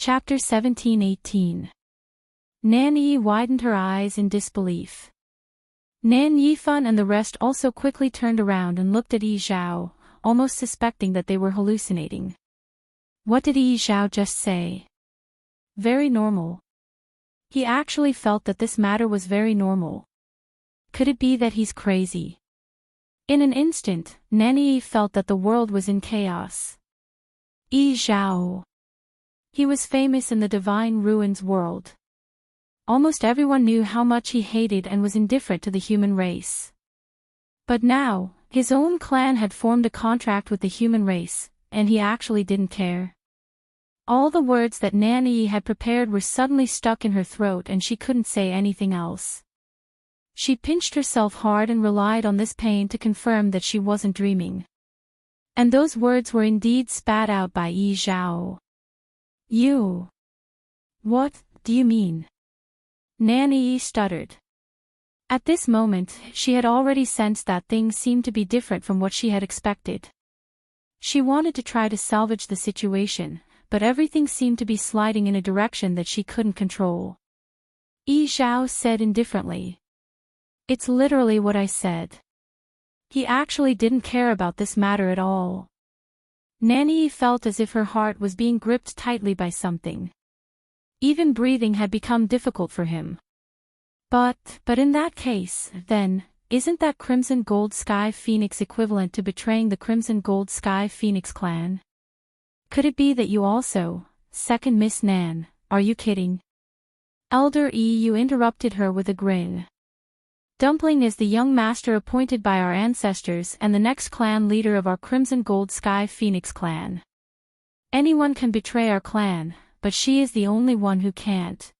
Chapter 17-18. Nan Yi widened her eyes in disbelief. Nan Yifan and the rest also quickly turned around and looked at Yi Zhao, almost suspecting that they were hallucinating. What did Yi Zhao just say? Very normal. He actually felt that this matter was very normal. Could it be that he's crazy? In an instant, Nan Yi felt that the world was in chaos. Yi Zhao. He was famous in the Divine Ruins world. Almost everyone knew how much he hated and was indifferent to the human race. But now, his own clan had formed a contract with the human race, and he actually didn't care. All the words that Nan Yi had prepared were suddenly stuck in her throat and she couldn't say anything else. She pinched herself hard and relied on this pain to confirm that she wasn't dreaming. And those words were indeed spat out by Yi Zhao. You. What do you mean? Nan Yi stuttered. At this moment, she had already sensed that things seemed to be different from what she had expected. She wanted to try to salvage the situation, but everything seemed to be sliding in a direction that she couldn't control. Yi Zhao said indifferently. It's literally what I said. He actually didn't care about this matter at all. Nan Yi felt as if her heart was being gripped tightly by something. Even breathing had become difficult for him. But in that case, then, isn't that Crimson Gold Sky Phoenix equivalent to betraying the Crimson Gold Sky Phoenix clan? Could it be that you also, second Miss Nan, are you kidding? Elder Yu interrupted her with a grin. Dumpling is the young master appointed by our ancestors and the next clan leader of our Crimson Gold Sky Phoenix clan. Anyone can betray our clan, but she is the only one who can't.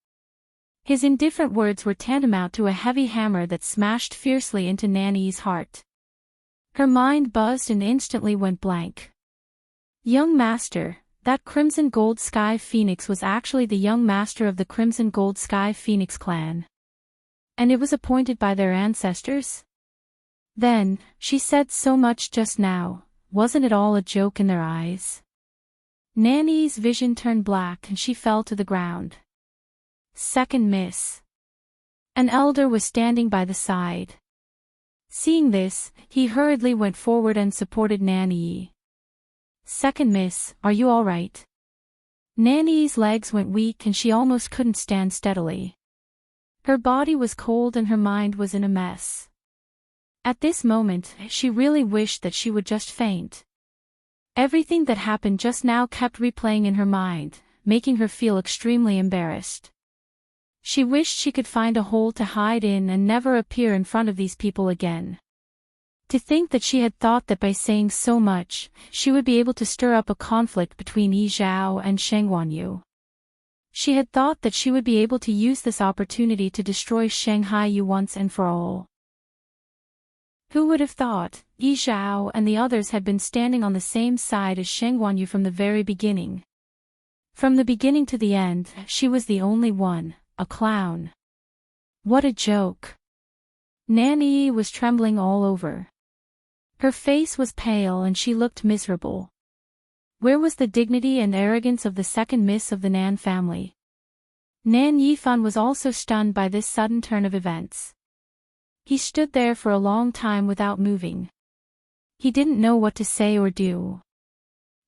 His indifferent words were tantamount to a heavy hammer that smashed fiercely into Nan Yi's heart. Her mind buzzed and instantly went blank. Young master, that Crimson Gold Sky Phoenix was actually the young master of the Crimson Gold Sky Phoenix clan. And it was appointed by their ancestors? Then, she said so much just now, wasn't it all a joke in their eyes? Nan Yi's vision turned black and she fell to the ground. Second Miss. An elder was standing by the side. Seeing this, he hurriedly went forward and supported Nan Yi. Second Miss, are you all right? Nan Yi's legs went weak and she almost couldn't stand steadily. Her body was cold and her mind was in a mess. At this moment, she really wished that she would just faint. Everything that happened just now kept replaying in her mind, making her feel extremely embarrassed. She wished she could find a hole to hide in and never appear in front of these people again. To think that she had thought that by saying so much, she would be able to stir up a conflict between Yi Zhao and Sheng Wanyu. She had thought that she would be able to use this opportunity to destroy Shanghai Yu once and for all. Who would have thought, Yi Zhao and the others had been standing on the same side as Sheng Wanyu from the very beginning. From the beginning to the end, she was the only one, a clown. What a joke. Nan Yi was trembling all over. Her face was pale and she looked miserable. Where was the dignity and arrogance of the second miss of the Nan family? Nan Yifan was also stunned by this sudden turn of events. He stood there for a long time without moving. He didn't know what to say or do.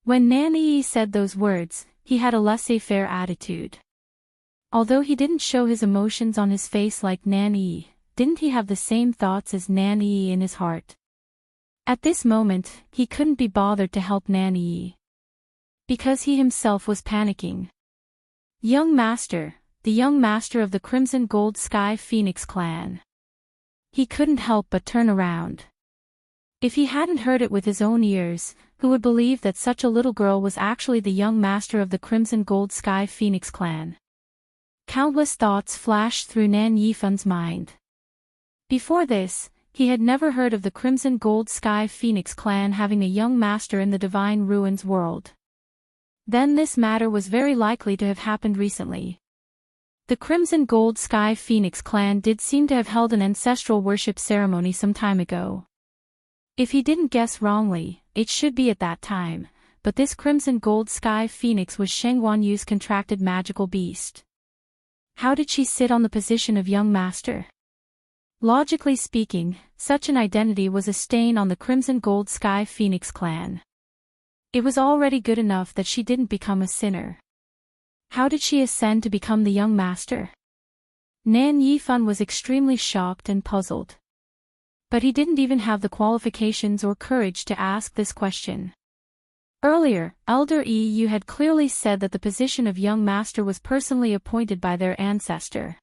When Nan Yi said those words, he had a laissez-faire attitude. Although he didn't show his emotions on his face like Nan Yi, didn't he have the same thoughts as Nan Yi in his heart? At this moment, he couldn't be bothered to help Nan Yi. Because he himself was panicking. Young master, the young master of the Crimson Gold Sky Phoenix clan. He couldn't help but turn around. If he hadn't heard it with his own ears, who would believe that such a little girl was actually the young master of the Crimson Gold Sky Phoenix clan? Countless thoughts flashed through Nan Yifan's mind. Before this, he had never heard of the Crimson Gold Sky Phoenix clan having a young master in the Divine Ruins world. Then this matter was very likely to have happened recently. The Crimson Gold Sky Phoenix clan did seem to have held an ancestral worship ceremony some time ago. If he didn't guess wrongly, it should be at that time, but this crimson gold sky phoenix was Sheng Guanyu's contracted magical beast. How did she sit on the position of young master? Logically speaking, such an identity was a stain on the crimson gold sky phoenix clan. It was already good enough that she didn't become a sinner. How did she ascend to become the young master? Nan Yifan was extremely shocked and puzzled. But he didn't even have the qualifications or courage to ask this question. Earlier, Elder Yu had clearly said that the position of young master was personally appointed by their ancestor.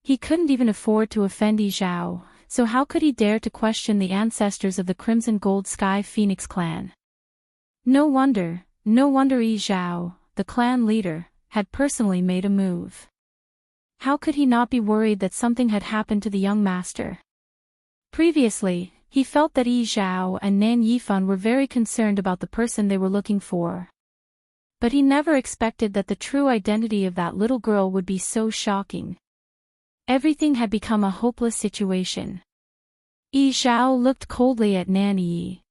He couldn't even afford to offend Yi Zhao, so how could he dare to question the ancestors of the Crimson Gold Sky Phoenix clan? No wonder Yi Zhao, the clan leader, had personally made a move. How could he not be worried that something had happened to the young master? Previously, he felt that Yi Zhao and Nan Yifan were very concerned about the person they were looking for. But he never expected that the true identity of that little girl would be so shocking. Everything had become a hopeless situation. Yi Zhao looked coldly at Nan Yi.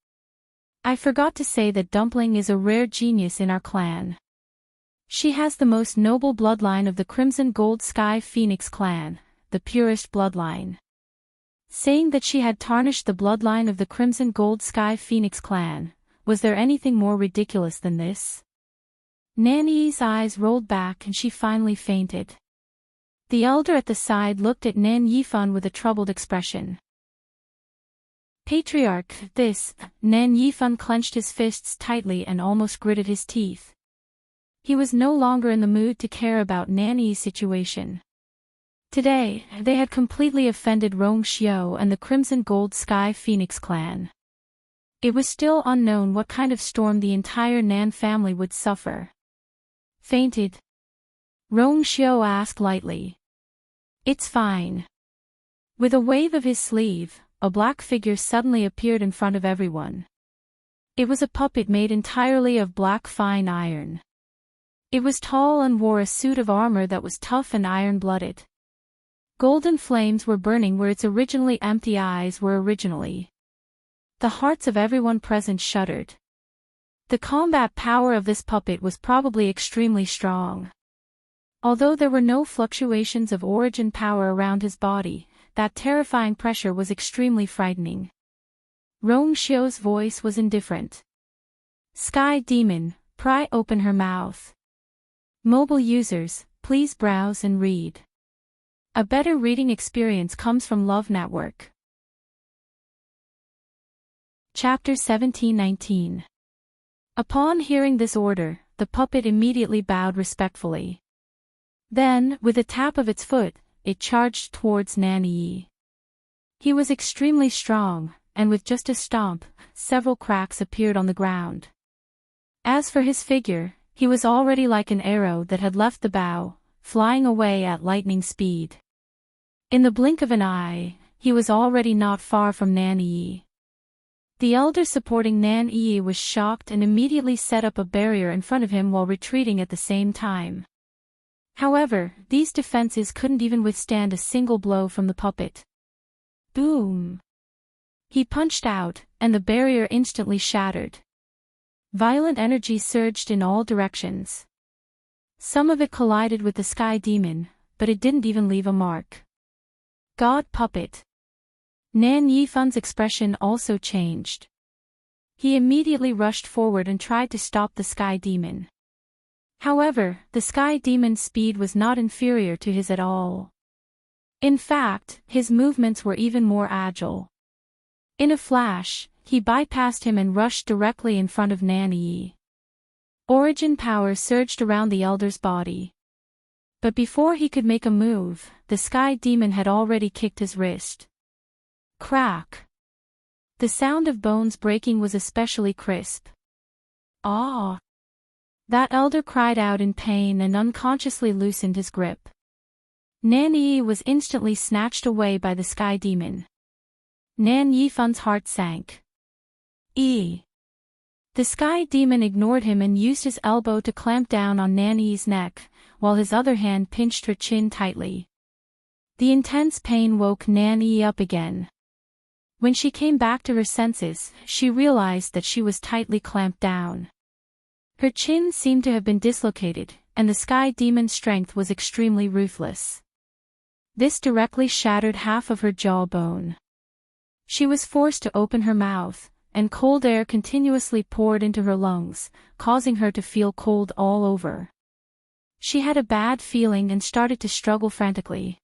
I forgot to say that Dumpling is a rare genius in our clan. She has the most noble bloodline of the Crimson Gold Sky Phoenix clan, the purest bloodline. Saying that she had tarnished the bloodline of the Crimson Gold Sky Phoenix clan, was there anything more ridiculous than this? Nan Yi's eyes rolled back and she finally fainted. The elder at the side looked at Nan Yifan with a troubled expression. Patriarch, this, Nan Yifan clenched his fists tightly and almost gritted his teeth. He was no longer in the mood to care about Nan Yi's situation. Today, they had completely offended Rong Xiao and the Crimson Gold Sky Phoenix clan. It was still unknown what kind of storm the entire Nan family would suffer. Fainted? Rong Xiao asked lightly. It's fine. With a wave of his sleeve, a black figure suddenly appeared in front of everyone. It was a puppet made entirely of black fine iron. It was tall and wore a suit of armor that was tough and iron-blooded. Golden flames were burning where its originally empty eyes were originally. The hearts of everyone present shuddered. The combat power of this puppet was probably extremely strong. Although there were no fluctuations of origin power around his body, that terrifying pressure was extremely frightening. Rong Xiao's voice was indifferent. Sky Demon, pry open her mouth. Mobile users, please browse and read. A better reading experience comes from Love Network. Chapter 17-19. Upon hearing this order, the puppet immediately bowed respectfully. Then, with a tap of its foot, it charged towards Nan Yi. He was extremely strong, and with just a stomp, several cracks appeared on the ground. As for his figure, he was already like an arrow that had left the bow, flying away at lightning speed. In the blink of an eye, he was already not far from Nan Yi. The elder supporting Nan Yi was shocked and immediately set up a barrier in front of him while retreating at the same time. However, these defenses couldn't even withstand a single blow from the puppet. Boom! He punched out, and the barrier instantly shattered. Violent energy surged in all directions. Some of it collided with the Sky Demon, but it didn't even leave a mark. God puppet. Nan Yifan's expression also changed. He immediately rushed forward and tried to stop the Sky Demon. However, the Sky Demon's speed was not inferior to his at all. In fact, his movements were even more agile. In a flash, he bypassed him and rushed directly in front of Nan Yi. Origin power surged around the elder's body. But before he could make a move, the Sky Demon had already kicked his wrist. Crack! The sound of bones breaking was especially crisp. Ah! That elder cried out in pain and unconsciously loosened his grip. Nan Yi was instantly snatched away by the Sky Demon. Nan Yifan's heart sank. The Sky Demon ignored him and used his elbow to clamp down on Nan Yi's neck, while his other hand pinched her chin tightly. The intense pain woke Nan Yi up again. When she came back to her senses, she realized that she was tightly clamped down. Her chin seemed to have been dislocated, and the sky demon's strength was extremely ruthless. This directly shattered half of her jawbone. She was forced to open her mouth, and cold air continuously poured into her lungs, causing her to feel cold all over. She had a bad feeling and started to struggle frantically.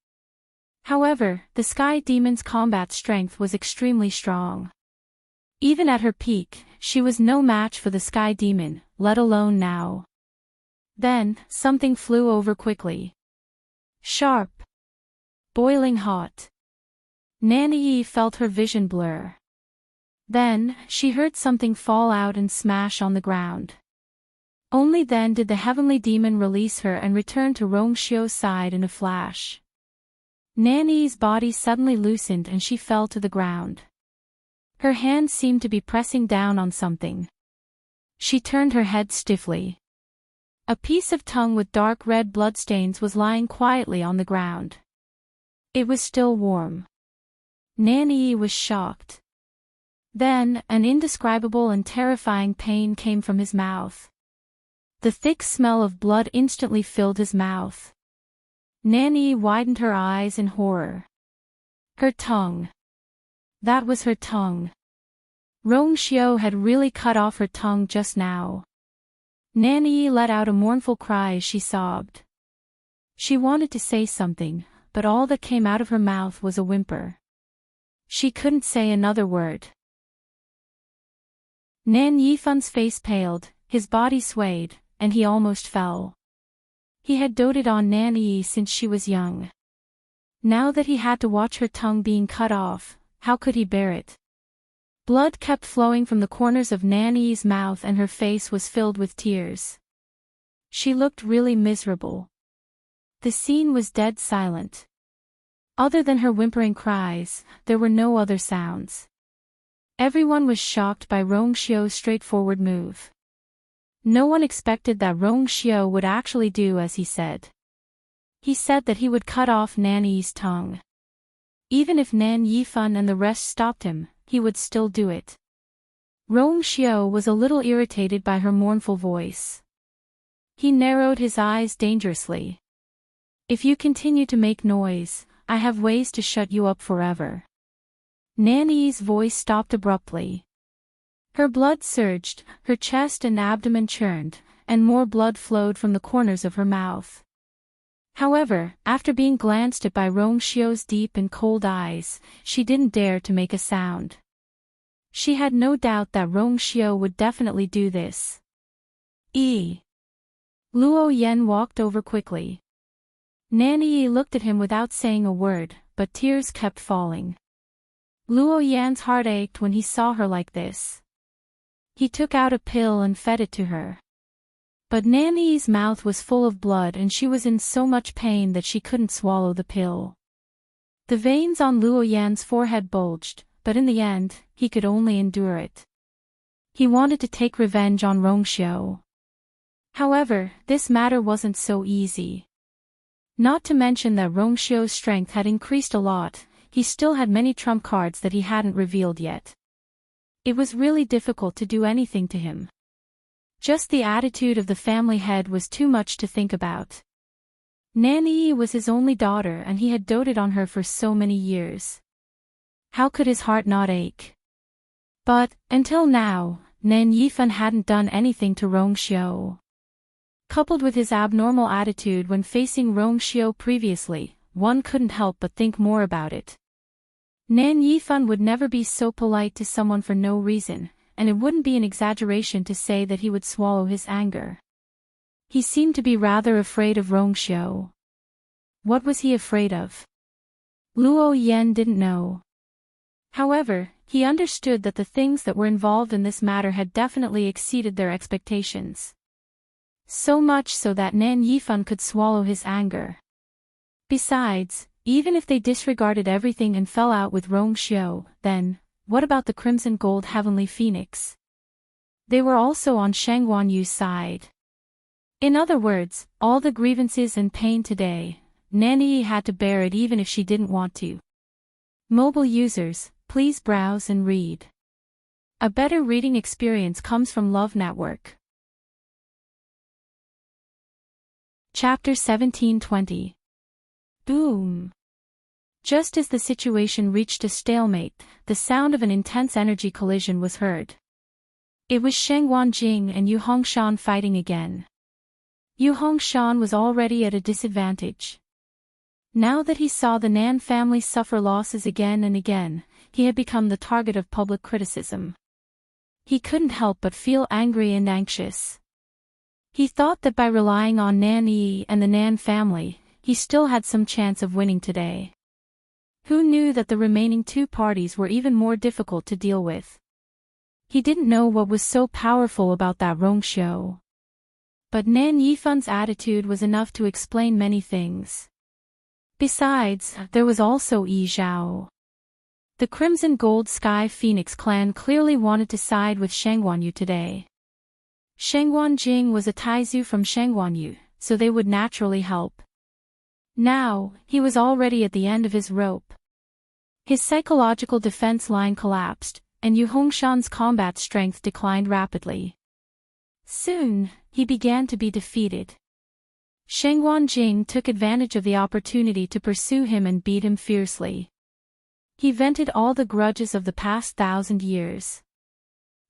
However, the sky demon's combat strength was extremely strong. Even at her peak, she was no match for the sky demon, let alone now. Then, something flew over quickly. Sharp. Boiling hot. Nanny felt her vision blur. Then, she heard something fall out and smash on the ground. Only then did the heavenly demon release her and return to Rongshio's side in a flash. Nanny's body suddenly loosened and she fell to the ground. Her hand seemed to be pressing down on something. She turned her head stiffly. A piece of tongue with dark red bloodstains was lying quietly on the ground. It was still warm. Nanny was shocked. Then, an indescribable and terrifying pain came from his mouth. The thick smell of blood instantly filled his mouth. Nanny widened her eyes in horror. Her tongue. That was her tongue. Rongshio had really cut off her tongue just now. Nanny let out a mournful cry as she sobbed. She wanted to say something, but all that came out of her mouth was a whimper. She couldn't say another word. Nan Yifan's face paled, his body swayed, and he almost fell. He had doted on Nan Yi since she was young. Now that he had to watch her tongue being cut off, how could he bear it? Blood kept flowing from the corners of Nan Yi's mouth and her face was filled with tears. She looked really miserable. The scene was dead silent. Other than her whimpering cries, there were no other sounds. Everyone was shocked by Rongshio's straightforward move. No one expected that Rongshio would actually do as he said. He said that he would cut off Nan Yi's tongue. Even if Nan Yifan and the rest stopped him, he would still do it. Rongshio was a little irritated by her mournful voice. He narrowed his eyes dangerously. If you continue to make noise, I have ways to shut you up forever. Nanny's voice stopped abruptly. Her blood surged, her chest and abdomen churned, and more blood flowed from the corners of her mouth. However, after being glanced at by Rongshio's deep and cold eyes, she didn't dare to make a sound. She had no doubt that Rongshio would definitely do this. Luo Yan walked over quickly. Nanny looked at him without saying a word, but tears kept falling. Luo Yan's heart ached when he saw her like this. He took out a pill and fed it to her. But Nanny's mouth was full of blood and she was in so much pain that she couldn't swallow the pill. The veins on Luo Yan's forehead bulged, but in the end, he could only endure it. He wanted to take revenge on Rongshio. However, this matter wasn't so easy. Not to mention that Rongshio's strength had increased a lot, he still had many trump cards that he hadn't revealed yet. It was really difficult to do anything to him. Just the attitude of the family head was too much to think about. Nanny was his only daughter and he had doted on her for so many years. How could his heart not ache? But, until now, Nan Yifan hadn't done anything to Rongshio. Coupled with his abnormal attitude when facing Rongshio previously, one couldn't help but think more about it. Nan Yifan would never be so polite to someone for no reason, and it wouldn't be an exaggeration to say that he would swallow his anger. He seemed to be rather afraid of Rongshio. What was he afraid of? Luo Yan didn't know. However, he understood that the things that were involved in this matter had definitely exceeded their expectations. So much so that Nan Yifan could swallow his anger. Besides, even if they disregarded everything and fell out with Rongshio, then, what about the Crimson Gold Heavenly Phoenix? They were also on Shang Guanyu's side. In other words, all the grievances and pain today, Nanny had to bear it even if she didn't want to. Mobile users, please browse and read. A better reading experience comes from Love Network. Chapter 1720. Boom. Just as the situation reached a stalemate, the sound of an intense energy collision was heard. It was Sheng Wanjing and Yu Hongshan fighting again. Yu Hongshan was already at a disadvantage. Now that he saw the Nan family suffer losses again and again, he had become the target of public criticism. He couldn't help but feel angry and anxious. He thought that by relying on Nan Yi and the Nan family, he still had some chance of winning today. Who knew that the remaining two parties were even more difficult to deal with? He didn't know what was so powerful about that Rongxiu. But Nan Yifan's attitude was enough to explain many things. Besides, there was also Yi Zhao. The Crimson Gold Sky Phoenix clan clearly wanted to side with Sheng Wanyu today. Sheng Wanjing was a Taizu from Sheng Wanyu, so they would naturally help. Now, he was already at the end of his rope. His psychological defense line collapsed, and Yu Hongshan's combat strength declined rapidly. Soon, he began to be defeated. Sheng Wanjing took advantage of the opportunity to pursue him and beat him fiercely. He vented all the grudges of the past 1,000 years.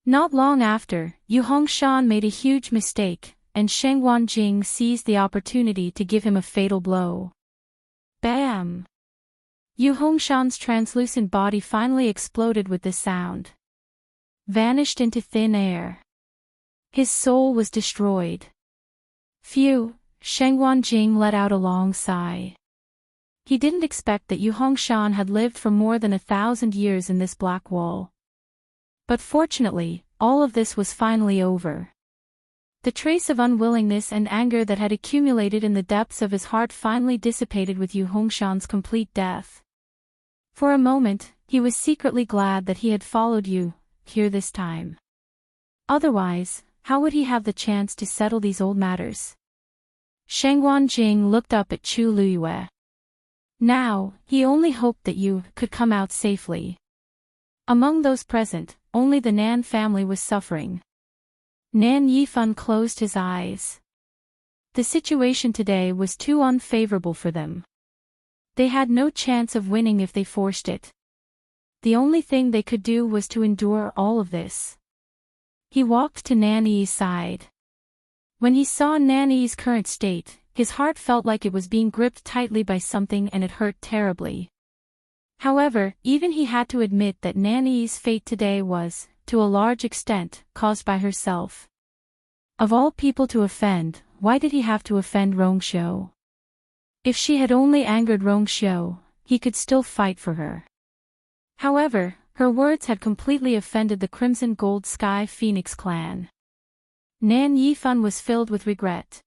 Not long after, Yu Hongshan made a huge mistake, and Sheng Wanjing seized the opportunity to give him a fatal blow. Bam! Yu Hongshan's translucent body finally exploded with this sound. Vanished into thin air. His soul was destroyed. Phew, Sheng Wanjing let out a long sigh. He didn't expect that Yu Hongshan had lived for more than 1,000 years in this black wall. But fortunately, all of this was finally over. The trace of unwillingness and anger that had accumulated in the depths of his heart finally dissipated with Yu Hongshan's complete death. For a moment, he was secretly glad that he had followed Yu here this time. Otherwise, how would he have the chance to settle these old matters? Sheng Wanjing looked up at Chu Luyue. Now, he only hoped that Yu could come out safely. Among those present, only the Nan family was suffering. Nan Yifan closed his eyes. The situation today was too unfavorable for them. They had no chance of winning if they forced it. The only thing they could do was to endure all of this. He walked to Nan Yi's side. When he saw Nan Yi's current state, his heart felt like it was being gripped tightly by something and it hurt terribly. However, even he had to admit that Nan Yi's fate today was, to a large extent, caused by herself. Of all people to offend, why did he have to offend Rongxiu? If she had only angered Rongxiu, he could still fight for her. However, her words had completely offended the Crimson Gold Sky Phoenix clan. Nan Yifan was filled with regret.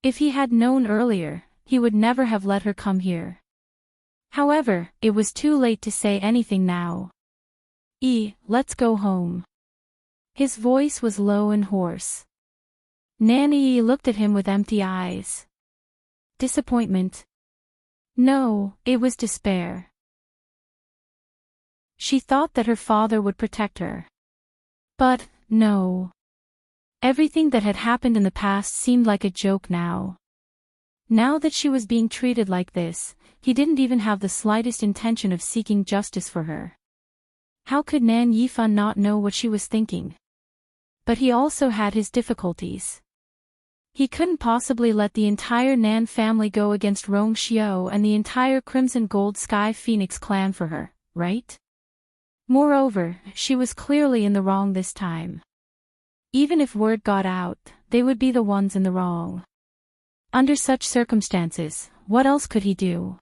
If he had known earlier, he would never have let her come here. However, it was too late to say anything now. Let's go home. His voice was low and hoarse. Nan Yi looked at him with empty eyes. Disappointment? No, it was despair. She thought that her father would protect her. But, no. Everything that had happened in the past seemed like a joke now. Now that she was being treated like this, he didn't even have the slightest intention of seeking justice for her. How could Nan Yifan not know what she was thinking? But he also had his difficulties. He couldn't possibly let the entire Nan family go against Rongxiu and the entire Crimson Gold Sky Phoenix clan for her, right? Moreover, she was clearly in the wrong this time. Even if word got out, they would be the ones in the wrong. Under such circumstances, what else could he do?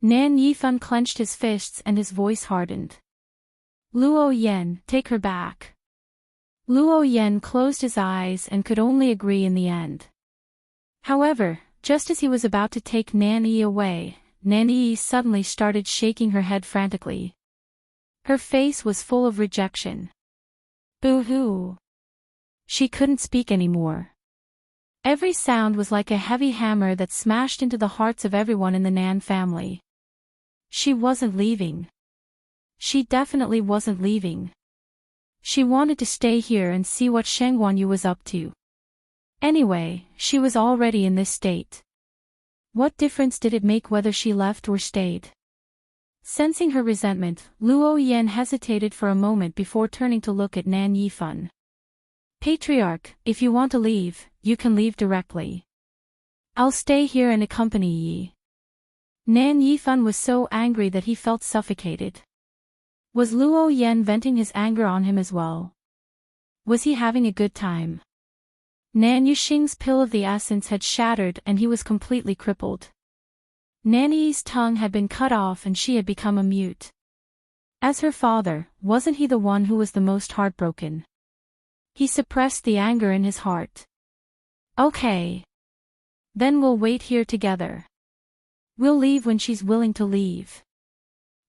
Nan Yifan clenched his fists and his voice hardened. Luo Yan, take her back. Luo Yan closed his eyes and could only agree in the end. However, just as he was about to take Nan Yi away, Nan Yi suddenly started shaking her head frantically. Her face was full of rejection. Boo-hoo. She couldn't speak anymore. Every sound was like a heavy hammer that smashed into the hearts of everyone in the Nan family. She wasn't leaving. She definitely wasn't leaving. She wanted to stay here and see what Sheng Wanyu was up to. Anyway, she was already in this state. What difference did it make whether she left or stayed? Sensing her resentment, Luo Yan hesitated for a moment before turning to look at Nan Yifan. Patriarch, if you want to leave, you can leave directly. I'll stay here and accompany ye. Nan Yifan was so angry that he felt suffocated. Was Luo Yan venting his anger on him as well? Was he having a good time? Nan Yuxing's pill of the essence had shattered and he was completely crippled. Nan Yi's tongue had been cut off and she had become a mute. As her father, wasn't he the one who was the most heartbroken? He suppressed the anger in his heart. Okay. Then we'll wait here together. We'll leave when she's willing to leave.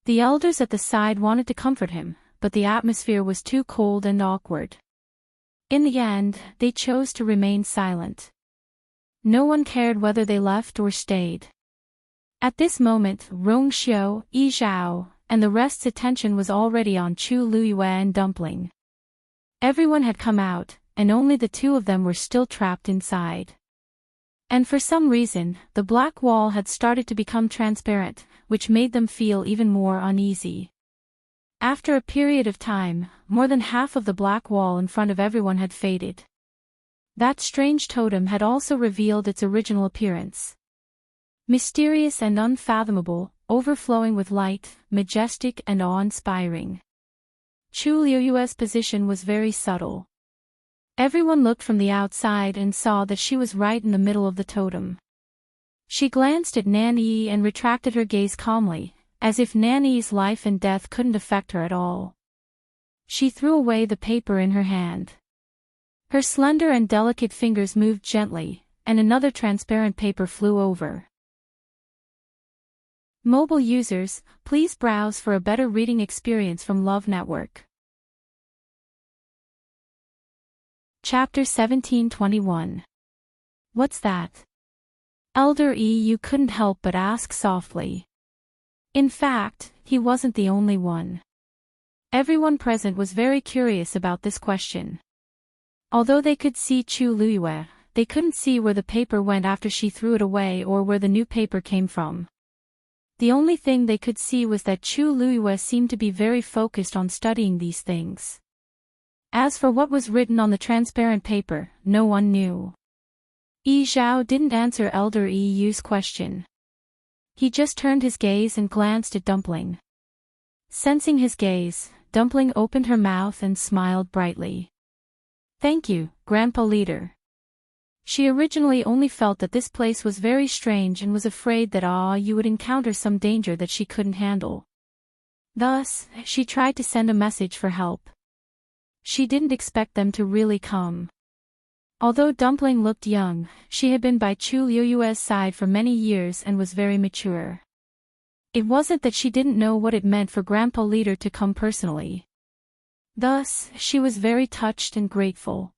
The elders at the side wanted to comfort him, but the atmosphere was too cold and awkward. In the end, they chose to remain silent. No one cared whether they left or stayed. At this moment, Rong Xiu, Yi Zhao, and the rest's attention was already on Chu Luyue and Dumpling. Everyone had come out, and only the two of them were still trapped inside. And for some reason, the black wall had started to become transparent, which made them feel even more uneasy. After a period of time, more than half of the black wall in front of everyone had faded. That strange totem had also revealed its original appearance. Mysterious and unfathomable, overflowing with light, majestic and awe-inspiring. Chu Liyue's position was very subtle. Everyone looked from the outside and saw that she was right in the middle of the totem. She glanced at Nan Yi and retracted her gaze calmly, as if Nan Yi's life and death couldn't affect her at all. She threw away the paper in her hand. Her slender and delicate fingers moved gently, and another transparent paper flew over. Mobile users, please browse for a better reading experience from Love Network. Chapter 1721. What's that? Elder Yu couldn't help but ask softly. In fact, he wasn't the only one. Everyone present was very curious about this question. Although they could see Chu Luyue, they couldn't see where the paper went after she threw it away or where the new paper came from. The only thing they could see was that Chu Luyue seemed to be very focused on studying these things. As for what was written on the transparent paper, no one knew. Yi Zhao didn't answer Elder Yu's question. He just turned his gaze and glanced at Dumpling. Sensing his gaze, Dumpling opened her mouth and smiled brightly. Thank you, Grandpa Leader. She originally only felt that this place was very strange and was afraid that you would encounter some danger that she couldn't handle. Thus, she tried to send a message for help. She didn't expect them to really come. Although Dumpling looked young, she had been by Chu Liyue's side for many years and was very mature. It wasn't that she didn't know what it meant for Grandpa Leader to come personally. Thus, she was very touched and grateful.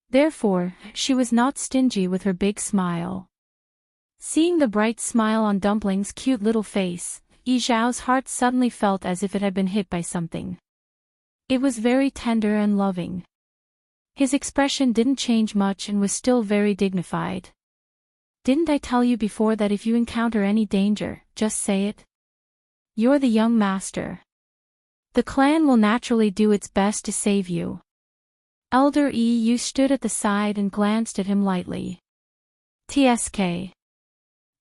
Therefore, she was not stingy with her big smile. Seeing the bright smile on Dumpling's cute little face, Yi Zhao's heart suddenly felt as if it had been hit by something. It was very tender and loving. His expression didn't change much and was still very dignified. Didn't I tell you before that if you encounter any danger, just say it? You're the young master. The clan will naturally do its best to save you. Elder Yu stood at the side and glanced at him lightly. TSK.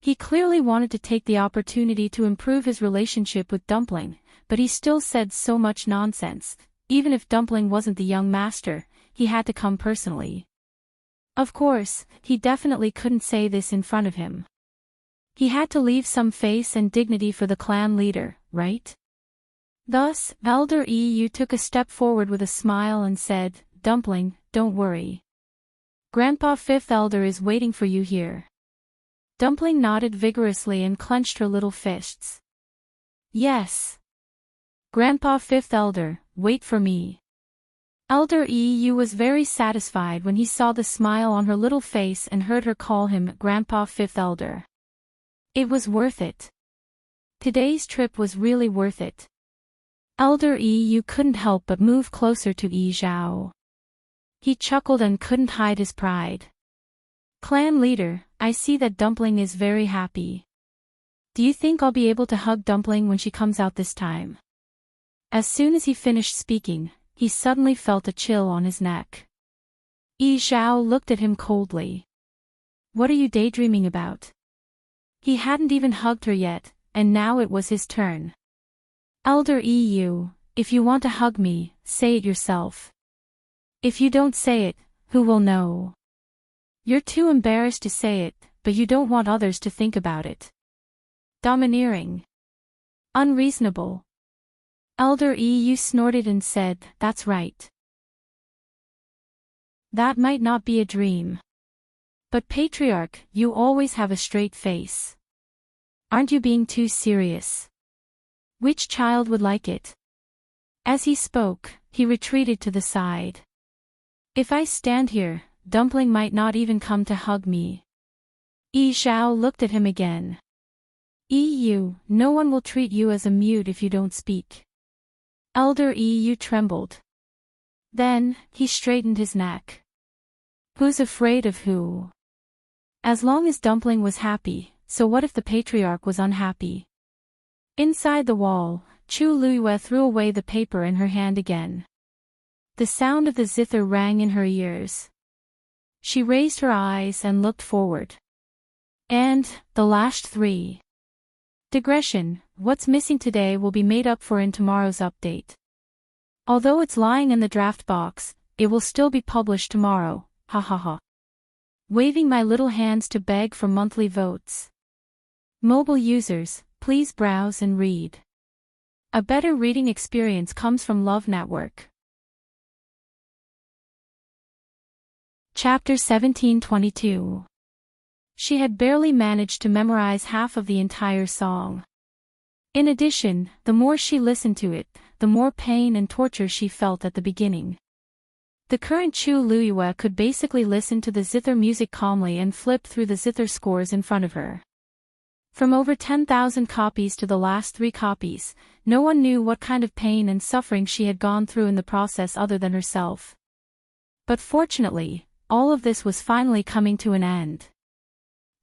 He clearly wanted to take the opportunity to improve his relationship with Dumpling, but he still said so much nonsense. Even if Dumpling wasn't the young master, he had to come personally. Of course, he definitely couldn't say this in front of him. He had to leave some face and dignity for the clan leader, right? Thus, Elder Yu took a step forward with a smile and said, Dumpling, don't worry. Grandpa Fifth Elder is waiting for you here. Dumpling nodded vigorously and clenched her little fists. Yes. Grandpa Fifth Elder, wait for me. Elder Yu was very satisfied when he saw the smile on her little face and heard her call him Grandpa Fifth Elder. It was worth it. Today's trip was really worth it. Elder Yu couldn't help but move closer to Yi Zhao. He chuckled and couldn't hide his pride. Clan leader, I see that Dumpling is very happy. Do you think I'll be able to hug Dumpling when she comes out this time? As soon as he finished speaking, he suddenly felt a chill on his neck. Yi Zhao looked at him coldly. What are you daydreaming about? He hadn't even hugged her yet, and now it was his turn. Elder EU, if you want to hug me, say it yourself. If you don't say it, who will know? You're too embarrassed to say it, but you don't want others to think about it. Domineering. Unreasonable. Elder EU snorted and said, that's right. That might not be a dream. But Patriarch, you always have a straight face. Aren't you being too serious? Which child would like it? As he spoke, he retreated to the side. If I stand here, Dumpling might not even come to hug me. Yi Zhao looked at him again. EU, no one will treat you as a mute if you don't speak. Elder EU trembled. Then, he straightened his neck. Who's afraid of who? As long as Dumpling was happy, so what if the Patriarch was unhappy? Inside the wall, Chu Luiyue threw away the paper in her hand again. The sound of the zither rang in her ears. She raised her eyes and looked forward. And, the last 3. Digression, what's missing today will be made up for in tomorrow's update. Although it's lying in the draft box, it will still be published tomorrow, ha ha ha. Waving my little hands to beg for monthly votes. Mobile users, please browse and read. A better reading experience comes from Love Network. Chapter 1722. She had barely managed to memorize half of the entire song. In addition, the more she listened to it, the more pain and torture she felt at the beginning. The current Chu Luiyue could basically listen to the zither music calmly and flip through the zither scores in front of her. From over 10,000 copies to the last 3 copies, no one knew what kind of pain and suffering she had gone through in the process other than herself. But fortunately, all of this was finally coming to an end.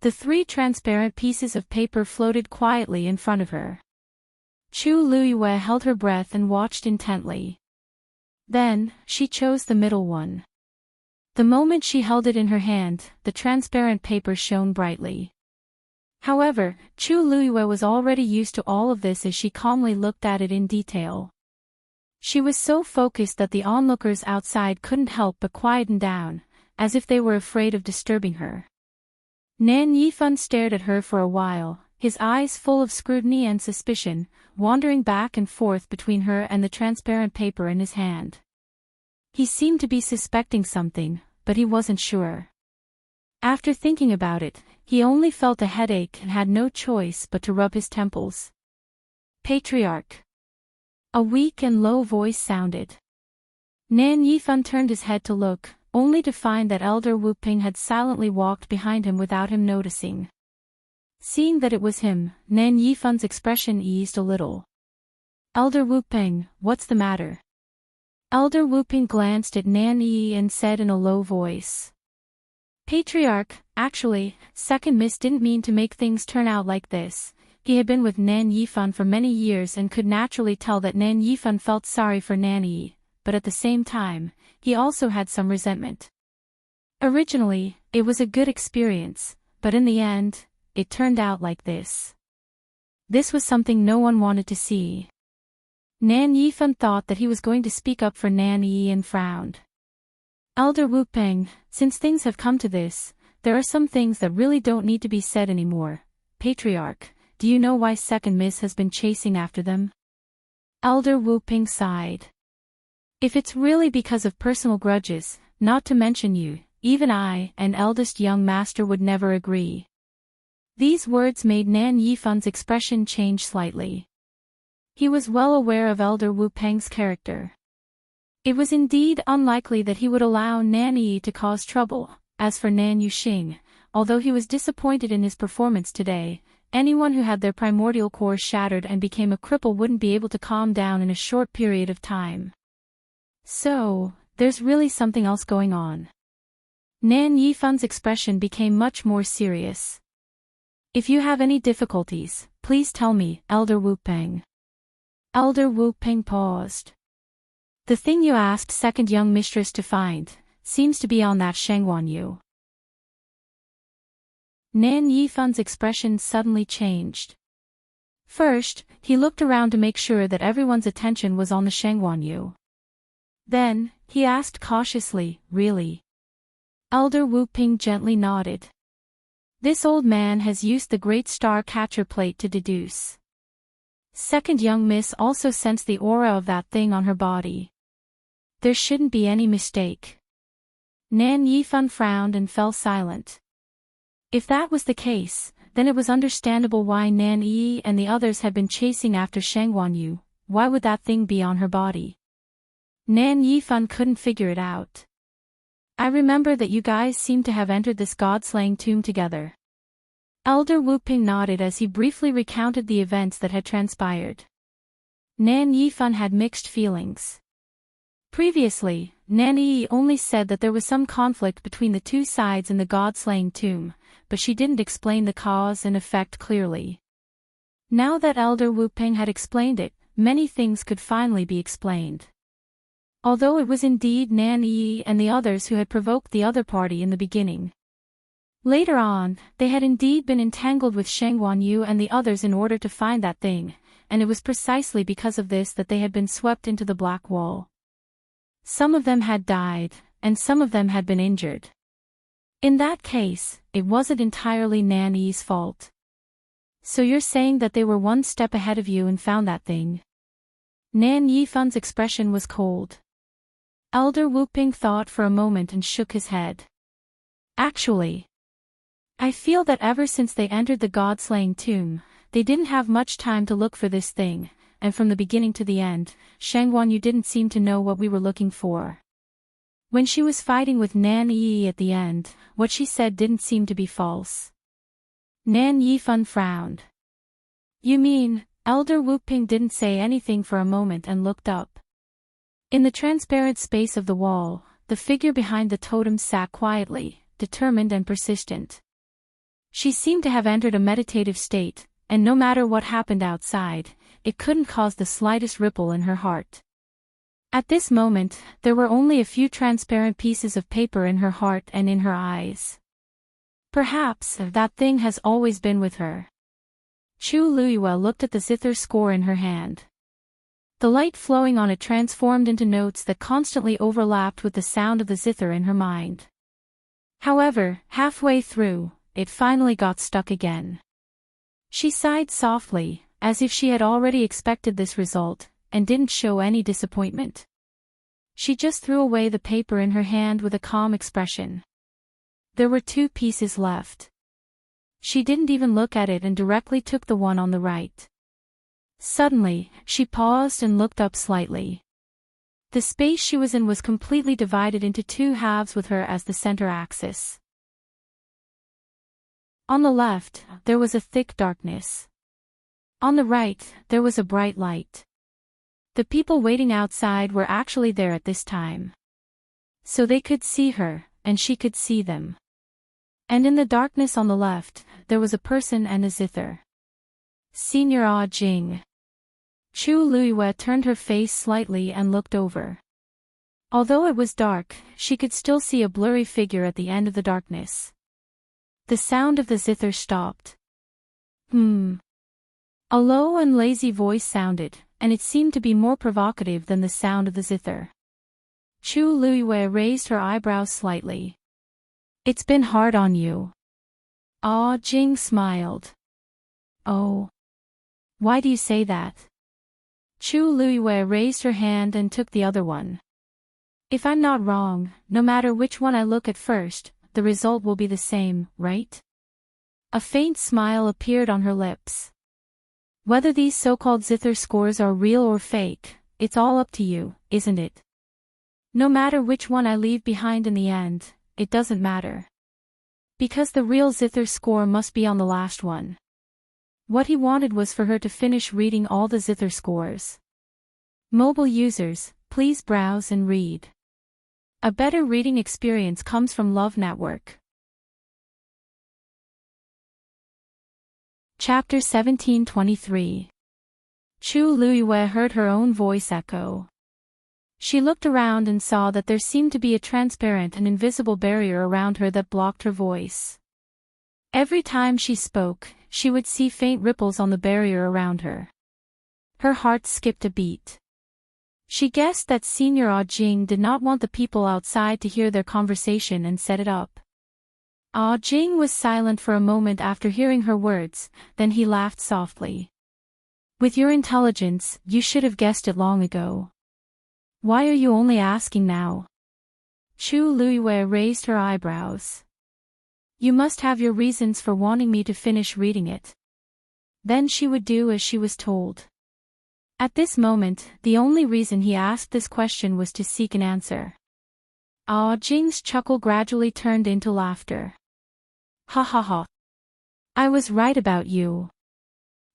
The 3 transparent pieces of paper floated quietly in front of her. Chu Luiyue held her breath and watched intently. Then, she chose the middle one. The moment she held it in her hand, the transparent paper shone brightly. However, Chu Luiyue was already used to all of this as she calmly looked at it in detail. She was so focused that the onlookers outside couldn't help but quieten down, as if they were afraid of disturbing her. Nan Yifan stared at her for a while, his eyes full of scrutiny and suspicion, wandering back and forth between her and the transparent paper in his hand. He seemed to be suspecting something, but he wasn't sure. After thinking about it, he only felt a headache and had no choice but to rub his temples. Patriarch. A weak and low voice sounded. Nan Yifan turned his head to look, only to find that Elder Wu Ping had silently walked behind him without him noticing. Seeing that it was him, Nan Yifan's expression eased a little. Elder Wu Ping, what's the matter? Elder Wu Ping glanced at Nan Yi and said in a low voice. Patriarch, actually, Second Miss didn't mean to make things turn out like this. He had been with Nan Yifan for many years and could naturally tell that Nan Yifan felt sorry for Nan Yi, but at the same time, he also had some resentment. Originally, it was a good experience, but in the end, it turned out like this. This was something no one wanted to see. Nan Yifan thought that he was going to speak up for Nan Yi and frowned. Elder Wu Peng, since things have come to this, there are some things that really don't need to be said anymore. Patriarch, do you know why Second Miss has been chasing after them? Elder Wu Peng sighed. If it's really because of personal grudges, not to mention you, even I, an eldest young master would never agree. These words made Nan Yifan's expression change slightly. He was well aware of Elder Wu Peng's character. It was indeed unlikely that he would allow Nan Yi to cause trouble. As for Nan Yuxing, although he was disappointed in his performance today, anyone who had their primordial core shattered and became a cripple wouldn't be able to calm down in a short period of time. So, there's really something else going on. Nan Yifan's expression became much more serious. If you have any difficulties, please tell me, Elder Wu Peng. Elder Wu Peng paused. The thing you asked second young mistress to find, seems to be on that Shengwan Yu. Nan Yifan's expression suddenly changed. First, he looked around to make sure that everyone's attention was on the Shengwan Yu. Then, he asked cautiously, really? Elder Wu Ping gently nodded. This old man has used the great star catcher plate to deduce. Second young miss also sensed the aura of that thing on her body. There shouldn't be any mistake. Nan Yifan frowned and fell silent. If that was the case, then it was understandable why Nan Yi and the others had been chasing after Shengwan Yu. Why would that thing be on her body? Nan Yifan couldn't figure it out. I remember that you guys seem to have entered this god-slaying tomb together. Elder Wu Ping nodded as he briefly recounted the events that had transpired. Nan Yifan had mixed feelings. Previously, Nan Yi only said that there was some conflict between the two sides in the god-slaying tomb, but she didn't explain the cause and effect clearly. Now that Elder Wu Ping had explained it, many things could finally be explained. Although it was indeed Nan Yi and the others who had provoked the other party in the beginning. Later on, they had indeed been entangled with Shengwan Yu and the others in order to find that thing, and it was precisely because of this that they had been swept into the Black Wall. Some of them had died, and some of them had been injured. In that case, it wasn't entirely Nan Yi's fault. So you're saying that they were one step ahead of you and found that thing? Nan Yifan's expression was cold. Elder Wu Ping thought for a moment and shook his head. Actually, I feel that ever since they entered the god-slaying tomb, they didn't have much time to look for this thing, and from the beginning to the end, Shengwan Yu didn't seem to know what we were looking for. When she was fighting with Nan Yi at the end, what she said didn't seem to be false. Nan Yifan frowned. You mean, Elder Wu Ping didn't say anything for a moment and looked up. In the transparent space of the wall, the figure behind the totem sat quietly, determined and persistent. She seemed to have entered a meditative state, and no matter what happened outside, it couldn't cause the slightest ripple in her heart. At this moment, there were only a few transparent pieces of paper in her heart and in her eyes. Perhaps that thing has always been with her. Chu Luiyue looked at the zither score in her hand. The light flowing on it transformed into notes that constantly overlapped with the sound of the zither in her mind. However, halfway through, it finally got stuck again. She sighed softly, as if she had already expected this result, and didn't show any disappointment. She just threw away the paper in her hand with a calm expression. There were 2 pieces left. She didn't even look at it and directly took the one on the right. Suddenly, she paused and looked up slightly. The space she was in was completely divided into 2 halves with her as the center axis. On the left, there was a thick darkness. On the right, there was a bright light. The people waiting outside were actually there at this time. So they could see her, and she could see them. And in the darkness on the left, there was a person and a zither. Senior Ah Jing. Chu Luiyue turned her face slightly and looked over. Although it was dark, she could still see a blurry figure at the end of the darkness. The sound of the zither stopped. A low and lazy voice sounded, and it seemed to be more provocative than the sound of the zither. Chu Luiyue raised her eyebrows slightly. It's been hard on you. Ah Jing smiled. Oh. Why do you say that? Chu Luiyue raised her hand and took the other one. If I'm not wrong, no matter which one I look at first, the result will be the same, right? A faint smile appeared on her lips. Whether these so-called zither scores are real or fake, it's all up to you, isn't it? No matter which one I leave behind in the end, it doesn't matter. Because the real zither score must be on the last one. What he wanted was for her to finish reading all the zither scores. Mobile users, please browse and read. A better reading experience comes from Love Network. Chapter 1723. Chu Luiyue heard her own voice echo. She looked around and saw that there seemed to be a transparent and invisible barrier around her that blocked her voice. Every time she spoke, she would see faint ripples on the barrier around her. Her heart skipped a beat. She guessed that Senior Jing did not want the people outside to hear their conversation and set it up. Jing was silent for a moment after hearing her words, then he laughed softly. With your intelligence, you should have guessed it long ago. Why are you only asking now? Chu Luiyue raised her eyebrows. You must have your reasons for wanting me to finish reading it. Then she would do as she was told. At this moment, the only reason he asked this question was to seek an answer. Jing's chuckle gradually turned into laughter. Ha ha ha. I was right about you.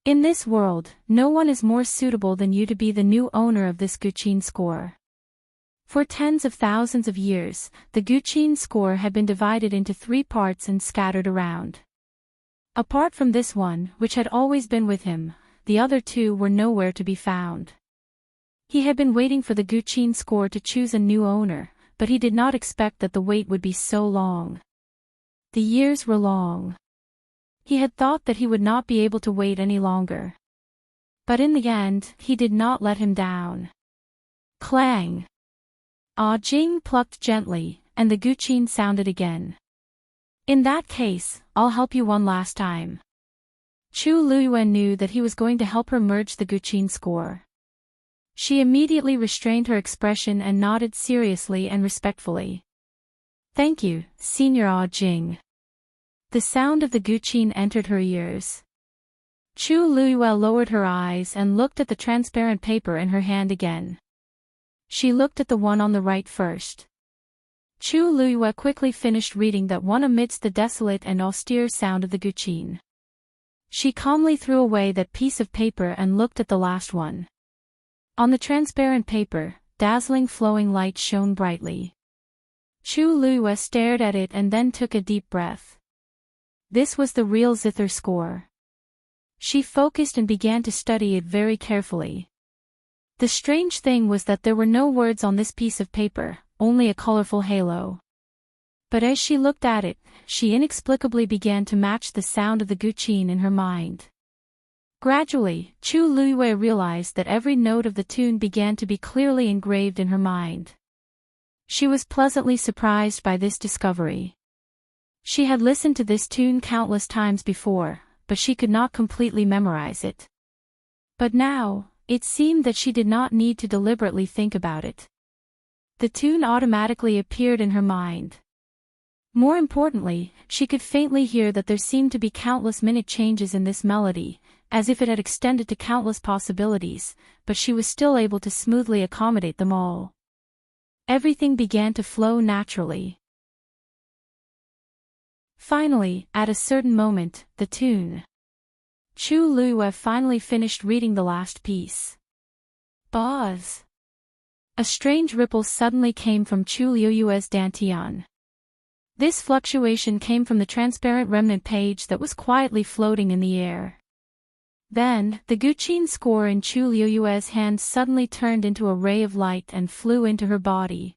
In this world, no one is more suitable than you to be the new owner of this Guqin score. For tens of thousands of years, the Guqin score had been divided into 3 parts and scattered around. Apart from this one, which had always been with him, the other 2 were nowhere to be found. He had been waiting for the Guqin score to choose a new owner, but he did not expect that the wait would be so long. The years were long. He had thought that he would not be able to wait any longer. But in the end, he did not let him down. Clang! Jing plucked gently, and the Guqin sounded again. In that case, I'll help you one last time. Chu Luiyue knew that he was going to help her merge the Guqin score. She immediately restrained her expression and nodded seriously and respectfully. Thank you, Senior Jing. The sound of the Guqin entered her ears. Chu Luiyue lowered her eyes and looked at the transparent paper in her hand again. She looked at the one on the right first. Chu Luiyue quickly finished reading that one amidst the desolate and austere sound of the Guqin. She calmly threw away that piece of paper and looked at the last one. On the transparent paper, dazzling flowing light shone brightly. Chu Luiyue stared at it and then took a deep breath. This was the real zither score. She focused and began to study it very carefully. The strange thing was that there were no words on this piece of paper, only a colorful halo. But as she looked at it, she inexplicably began to match the sound of the Guqin in her mind. Gradually, Chu Luiyue realized that every note of the tune began to be clearly engraved in her mind. She was pleasantly surprised by this discovery. She had listened to this tune countless times before, but she could not completely memorize it. But now, it seemed that she did not need to deliberately think about it. The tune automatically appeared in her mind. More importantly, she could faintly hear that there seemed to be countless minute changes in this melody, as if it had extended to countless possibilities, but she was still able to smoothly accommodate them all. Everything began to flow naturally. Finally, at a certain moment, the tune. Chu Luiyue finally finished reading the last piece. Buzz! A strange ripple suddenly came from Chu Luiyue's dantian. This fluctuation came from the transparent remnant page that was quietly floating in the air. Then, the Guqin score in Chu Luiyue's hand suddenly turned into a ray of light and flew into her body.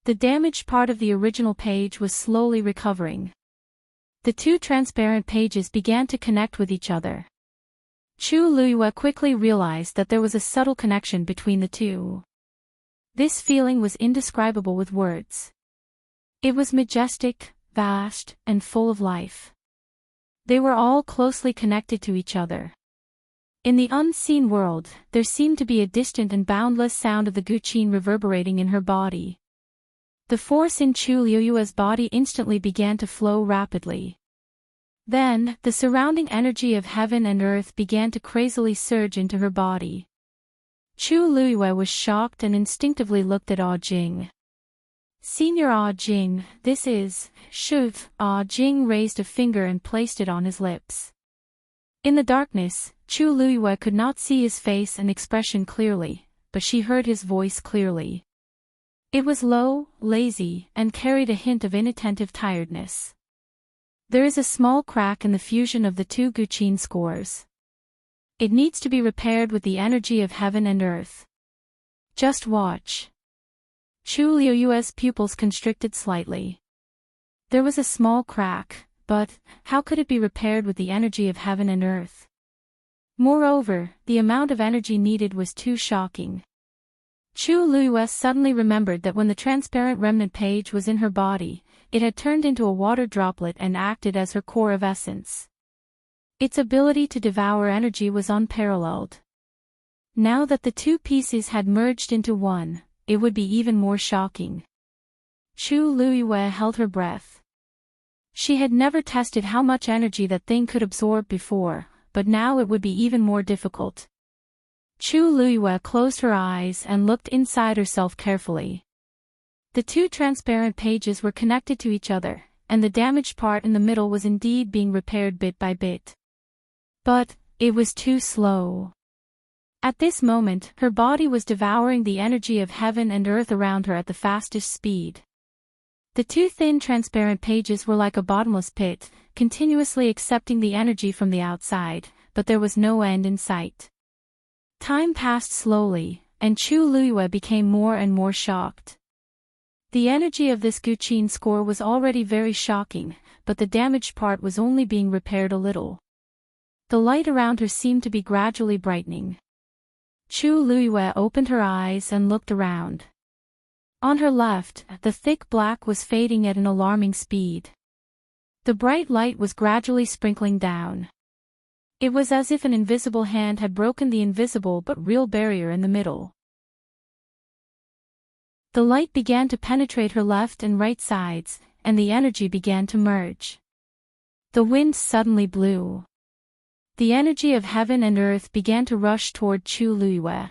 The damaged part of the original page was slowly recovering. The 2 transparent pages began to connect with each other. Chu Luiyue quickly realized that there was a subtle connection between the 2. This feeling was indescribable with words. It was majestic, vast, and full of life. They were all closely connected to each other. In the unseen world, there seemed to be a distant and boundless sound of the Guqin reverberating in her body. The force in Chu Luiyue's body instantly began to flow rapidly. Then, the surrounding energy of heaven and earth began to crazily surge into her body. Chu Luiyue was shocked and instinctively looked at Jing. Senior Jing, this is, Shuv. Jing raised a finger and placed it on his lips. In the darkness, Chu Luiyue could not see his face and expression clearly, but she heard his voice clearly. It was low, lazy, and carried a hint of inattentive tiredness. There is a small crack in the fusion of the two Guqin scores. It needs to be repaired with the energy of heaven and earth. Just watch. Chu Liuyue's pupils constricted slightly. There was a small crack, but how could it be repaired with the energy of heaven and earth? Moreover, the amount of energy needed was too shocking. Chu Liyue suddenly remembered that when the transparent remnant page was in her body, it had turned into a water droplet and acted as her core of essence. Its ability to devour energy was unparalleled. Now that the two pieces had merged into one, it would be even more shocking. Chu Liyue held her breath. She had never tested how much energy that thing could absorb before, but now it would be even more difficult. Chu Liyue closed her eyes and looked inside herself carefully. The two transparent pages were connected to each other, and the damaged part in the middle was indeed being repaired bit by bit. But it was too slow. At this moment, her body was devouring the energy of heaven and earth around her at the fastest speed. The two thin transparent pages were like a bottomless pit, continuously accepting the energy from the outside, but there was no end in sight. Time passed slowly, and Chu Liyue became more and more shocked. The energy of this Guqin score was already very shocking, but the damaged part was only being repaired a little. The light around her seemed to be gradually brightening. Chu Liyue opened her eyes and looked around. On her left, the thick black was fading at an alarming speed. The bright light was gradually sprinkling down. It was as if an invisible hand had broken the invisible but real barrier in the middle. The light began to penetrate her left and right sides, and the energy began to merge. The wind suddenly blew. The energy of heaven and earth began to rush toward Chu Liyue.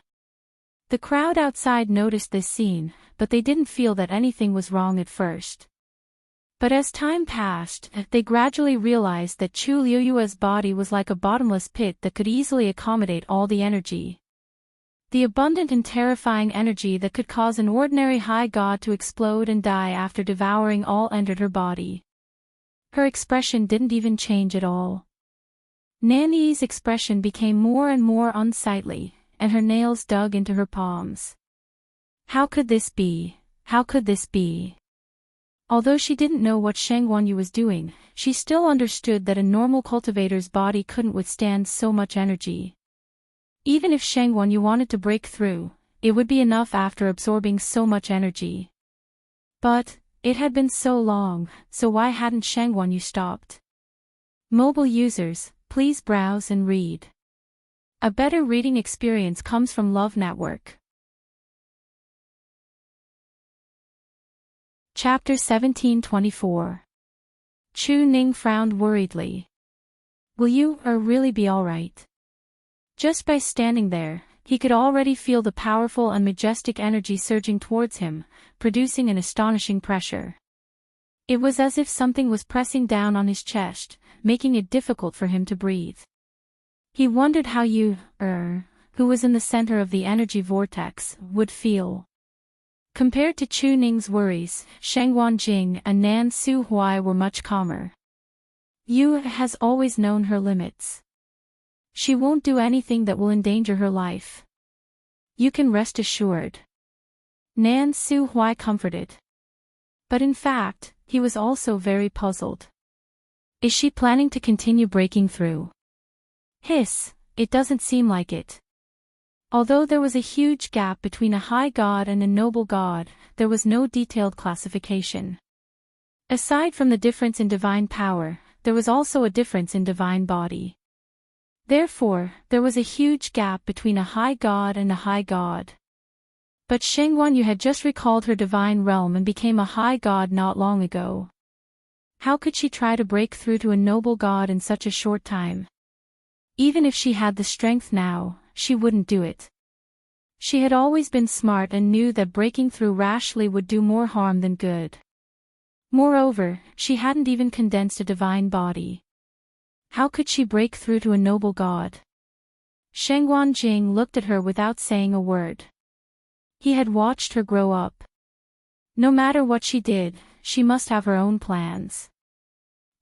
The crowd outside noticed this scene, but they didn't feel that anything was wrong at first. But as time passed, they gradually realized that Chu Liyue's body was like a bottomless pit that could easily accommodate all the energy. The abundant and terrifying energy that could cause an ordinary high god to explode and die after devouring all entered her body. Her expression didn't even change at all. Nanyi's expression became more and more unsightly, and her nails dug into her palms. How could this be? How could this be? Although she didn't know what Sheng Wanyu was doing, she still understood that a normal cultivator's body couldn't withstand so much energy. Even if Sheng Wanyu wanted to break through, it would be enough after absorbing so much energy. But it had been so long, so why hadn't Sheng Wanyu stopped? Mobile users, please browse and read. A better reading experience comes from Love Network. Chapter 1724. Chu Ning frowned worriedly. Will you really be alright? Just by standing there, he could already feel the powerful and majestic energy surging towards him, producing an astonishing pressure. It was as if something was pressing down on his chest, making it difficult for him to breathe. He wondered how Yu, who was in the center of the energy vortex, would feel. Compared to Chu Ning's worries, Sheng Wanjing and Nan Su Huai were much calmer. Yu has always known her limits. She won't do anything that will endanger her life. You can rest assured. Nan Su Huai comforted. But in fact, he was also very puzzled. Is she planning to continue breaking through? Hiss, it doesn't seem like it. Although there was a huge gap between a high god and a noble god, there was no detailed classification. Aside from the difference in divine power, there was also a difference in divine body. Therefore, there was a huge gap between a high god and a high god. But Sheng Wanyu had just recalled her divine realm and became a high god not long ago. How could she try to break through to a noble god in such a short time? Even if she had the strength now, she wouldn't do it. She had always been smart and knew that breaking through rashly would do more harm than good. Moreover, she hadn't even condensed a divine body. How could she break through to a noble god? Sheng Wanjing looked at her without saying a word. He had watched her grow up. No matter what she did, she must have her own plans.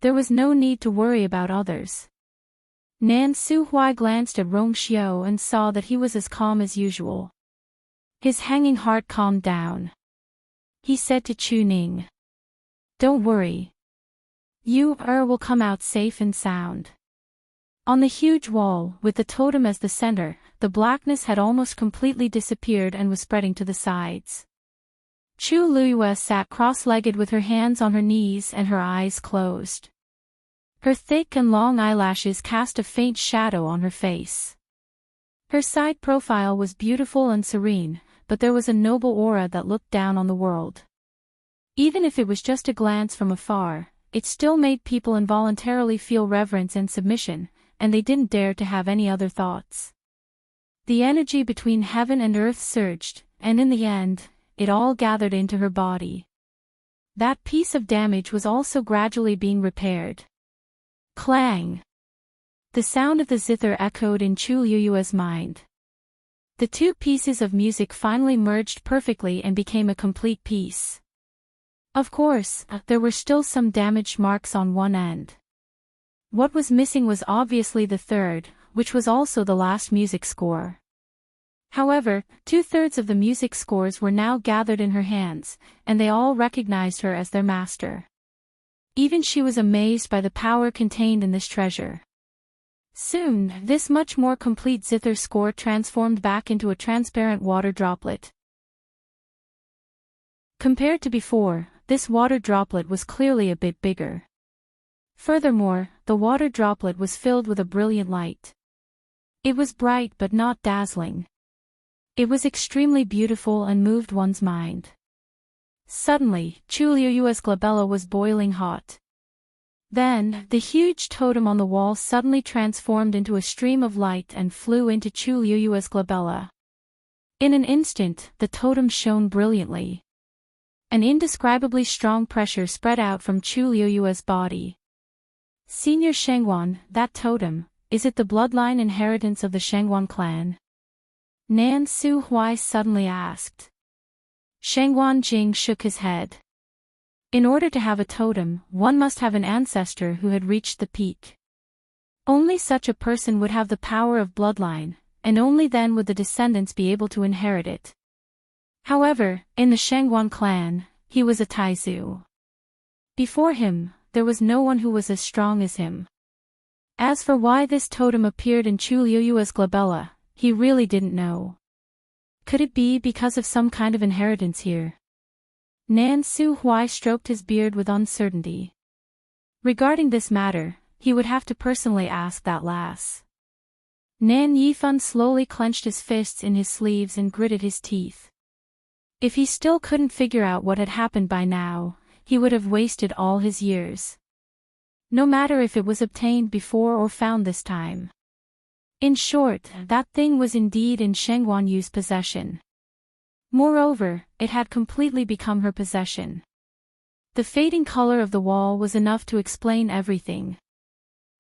There was no need to worry about others. Nan Suhui glanced at Rong Xiao and saw that he was as calm as usual. His hanging heart calmed down. He said to Chu Ning, "Don't worry. You will come out safe and sound." On the huge wall, with the totem as the center, the blackness had almost completely disappeared and was spreading to the sides. Chu Liyue sat cross-legged with her hands on her knees and her eyes closed. Her thick and long eyelashes cast a faint shadow on her face. Her side profile was beautiful and serene, but there was a noble aura that looked down on the world. Even if it was just a glance from afar, it still made people involuntarily feel reverence and submission, and they didn't dare to have any other thoughts. The energy between heaven and earth surged, and in the end, it all gathered into her body. That piece of damage was also gradually being repaired. Clang! The sound of the zither echoed in Chu Liyue's mind. The two pieces of music finally merged perfectly and became a complete piece. Of course, there were still some damaged marks on one end. What was missing was obviously the third, which was also the last music score. However, 2/3 of the music scores were now gathered in her hands, and they all recognized her as their master. Even she was amazed by the power contained in this treasure. Soon, this much more complete zither score transformed back into a transparent water droplet. Compared to before, this water droplet was clearly a bit bigger. Furthermore, the water droplet was filled with a brilliant light. It was bright but not dazzling. It was extremely beautiful and moved one's mind. Suddenly, Chu Liyue's glabella was boiling hot. Then, the huge totem on the wall suddenly transformed into a stream of light and flew into Chu Liyue's glabella. In an instant, the totem shone brilliantly. An indescribably strong pressure spread out from Chu Liyue's body. "Senior Shengwan, that totem, is it the bloodline inheritance of the Shengwan clan?" Nan Suhui suddenly asked. Shengwan Jing shook his head. In order to have a totem, one must have an ancestor who had reached the peak. Only such a person would have the power of bloodline, and only then would the descendants be able to inherit it. However, in the Shengwan clan, he was a Taizu. Before him, there was no one who was as strong as him. As for why this totem appeared in Chu Liyue's glabella, he really didn't know. Could it be because of some kind of inheritance here? Nan Suhui stroked his beard with uncertainty. Regarding this matter, he would have to personally ask that lass. Nan Yifan slowly clenched his fists in his sleeves and gritted his teeth. If he still couldn't figure out what had happened by now, he would have wasted all his years. No matter if it was obtained before or found this time. In short, that thing was indeed in Shengwan Yu's possession. Moreover, it had completely become her possession. The fading color of the wall was enough to explain everything.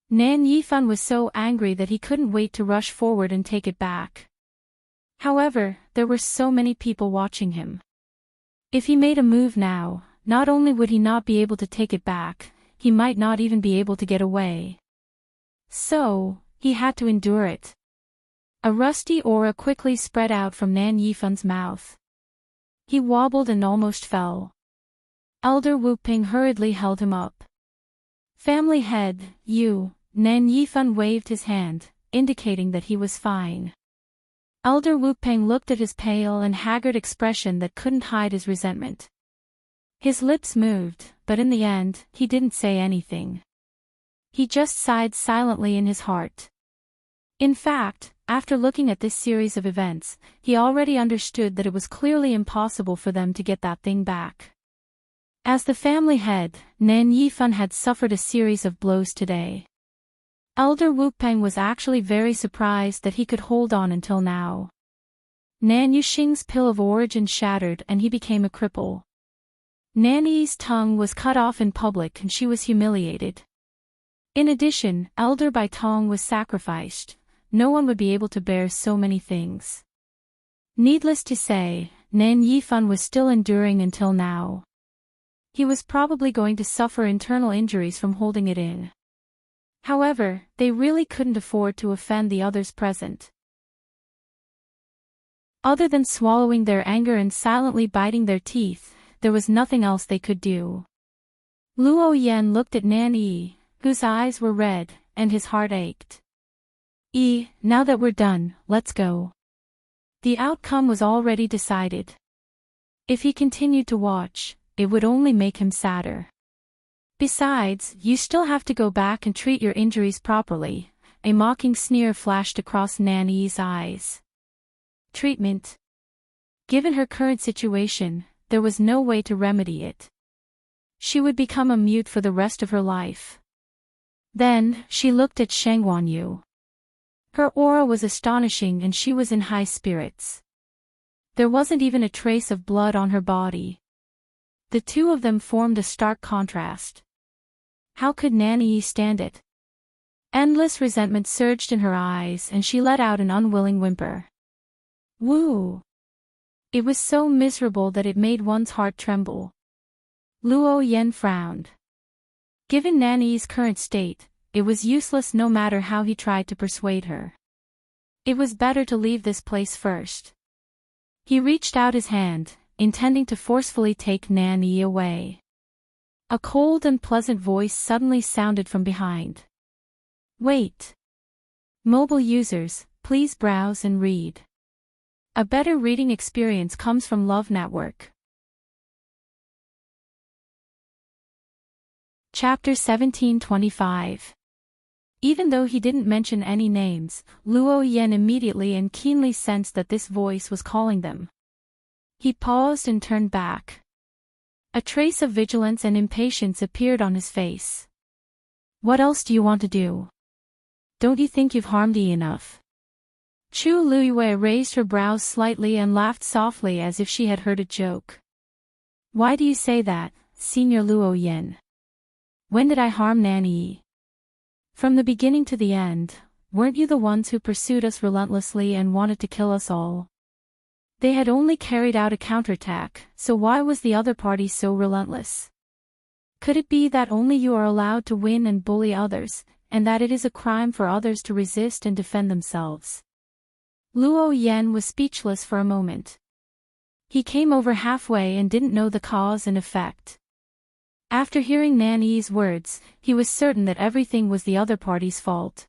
Nan Yifan was so angry that he couldn't wait to rush forward and take it back. However, there were so many people watching him. If he made a move now, not only would he not be able to take it back, he might not even be able to get away. So, he had to endure it. A rusty aura quickly spread out from Nan Yifan's mouth. He wobbled and almost fell. Elder Wu Ping hurriedly held him up. "Family head, you," Nan Yifan waved his hand, indicating that he was fine. Elder Wu Ping looked at his pale and haggard expression that couldn't hide his resentment. His lips moved, but in the end, he didn't say anything. He just sighed silently in his heart. In fact, after looking at this series of events, he already understood that it was clearly impossible for them to get that thing back. As the family head, Nan Yifan had suffered a series of blows today. Elder Wu Peng was actually very surprised that he could hold on until now. Nan Yuxing's pill of origin shattered and he became a cripple. Nan Yi's tongue was cut off in public and she was humiliated. In addition, Elder Bai Tong was sacrificed. No one would be able to bear so many things. Needless to say, Nan Yifan was still enduring until now. He was probably going to suffer internal injuries from holding it in. However, they really couldn't afford to offend the others present. Other than swallowing their anger and silently biting their teeth, there was nothing else they could do. Luo Yan looked at Nan Yi, whose eyes were red, and his heart ached. Now that we're done, let's go. The outcome was already decided. If he continued to watch, it would only make him sadder. Besides, you still have to go back and treat your injuries properly. A mocking sneer flashed across Nan Yi's eyes. Treatment? Given her current situation, there was no way to remedy it. She would become a mute for the rest of her life. Then, she looked at Sheng Wanyu. Her aura was astonishing and she was in high spirits. There wasn't even a trace of blood on her body. The two of them formed a stark contrast. How could Nan Yi stand it? Endless resentment surged in her eyes and she let out an unwilling whimper. Woo! It was so miserable that it made one's heart tremble. Luo Yan frowned. Given Nan Yi's current state, it was useless no matter how he tried to persuade her. It was better to leave this place first. He reached out his hand, intending to forcefully take Nan Yi away. A cold and pleasant voice suddenly sounded from behind. Wait. Mobile users, please browse and read. A better reading experience comes from Love Network. Chapter 1725. Even though he didn't mention any names, Luo Yan immediately and keenly sensed that this voice was calling them. He paused and turned back. A trace of vigilance and impatience appeared on his face. What else do you want to do? Don't you think you've harmed Yi enough? Chu Luiyue raised her brows slightly and laughed softly as if she had heard a joke. Why do you say that, Senior Luo Yan? When did I harm Nan Yi? From the beginning to the end, weren't you the ones who pursued us relentlessly and wanted to kill us all? They had only carried out a counterattack, so why was the other party so relentless? Could it be that only you are allowed to win and bully others, and that it is a crime for others to resist and defend themselves? Luo Yan was speechless for a moment. He came over halfway and didn't know the cause and effect. After hearing Nan Yi's words, he was certain that everything was the other party's fault.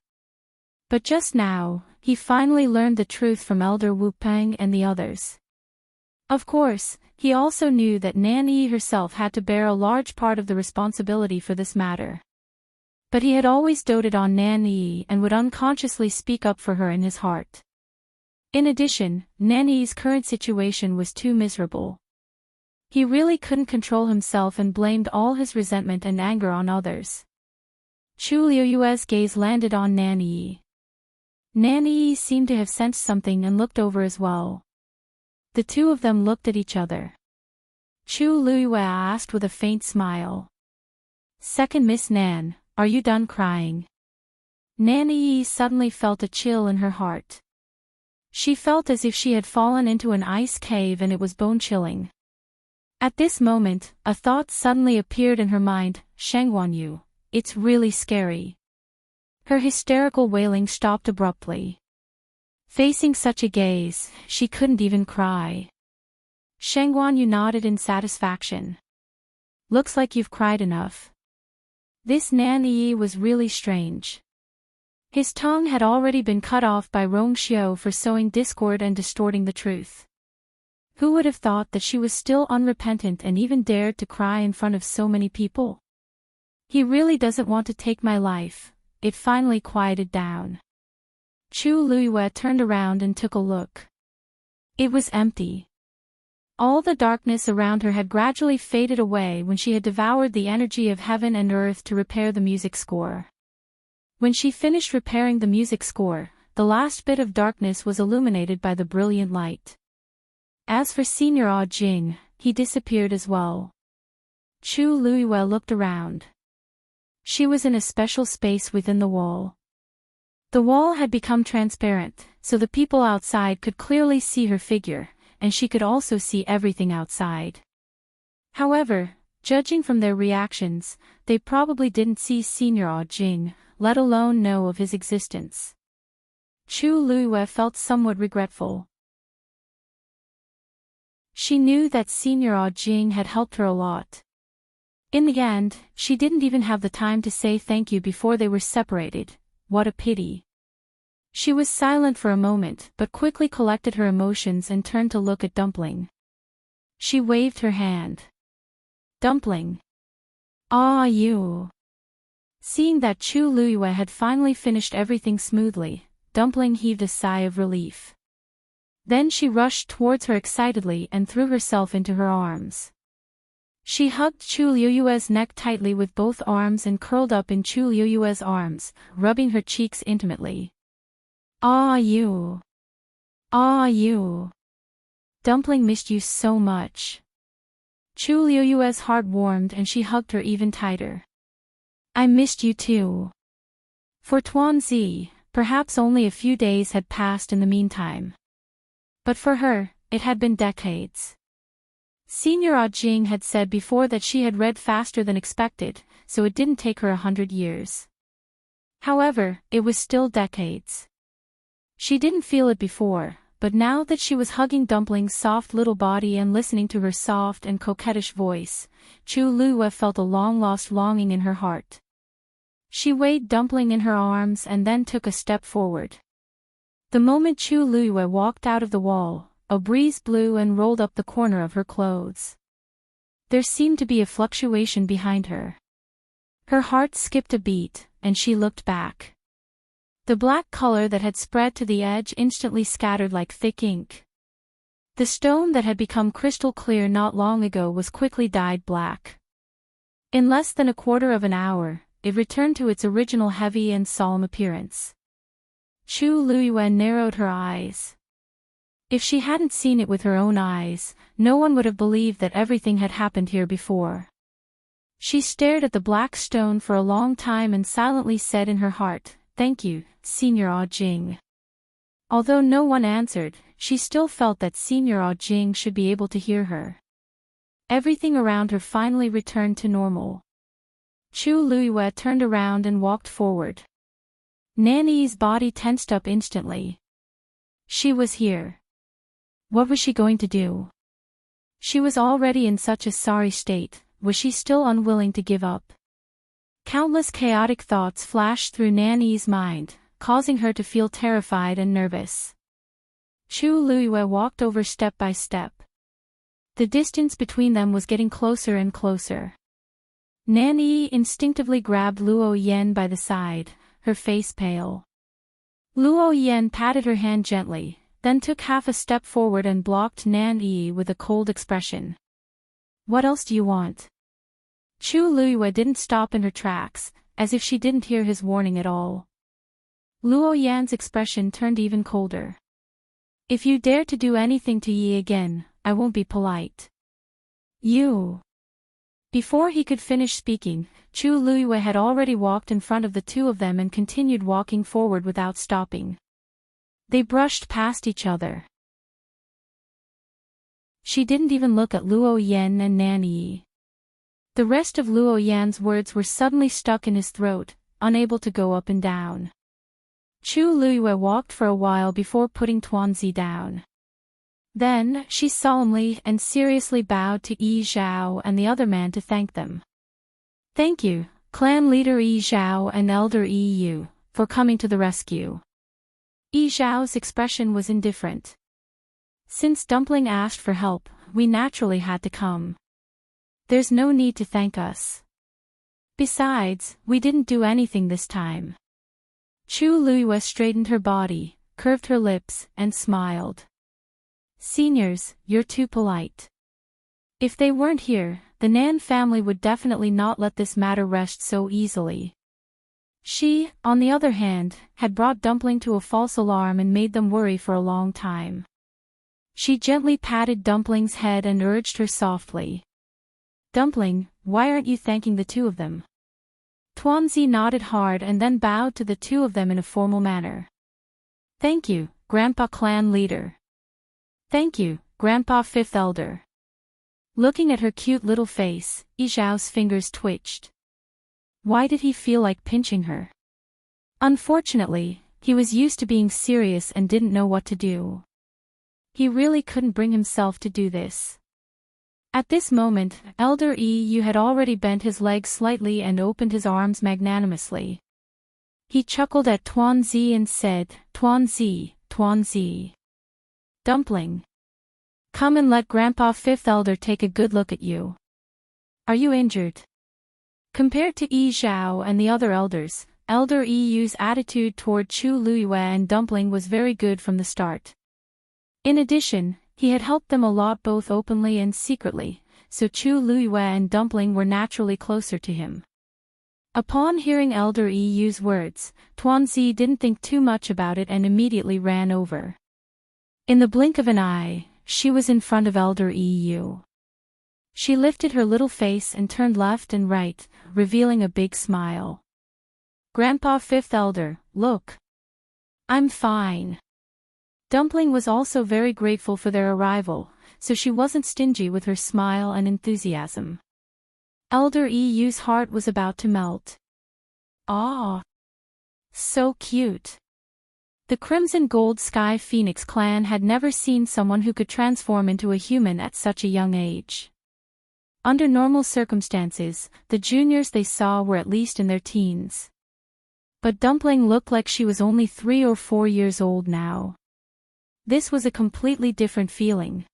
But just now, he finally learned the truth from Elder Wu Peng and the others. Of course, he also knew that Nan Yi herself had to bear a large part of the responsibility for this matter. But he had always doted on Nan Yi and would unconsciously speak up for her in his heart. In addition, Nan Yi's current situation was too miserable. He really couldn't control himself and blamed all his resentment and anger on others. Chu Liuyue's gaze landed on Nan Yi. Nan Yi seemed to have sensed something and looked over as well. The two of them looked at each other. Chu Luiyue asked with a faint smile. Second Miss Nan, are you done crying? Nan Yi suddenly felt a chill in her heart. She felt as if she had fallen into an ice cave and it was bone-chilling. At this moment, a thought suddenly appeared in her mind, Sheng Wanyu, it's really scary. Her hysterical wailing stopped abruptly. Facing such a gaze, she couldn't even cry. Sheng Wanyu nodded in satisfaction. Looks like you've cried enough. This Nan Yi was really strange. His tongue had already been cut off by Rong Xiu for sowing discord and distorting the truth. Who would have thought that she was still unrepentant and even dared to cry in front of so many people? He really doesn't want to take my life. It finally quieted down. Chu Luiyue turned around and took a look. It was empty. All the darkness around her had gradually faded away when she had devoured the energy of heaven and earth to repair the music score. When she finished repairing the music score, the last bit of darkness was illuminated by the brilliant light. As for Senior Ah Jing, he disappeared as well. Chu Luiyue looked around. She was in a special space within the wall. The wall had become transparent, so the people outside could clearly see her figure, and she could also see everything outside. However, judging from their reactions, they probably didn't see Senior Audjing, let alone know of his existence. Chu Luiyue felt somewhat regretful. She knew that Senior Audjing had helped her a lot. In the end, she didn't even have the time to say thank you before they were separated. What a pity. She was silent for a moment but quickly collected her emotions and turned to look at Dumpling. She waved her hand. Dumpling. Ah, you. Seeing that Chu Luiyue had finally finished everything smoothly, Dumpling heaved a sigh of relief. Then she rushed towards her excitedly and threw herself into her arms. She hugged Chu Luiyue's neck tightly with both arms and curled up in Chu Luiyue's arms, rubbing her cheeks intimately. Ah, you. Ah, you. Dumpling missed you so much. Chu Luiyue's heart warmed and she hugged her even tighter. I missed you too. For Tuanzi, perhaps only a few days had passed in the meantime. But for her, it had been decades. Senior Audjing had said before that she had read faster than expected, so it didn't take her 100 years. However, it was still decades. She didn't feel it before, but now that she was hugging Dumpling's soft little body and listening to her soft and coquettish voice, Chu Luiyue felt a long-lost longing in her heart. She weighed Dumpling in her arms and then took a step forward. The moment Chu Luiyue walked out of the wall, a breeze blew and rolled up the corner of her clothes. There seemed to be a fluctuation behind her. Her heart skipped a beat, and she looked back. The black color that had spread to the edge instantly scattered like thick ink. The stone that had become crystal clear not long ago was quickly dyed black. In less than a quarter of an hour, it returned to its original heavy and solemn appearance. Chu Luiyue narrowed her eyes. If she hadn't seen it with her own eyes, no one would have believed that everything had happened here before. She stared at the black stone for a long time and silently said in her heart, "Thank you, Senior Audjing." Although no one answered, she still felt that Senior Audjing should be able to hear her. Everything around her finally returned to normal. Chu Luiyue turned around and walked forward. Nanny's body tensed up instantly. She was here. What was she going to do? She was already in such a sorry state, was she still unwilling to give up? Countless chaotic thoughts flashed through Nanny's mind, causing her to feel terrified and nervous. Chu Luiyue walked over step by step. The distance between them was getting closer and closer. Nanny instinctively grabbed Luo Yan by the side, her face pale. Luo Yan patted her hand gently, then took half a step forward and blocked Nanyi with a cold expression. What else do you want? Chu Luiyue didn't stop in her tracks, as if she didn't hear his warning at all. Luo Yan's expression turned even colder. If you dare to do anything to Yi again, I won't be polite. You. Before he could finish speaking, Chu Luiyue had already walked in front of the two of them and continued walking forward without stopping. They brushed past each other. She didn't even look at Luo Yan and Nanyi. The rest of Luo Yan's words were suddenly stuck in his throat, unable to go up and down. Chu Luiyue walked for a while before putting Tuanzi down. Then, she solemnly and seriously bowed to Yi Zhao and the other man to thank them. Thank you, clan leader Yi Zhao and elder Yi Yu, for coming to the rescue. Yi Zhao's expression was indifferent. Since Dumpling asked for help, we naturally had to come. There's no need to thank us. Besides, we didn't do anything this time. Chu Luiyue straightened her body, curved her lips, and smiled. Seniors, you're too polite. If they weren't here, the Nan family would definitely not let this matter rest so easily. She, on the other hand, had brought Dumpling to a false alarm and made them worry for a long time. She gently patted Dumpling's head and urged her softly. Dumpling, why aren't you thanking the two of them? Tuanzi nodded hard and then bowed to the two of them in a formal manner. Thank you, Grandpa Clan Leader. Thank you, Grandpa Fifth Elder. Looking at her cute little face, Yi Zhao's fingers twitched. Why did he feel like pinching her? Unfortunately, he was used to being serious and didn't know what to do. He really couldn't bring himself to do this. At this moment, Elder Yu had already bent his legs slightly and opened his arms magnanimously. He chuckled at Tuanzi and said, Tuanzi, Tuanzi. Dumpling. Come and let Grandpa Fifth Elder take a good look at you. Are you injured? Compared to Yi Zhao and the other elders, Elder Yu's attitude toward Chu Luiyue and Dumpling was very good from the start. In addition, he had helped them a lot both openly and secretly, so Chu Luiyue and Dumpling were naturally closer to him. Upon hearing Elder Yu's words, Tuanzi didn't think too much about it and immediately ran over. In the blink of an eye, she was in front of Elder Yu. She lifted her little face and turned left and right, revealing a big smile. Grandpa Fifth Elder, look. I'm fine. Dumpling was also very grateful for their arrival, so she wasn't stingy with her smile and enthusiasm. Elder Yu's heart was about to melt. Ah! So cute. The Crimson Gold Sky Phoenix clan had never seen someone who could transform into a human at such a young age. Under normal circumstances, the juniors they saw were at least in their teens. But Dumpling looked like she was only 3 or 4 years old now. This was a completely different feeling.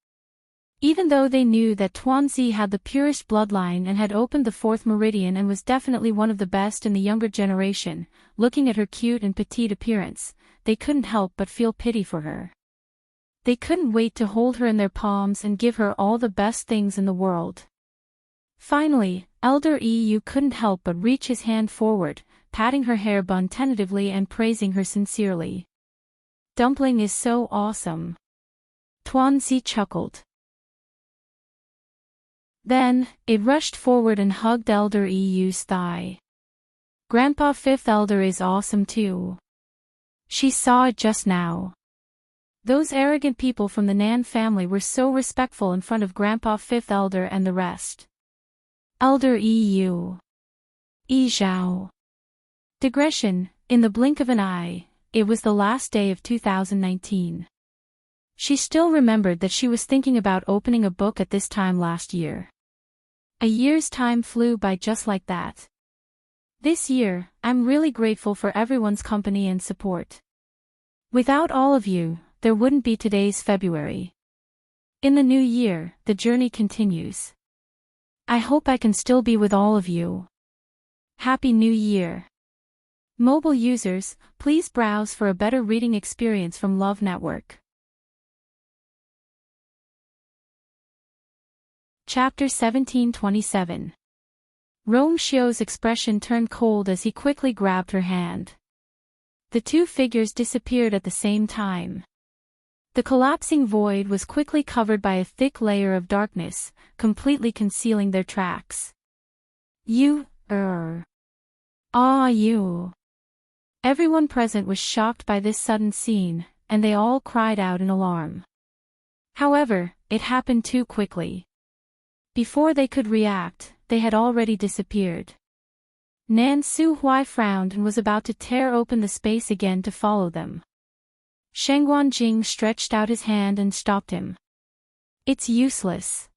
Even though they knew that Tuanzi had the purest bloodline and had opened the 4th meridian and was definitely one of the best in the younger generation, looking at her cute and petite appearance, they couldn't help but feel pity for her. They couldn't wait to hold her in their palms and give her all the best things in the world. Finally, Elder Yu couldn't help but reach his hand forward, patting her hair bun tentatively and praising her sincerely. Dumpling is so awesome. Tuanzi chuckled. Then, it rushed forward and hugged Elder Yu's thigh. Grandpa Fifth Elder is awesome too. She saw it just now. Those arrogant people from the Nan family were so respectful in front of Grandpa Fifth Elder and the rest. Elder Yu. Yi Zhao. Digression, in the blink of an eye, it was the last day of 2019. She still remembered that she was thinking about opening a book at this time last year. A year's time flew by just like that. This year, I'm really grateful for everyone's company and support. Without all of you, there wouldn't be today's February. In the new year, the journey continues. I hope I can still be with all of you. Happy New Year. Mobile users, please browse for a better reading experience from Love Network. Chapter 1727. Rong Xiu's expression turned cold as he quickly grabbed her hand. The two figures disappeared at the same time. The collapsing void was quickly covered by a thick layer of darkness, completely concealing their tracks. You. Everyone present was shocked by this sudden scene, and they all cried out in alarm. However, it happened too quickly. Before they could react, they had already disappeared. Nan Suhui frowned and was about to tear open the space again to follow them. Shengguan Jing stretched out his hand and stopped him. It's useless.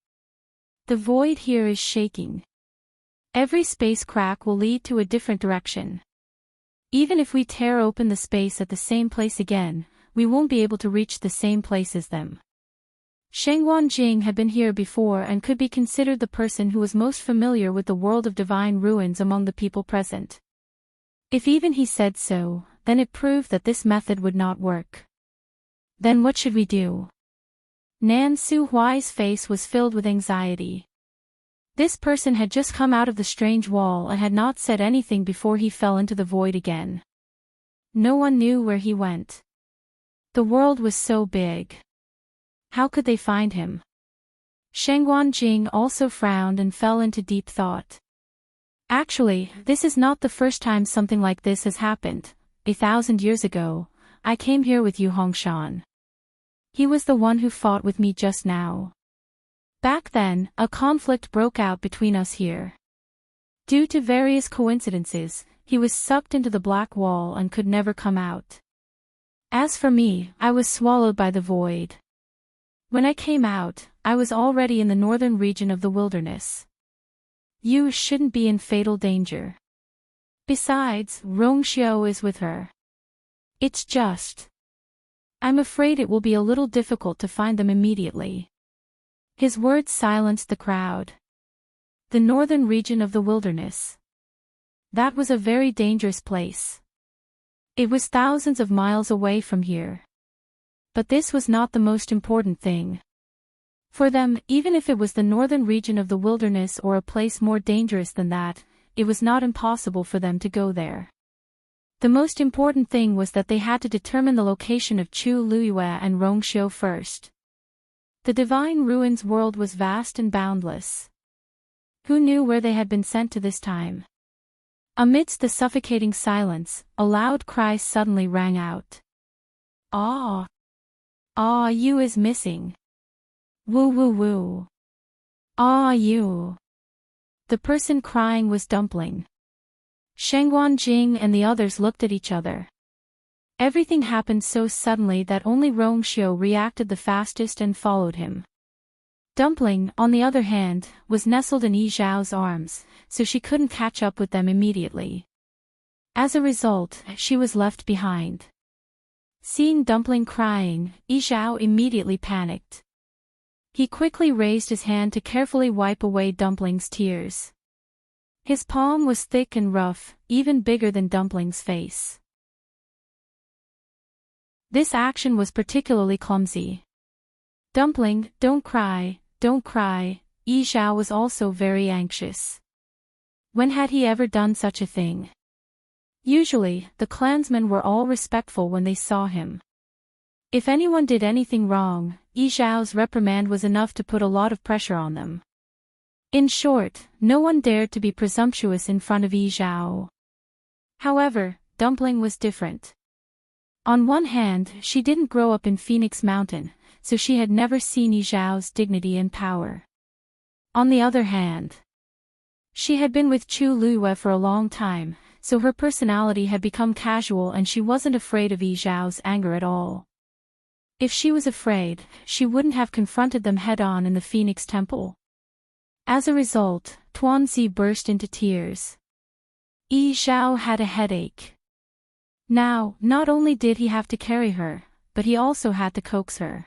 The void here is shaking. Every space crack will lead to a different direction. Even if we tear open the space at the same place again, we won't be able to reach the same place as them. Shengguan Jing had been here before and could be considered the person who was most familiar with the world of divine ruins among the people present. If even he said so, then it proved that this method would not work. Then what should we do? Nan Suhui's face was filled with anxiety. This person had just come out of the strange wall and had not said anything before he fell into the void again. No one knew where he went. The world was so big. How could they find him? Shengguan Jing also frowned and fell into deep thought. Actually, this is not the first time something like this has happened. 1,000 years ago, I came here with Yu Hongshan. He was the one who fought with me just now. Back then, a conflict broke out between us here. Due to various coincidences, he was sucked into the black wall and could never come out. As for me, I was swallowed by the void. When I came out, I was already in the northern region of the wilderness. You shouldn't be in fatal danger. Besides, Rongxiu is with her. It's just. I'm afraid it will be a little difficult to find them immediately. His words silenced the crowd. The northern region of the wilderness. That was a very dangerous place. It was thousands of miles away from here. But this was not the most important thing. For them, even if it was the northern region of the wilderness or a place more dangerous than that, it was not impossible for them to go there. The most important thing was that they had to determine the location of Chu Luiyue and Rongxiu first. The divine ruins world was vast and boundless. Who knew where they had been sent to this time? Amidst the suffocating silence, a loud cry suddenly rang out. Ah! Ah, you is missing. Woo woo woo. Ah, you. The person crying was Dumpling. Shengguan Jing and the others looked at each other. Everything happened so suddenly that only Rongxiu reacted the fastest and followed him. Dumpling, on the other hand, was nestled in Yi Zhao's arms, so she couldn't catch up with them immediately. As a result, she was left behind. Seeing Dumpling crying, Yi Zhao immediately panicked. He quickly raised his hand to carefully wipe away Dumpling's tears. His palm was thick and rough, even bigger than Dumpling's face. This action was particularly clumsy. Dumpling, don't cry, don't cry. Yi Zhao was also very anxious. When had he ever done such a thing? Usually, the clansmen were all respectful when they saw him. If anyone did anything wrong, Yi Zhao's reprimand was enough to put a lot of pressure on them. In short, no one dared to be presumptuous in front of Yi Zhao. However, Dumpling was different. On one hand, she didn't grow up in Phoenix Mountain, so she had never seen Yi Zhao's dignity and power. On the other hand, she had been with Chu Luiyue for a long time, so her personality had become casual and she wasn't afraid of Yi Zhao's anger at all. If she was afraid, she wouldn't have confronted them head-on in the Phoenix Temple. As a result, Tuanzi burst into tears. Yi Zhao had a headache. Now, not only did he have to carry her, but he also had to coax her.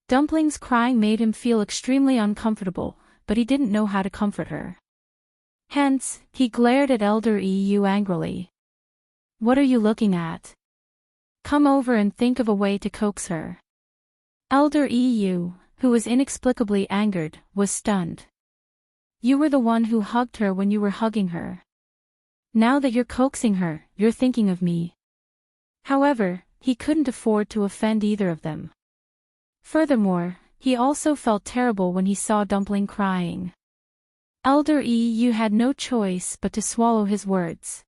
Dumpling's crying made him feel extremely uncomfortable, but he didn't know how to comfort her. Hence, he glared at Elder Yu angrily. What are you looking at? Come over and think of a way to coax her. Elder Yu, who was inexplicably angered, was stunned. You were the one who hugged her when you were hugging her. Now that you're coaxing her, you're thinking of me. However, he couldn't afford to offend either of them. Furthermore, he also felt terrible when he saw Dumpling crying. Elder Yu had no choice but to swallow his words.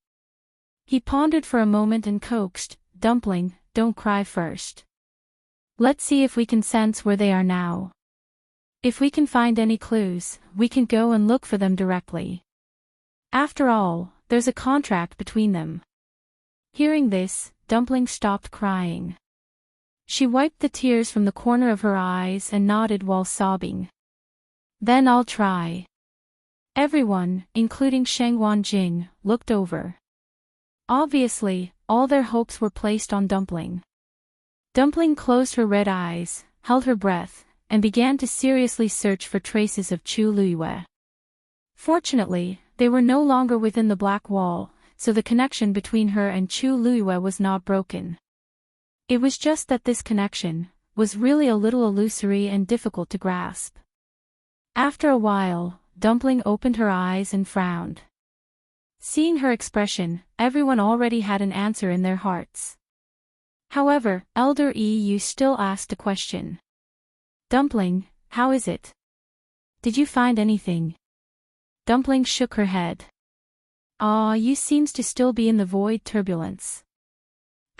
He pondered for a moment and coaxed, Dumpling, don't cry first. Let's see if we can sense where they are now. If we can find any clues, we can go and look for them directly. After all, there's a contract between them. Hearing this, Dumpling stopped crying. She wiped the tears from the corner of her eyes and nodded while sobbing. Then I'll try. Everyone, including Shengguan Jing, looked over. Obviously, all their hopes were placed on Dumpling. Dumpling closed her red eyes, held her breath, and began to seriously search for traces of Chu Luiyue. Fortunately, they were no longer within the black wall, so the connection between her and Chu Luiyue was not broken. It was just that this connection was really a little illusory and difficult to grasp. After a while, Dumpling opened her eyes and frowned. Seeing her expression, everyone already had an answer in their hearts. However, Elder Yu still asked a question. Dumpling, how is it? Did you find anything? Dumpling shook her head. You seems to still be in the void turbulence.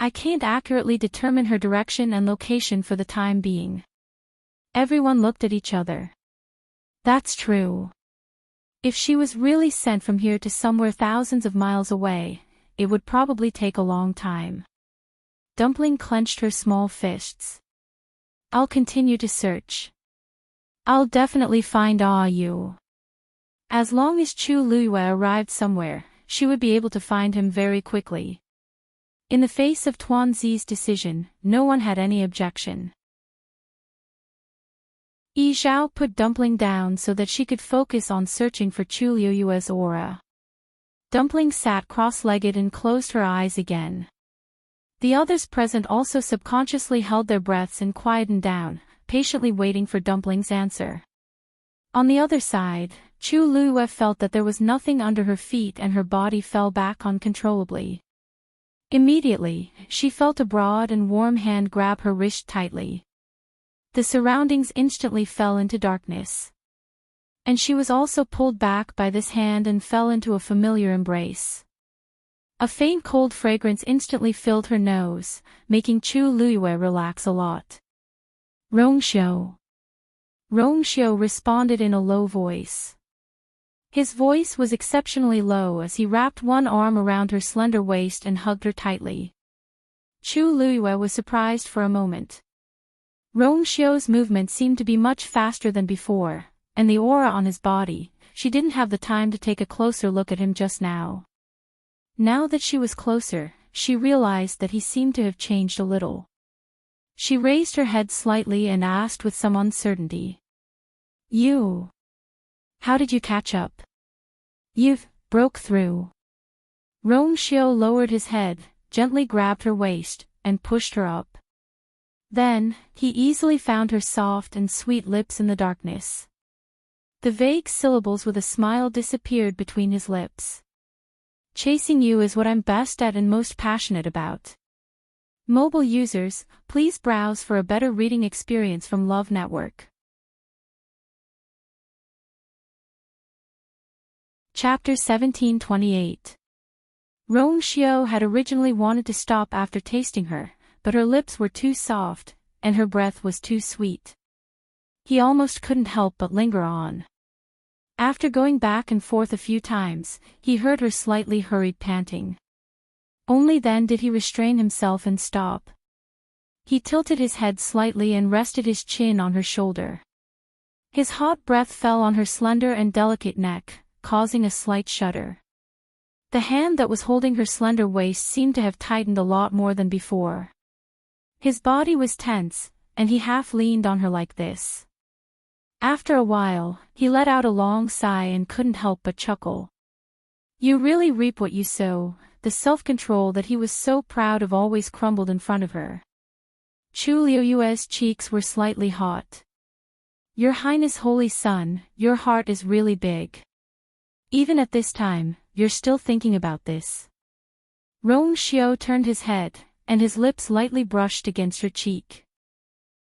I can't accurately determine her direction and location for the time being. Everyone looked at each other. That's true. If she was really sent from here to somewhere thousands of miles away, it would probably take a long time. Dumpling clenched her small fists. I'll continue to search. I'll definitely find you. As long as Chu Luiyue arrived somewhere, she would be able to find him very quickly. In the face of Tuanzi's decision, no one had any objection. Yi Zhao put Dumpling down so that she could focus on searching for Chu Luiyue's aura. Dumpling sat cross-legged and closed her eyes again. The others present also subconsciously held their breaths and quietened down, patiently waiting for Dumpling's answer. On the other side, Chu Luiyue felt that there was nothing under her feet and her body fell back uncontrollably. Immediately, she felt a broad and warm hand grab her wrist tightly. The surroundings instantly fell into darkness. And she was also pulled back by this hand and fell into a familiar embrace. A faint cold fragrance instantly filled her nose, making Chu Luiyue relax a lot. Rongxiu. Rongxiu responded in a low voice. His voice was exceptionally low as he wrapped one arm around her slender waist and hugged her tightly. Chu Luiyue was surprised for a moment. Rongxiu's movement seemed to be much faster than before, and the aura on his body, she didn't have the time to take a closer look at him just now. Now that she was closer, she realized that he seemed to have changed a little. She raised her head slightly and asked with some uncertainty. You. How did you catch up? You broke through. Rongxiu lowered his head, gently grabbed her waist, and pushed her up. Then, he easily found her soft and sweet lips in the darkness. The vague syllables with a smile disappeared between his lips. Chasing you is what I'm best at and most passionate about. Mobile users, please browse for a better reading experience from Love Network. Chapter 1728. Rongxiu had originally wanted to stop after tasting her, but her lips were too soft, and her breath was too sweet. He almost couldn't help but linger on. After going back and forth a few times, he heard her slightly hurried panting. Only then did he restrain himself and stop. He tilted his head slightly and rested his chin on her shoulder. His hot breath fell on her slender and delicate neck, causing a slight shudder. The hand that was holding her slender waist seemed to have tightened a lot more than before. His body was tense, and he half leaned on her like this. After a while, he let out a long sigh and couldn't help but chuckle. You really reap what you sow. The self-control that he was so proud of always crumbled in front of her. Chu Luiyue's cheeks were slightly hot. Your Highness Holy Son, your heart is really big. Even at this time, you're still thinking about this. Rongxiu turned his head, and his lips lightly brushed against her cheek.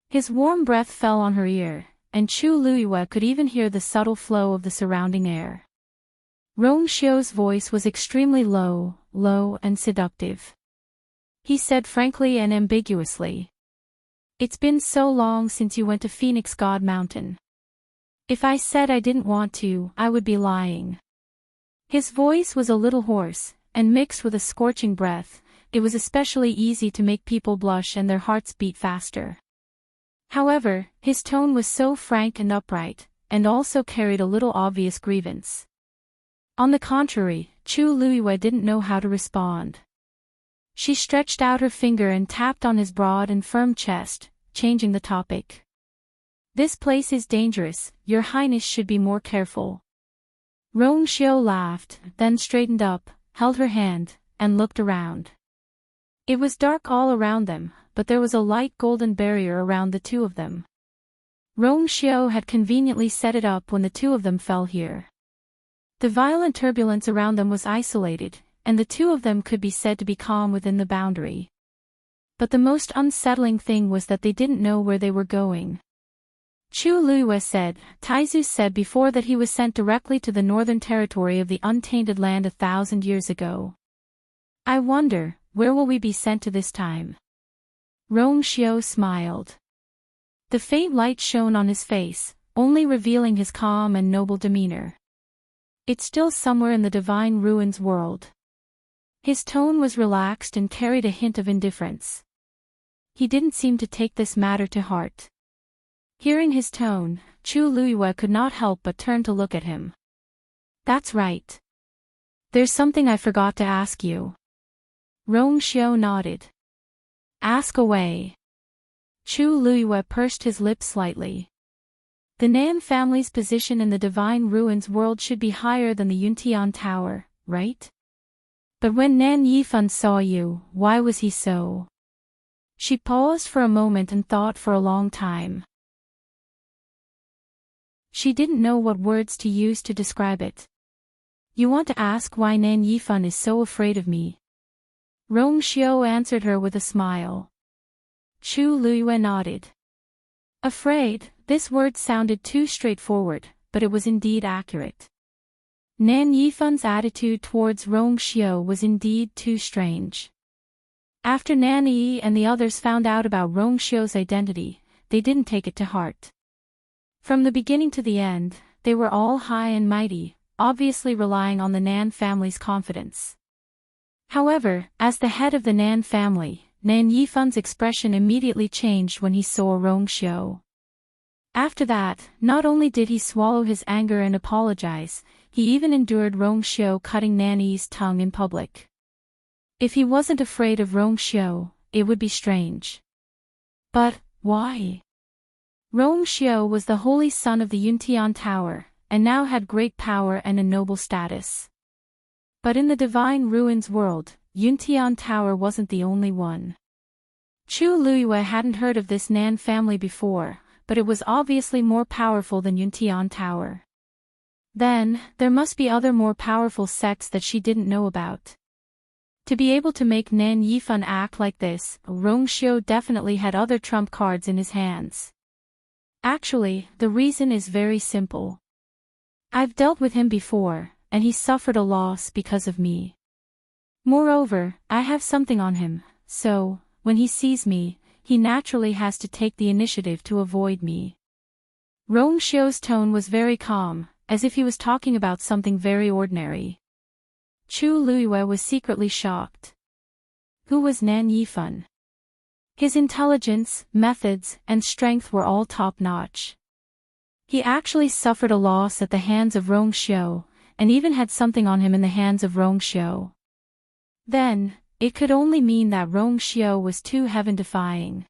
His warm breath fell on her ear, and Chu Luiyue could even hear the subtle flow of the surrounding air. Rongxiu's voice was extremely low and seductive. He said frankly and ambiguously. It's been so long since you went to Phoenix God Mountain. If I said I didn't want to, I would be lying. His voice was a little hoarse, and mixed with a scorching breath. It was especially easy to make people blush and their hearts beat faster. However, his tone was so frank and upright, and also carried a little obvious grievance. On the contrary, Chu Luiyue didn't know how to respond. She stretched out her finger and tapped on his broad and firm chest, changing the topic. This place is dangerous, your highness should be more careful. Rongxiu laughed, then straightened up, held her hand, and looked around. It was dark all around them, but there was a light golden barrier around the two of them. Rongxiu had conveniently set it up when the two of them fell here. The violent turbulence around them was isolated, and the two of them could be said to be calm within the boundary. But the most unsettling thing was that they didn't know where they were going. Chu Luiyue said, Taizu said before that he was sent directly to the northern territory of the untainted land 1,000 years ago. I wonder, where will we be sent to this time? Rong Xiao smiled. The faint light shone on his face, only revealing his calm and noble demeanor. It's still somewhere in the divine ruins world. His tone was relaxed and carried a hint of indifference. He didn't seem to take this matter to heart. Hearing his tone, Chu Luiyue could not help but turn to look at him. That's right. There's something I forgot to ask you. Rong Xiao nodded. Ask away. Chu Luiyue pursed his lips slightly. The Nan family's position in the Divine Ruins world should be higher than the Yuntian Tower, right? But when Nan Yifan saw you, why was he so? She paused for a moment and thought for a long time. She didn't know what words to use to describe it. You want to ask why Nan Yifan is so afraid of me? Rong Xiao answered her with a smile. Chu Luiyue nodded. Afraid, this word sounded too straightforward, but it was indeed accurate. Nan Yifan's attitude towards Rong Xiao was indeed too strange. After Nan Yi and the others found out about Rong Xiao's identity, they didn't take it to heart. From the beginning to the end, they were all high and mighty, obviously relying on the Nan family's confidence. However, as the head of the Nan family, Nan Yifan's expression immediately changed when he saw Rong Xiao. After that, not only did he swallow his anger and apologize, he even endured Rong Xiao cutting Nan Yi's tongue in public. If he wasn't afraid of Rong Xiao, it would be strange. But, why? Rong Xiao was the holy son of the Yuntian Tower, and now had great power and a noble status. But in the Divine Ruins world, Yuntian Tower wasn't the only one. Chu Luiyue hadn't heard of this Nan family before, but it was obviously more powerful than Yuntian Tower. Then, there must be other more powerful sects that she didn't know about. To be able to make Nan Yifan act like this, Rong Xiao definitely had other trump cards in his hands. Actually, the reason is very simple. I've dealt with him before, and he suffered a loss because of me. Moreover, I have something on him, so, when he sees me, he naturally has to take the initiative to avoid me. Rong Xiao's tone was very calm, as if he was talking about something very ordinary. Chu Luiyue was secretly shocked. Who was Nan Yifan? His intelligence, methods, and strength were all top-notch. He actually suffered a loss at the hands of Rong Xiao, and even had something on him in the hands of Rong Xiao. Then, it could only mean that Rong Xiao was too heaven-defying.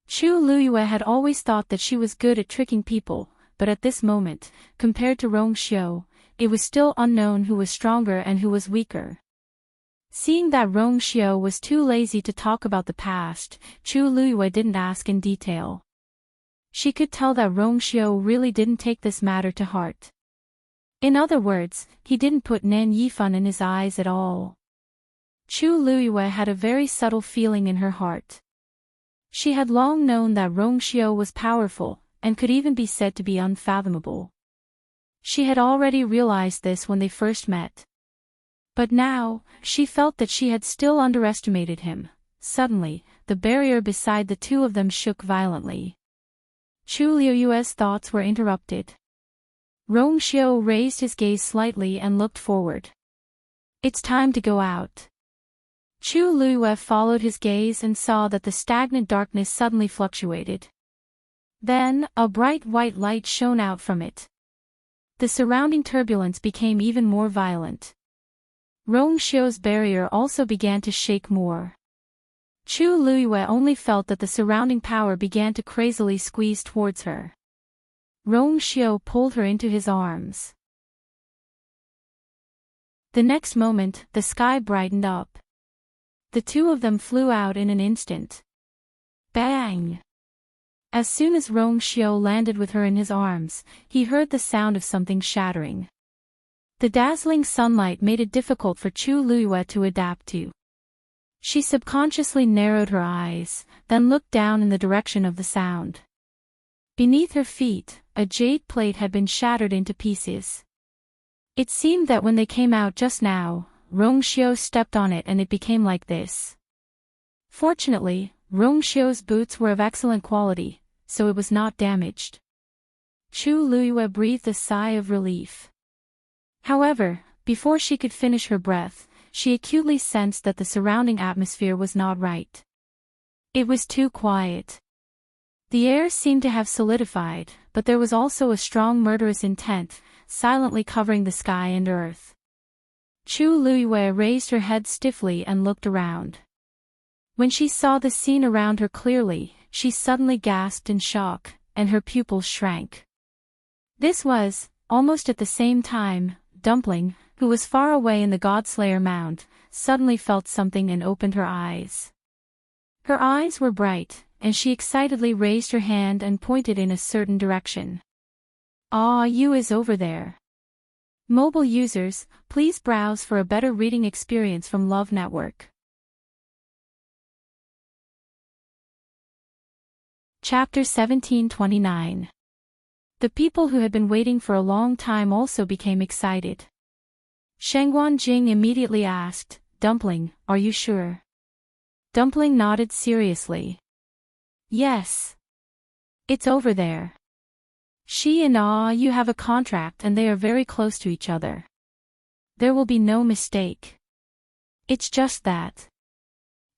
Chu Luiyue had always thought that she was good at tricking people, but at this moment, compared to Rong Xiao, it was still unknown who was stronger and who was weaker. Seeing that Rong Xiao was too lazy to talk about the past, Chu Luiyue didn't ask in detail. She could tell that Rong Xiao really didn't take this matter to heart. In other words, he didn't put Nan Yifan in his eyes at all. Chu Luiyue had a very subtle feeling in her heart. She had long known that Rong Xiao was powerful, and could even be said to be unfathomable. She had already realized this when they first met. But now, she felt that she had still underestimated him. Suddenly, the barrier beside the two of them shook violently. Chu Luiyue's thoughts were interrupted. Rong Xiao raised his gaze slightly and looked forward. It's time to go out. Chu Luiyue followed his gaze and saw that the stagnant darkness suddenly fluctuated. Then, a bright white light shone out from it. The surrounding turbulence became even more violent. Rong Xiao's barrier also began to shake more. Chu Luiyue only felt that the surrounding power began to crazily squeeze towards her. Rong Xiao pulled her into his arms. The next moment, the sky brightened up. The two of them flew out in an instant. Bang! As soon as Rong Xiao landed with her in his arms, he heard the sound of something shattering. The dazzling sunlight made it difficult for Chu Luiyue to adapt to. She subconsciously narrowed her eyes, then looked down in the direction of the sound. Beneath her feet, a jade plate had been shattered into pieces. It seemed that when they came out just now, Rongxiu stepped on it and it became like this. Fortunately, Rongxiu's boots were of excellent quality, so it was not damaged. Chu Luyue breathed a sigh of relief. However, before she could finish her breath, she acutely sensed that the surrounding atmosphere was not right. It was too quiet. The air seemed to have solidified, but there was also a strong murderous intent, silently covering the sky and earth. Chu Luyue raised her head stiffly and looked around. When she saw the scene around her clearly, she suddenly gasped in shock, and her pupils shrank. This was, almost at the same time, Dumpling, who was far away in the Godslayer Mound, suddenly felt something and opened her eyes. Her eyes were bright, and she excitedly raised her hand and pointed in a certain direction. "Ah, you is over there." Mobile users, please browse for a better reading experience from Love Network. Chapter 1729. The people who had been waiting for a long time also became excited. Shangguan Jing immediately asked, "Dumpling, are you sure?" Dumpling nodded seriously. "Yes. It's over there. She and you have a contract and they are very close to each other. There will be no mistake. It's just that.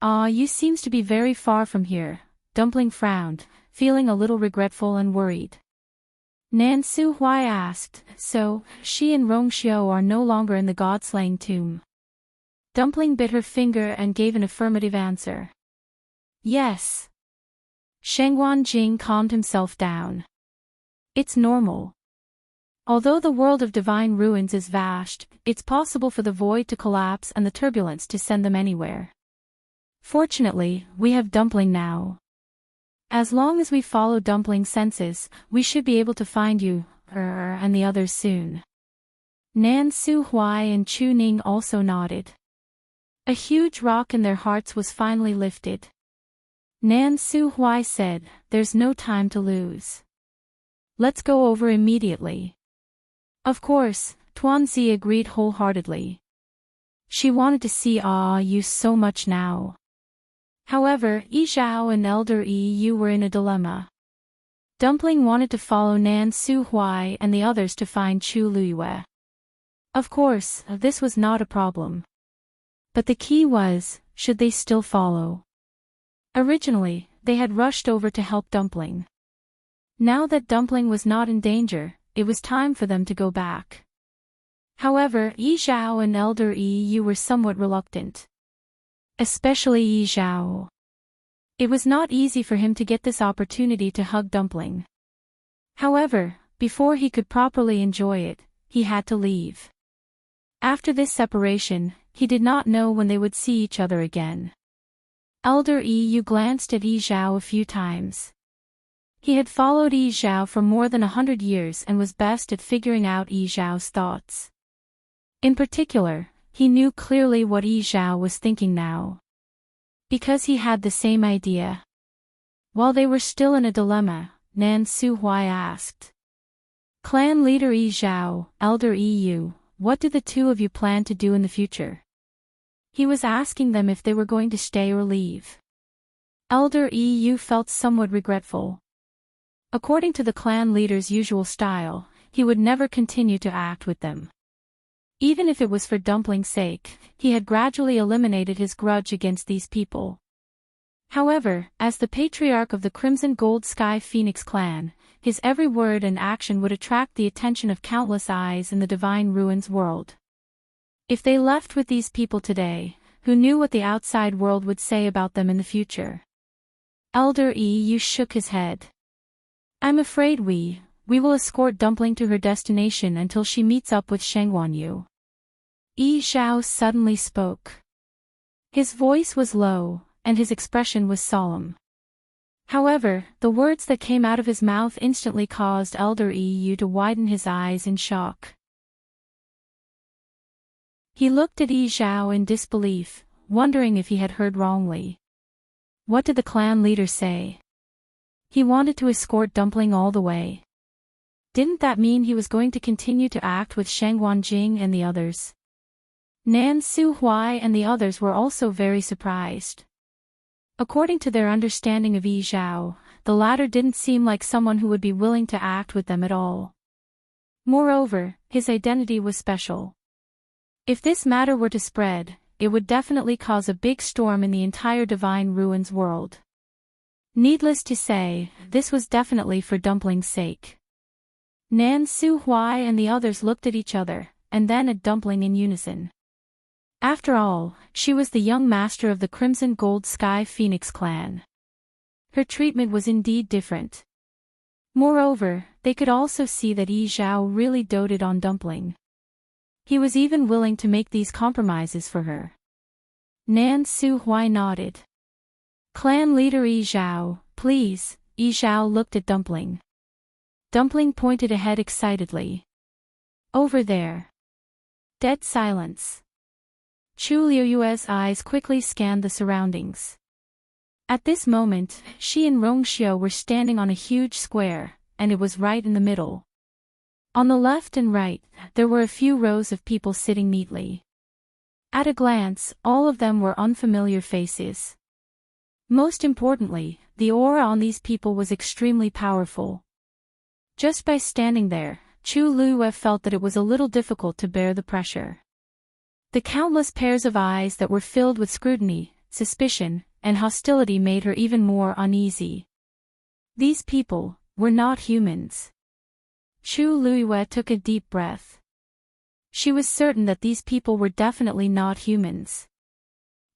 You seems to be very far from here." Dumpling frowned, feeling a little regretful and worried. Nan Su Hui asked, "So, she and Rongxiu are no longer in the God-slaying tomb?" Dumpling bit her finger and gave an affirmative answer. "Yes." Shangguan Jing calmed himself down. "It's normal. Although the world of divine ruins is vast, it's possible for the void to collapse and the turbulence to send them anywhere. Fortunately, we have Dumpling now. As long as we follow Dumpling's senses, we should be able to find you, and the others soon." Nan Su Hui and Chu Ning also nodded. A huge rock in their hearts was finally lifted. Nan Su Hui said, "There's no time to lose. Let's go over immediately." Of course, Tuanzi agreed wholeheartedly. She wanted to see you so much now. However, Yi Zhao and Elder Yu were in a dilemma. Dumpling wanted to follow Nan Su Hui and the others to find Chu Luyue. Of course, this was not a problem. But the key was, should they still follow? Originally, they had rushed over to help Dumpling. Now that Dumpling was not in danger, it was time for them to go back. However, Yi Zhao and Elder Yu were somewhat reluctant. Especially Yi Zhao. It was not easy for him to get this opportunity to hug Dumpling. However, before he could properly enjoy it, he had to leave. After this separation, he did not know when they would see each other again. Elder Yu glanced at Yi Zhao a few times. He had followed Yi Zhao for more than 100 years and was best at figuring out Yi Zhao's thoughts. In particular, he knew clearly what Yi Zhao was thinking now. Because he had the same idea. While they were still in a dilemma, Nan Su Hui asked. "Clan leader Yi Zhao, Elder Yu, what do the two of you plan to do in the future?" He was asking them if they were going to stay or leave. Elder Yu felt somewhat regretful. According to the clan leader's usual style, he would never continue to act with them. Even if it was for Dumpling's sake, he had gradually eliminated his grudge against these people. However, as the patriarch of the Crimson Gold Sky Phoenix clan, his every word and action would attract the attention of countless eyes in the Divine Ruins world. If they left with these people today, who knew what the outside world would say about them in the future? Elder Yu shook his head. "I'm afraid we will escort Dumpling to her destination until she meets up with Shangguan Yu." Yi Zhao suddenly spoke. His voice was low, and his expression was solemn. However, the words that came out of his mouth instantly caused Elder Yu to widen his eyes in shock. He looked at Yi Zhao in disbelief, wondering if he had heard wrongly. What did the clan leader say? He wanted to escort Dumpling all the way. Didn't that mean he was going to continue to act with Shangguan Jing and the others? Nan Su Hui and the others were also very surprised. According to their understanding of Yi Zhao, the latter didn't seem like someone who would be willing to act with them at all. Moreover, his identity was special. If this matter were to spread, it would definitely cause a big storm in the entire Divine Ruins world. Needless to say, this was definitely for Dumpling's sake. Nan Su Hui and the others looked at each other, and then at Dumpling in unison. After all, she was the young master of the Crimson Gold Sky Phoenix clan. Her treatment was indeed different. Moreover, they could also see that Yi Zhao really doted on Dumpling. He was even willing to make these compromises for her. Nan Su Hui nodded. Clan leader Yi Zhao, please. Yi Zhao looked at Dumpling. Dumpling pointed ahead excitedly. Over there. Dead silence. Chu Liuyue's eyes quickly scanned the surroundings. At this moment, she and Rongxiu were standing on a huge square, and it was right in the middle. On the left and right, there were a few rows of people sitting neatly. At a glance, all of them were unfamiliar faces. Most importantly, the aura on these people was extremely powerful. Just by standing there, Chu Liyue felt that it was a little difficult to bear the pressure. The countless pairs of eyes that were filled with scrutiny, suspicion, and hostility made her even more uneasy. These people were not humans. Chu Liyue took a deep breath. She was certain that these people were definitely not humans.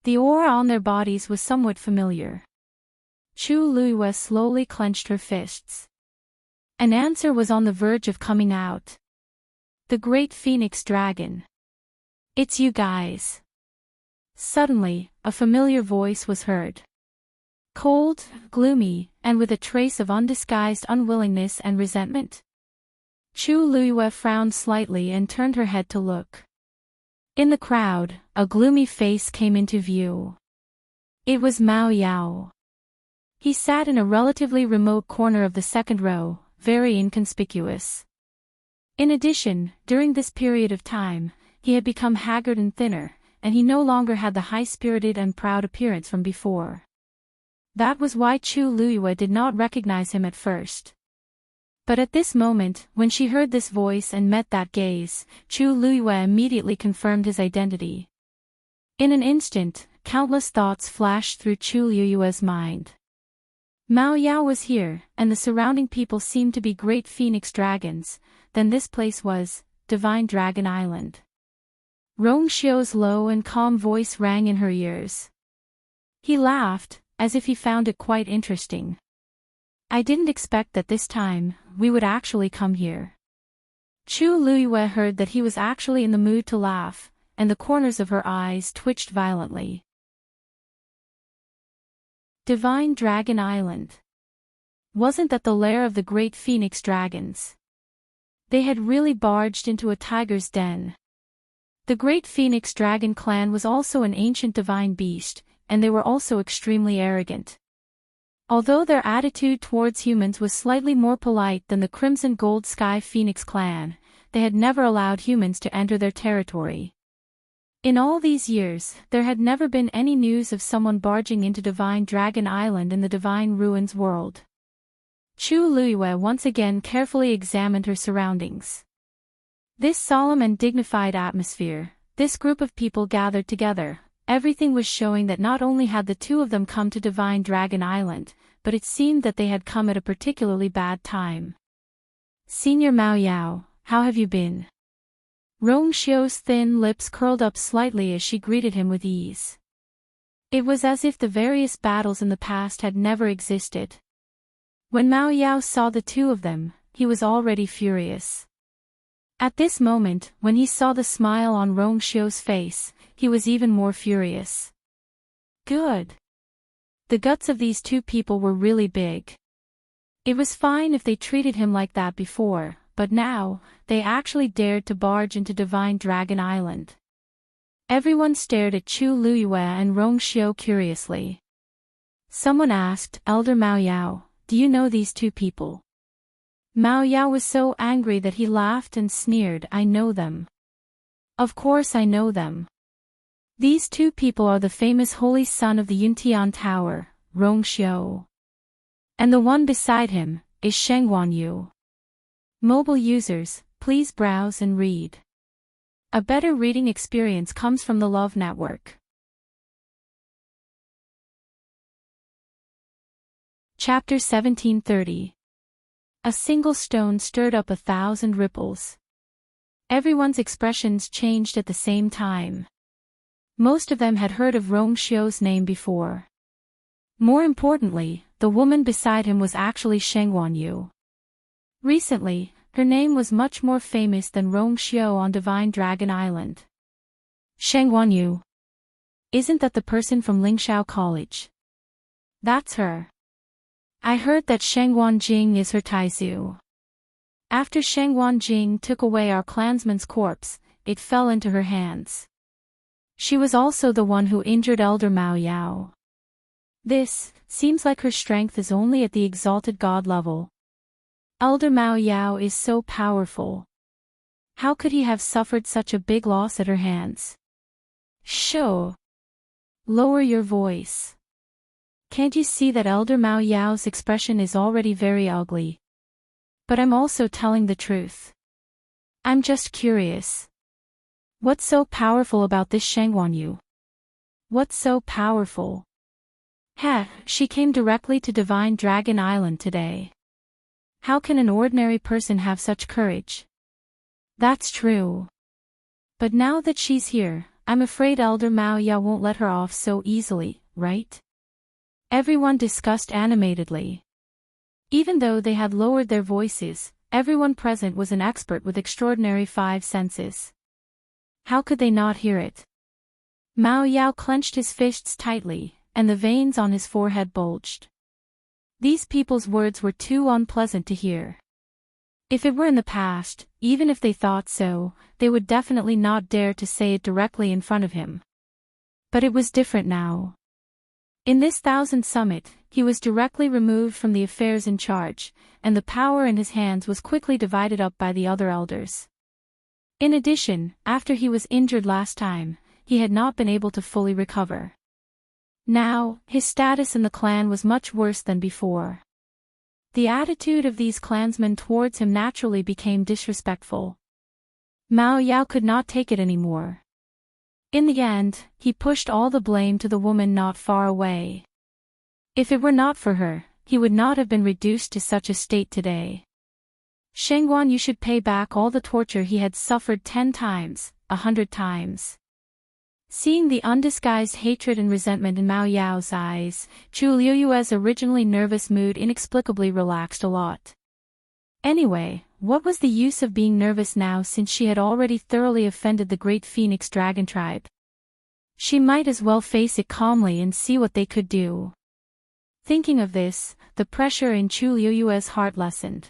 The aura on their bodies was somewhat familiar. Chu Liyue slowly clenched her fists. An answer was on the verge of coming out. The Great Phoenix Dragon. It's you guys. Suddenly, a familiar voice was heard. Cold, gloomy, and with a trace of undisguised unwillingness and resentment. Chu Liyue frowned slightly and turned her head to look. In the crowd, a gloomy face came into view. It was Mao Yao. He sat in a relatively remote corner of the second row, very inconspicuous. In addition, during this period of time, he had become haggard and thinner, and he no longer had the high-spirited and proud appearance from before. That was why Chu Liyue did not recognize him at first. But at this moment, when she heard this voice and met that gaze, Chu Liyue immediately confirmed his identity. In an instant, countless thoughts flashed through Chu Liyue's mind. Mao Yao was here, and the surrounding people seemed to be great phoenix dragons. Then this place was Divine Dragon Island. Rongxiu's low and calm voice rang in her ears. He laughed, as if he found it quite interesting. I didn't expect that this time, we would actually come here. Chu Liyue heard that he was actually in the mood to laugh, and the corners of her eyes twitched violently. Divine Dragon Island. Wasn't that the lair of the great phoenix dragons? They had really barged into a tiger's den. The great phoenix dragon clan was also an ancient divine beast, and they were also extremely arrogant. Although their attitude towards humans was slightly more polite than the Crimson Gold Sky Phoenix clan, they had never allowed humans to enter their territory. In all these years, there had never been any news of someone barging into Divine Dragon Island in the Divine Ruins world. Chu Liyue once again carefully examined her surroundings. This solemn and dignified atmosphere, this group of people gathered together, everything was showing that not only had the two of them come to Divine Dragon Island, but it seemed that they had come at a particularly bad time. Senior Mao Yao, how have you been? Rongxiu's thin lips curled up slightly as she greeted him with ease. It was as if the various battles in the past had never existed. When Mao Yao saw the two of them, he was already furious. At this moment, when he saw the smile on Rongxiu's face, he was even more furious. Good. The guts of these two people were really big. It was fine if they treated him like that before, but now, they actually dared to barge into Divine Dragon Island. Everyone stared at Chu Liyue and Rongxiu curiously. Someone asked, Elder Mao Yao, do you know these two people? Mao Yao was so angry that he laughed and sneered, I know them. Of course I know them. These two people are the famous holy son of the Yuntian Tower, Rongxiu. And the one beside him is Shengguan Yu. Mobile users, please browse and read. A better reading experience comes from the Love Network. Chapter 1730. A single stone stirred up 1,000 ripples. Everyone's expressions changed at the same time. Most of them had heard of Rongxiu's name before. More importantly, the woman beside him was actually Shengguan Yu. Recently, her name was much more famous than Rongxiu on Divine Dragon Island. Shengguan Yu. Isn't that the person from Lingshao College? That's her. I heard that Shengguan Jing is her Taizu. After Shengguan Jing took away our clansman's corpse, it fell into her hands. She was also the one who injured Elder Mao Yao. This seems like her strength is only at the exalted god level. Elder Mao Yao is so powerful. How could he have suffered such a big loss at her hands? Shoo! Lower your voice. Can't you see that Elder Mao Yao's expression is already very ugly? But I'm also telling the truth. I'm just curious. What's so powerful about this Shengguan Yu? What's so powerful? Heh, she came directly to Divine Dragon Island today. How can an ordinary person have such courage? That's true. But now that she's here, I'm afraid Elder Mao Yao won't let her off so easily, right? Everyone discussed animatedly. Even though they had lowered their voices, everyone present was an expert with extraordinary 5 senses. How could they not hear it? Mao Yao clenched his fists tightly, and the veins on his forehead bulged. These people's words were too unpleasant to hear. If it were in the past, even if they thought so, they would definitely not dare to say it directly in front of him. But it was different now. In this 1000 summit, he was directly removed from the affairs in charge, and the power in his hands was quickly divided up by the other elders. In addition, after he was injured last time, he had not been able to fully recover. Now, his status in the clan was much worse than before. The attitude of these clansmen towards him naturally became disrespectful. Mao Yao could not take it anymore. In the end, he pushed all the blame to the woman not far away. If it were not for her, he would not have been reduced to such a state today. Shengguan Yu should pay back all the torture he had suffered 10 times, 100 times. Seeing the undisguised hatred and resentment in Mao Yao's eyes, Chu Liuyue's originally nervous mood inexplicably relaxed a lot. Anyway, what was the use of being nervous now since she had already thoroughly offended the great Phoenix Dragon tribe? She might as well face it calmly and see what they could do. Thinking of this, the pressure in Chu Liuyue's heart lessened.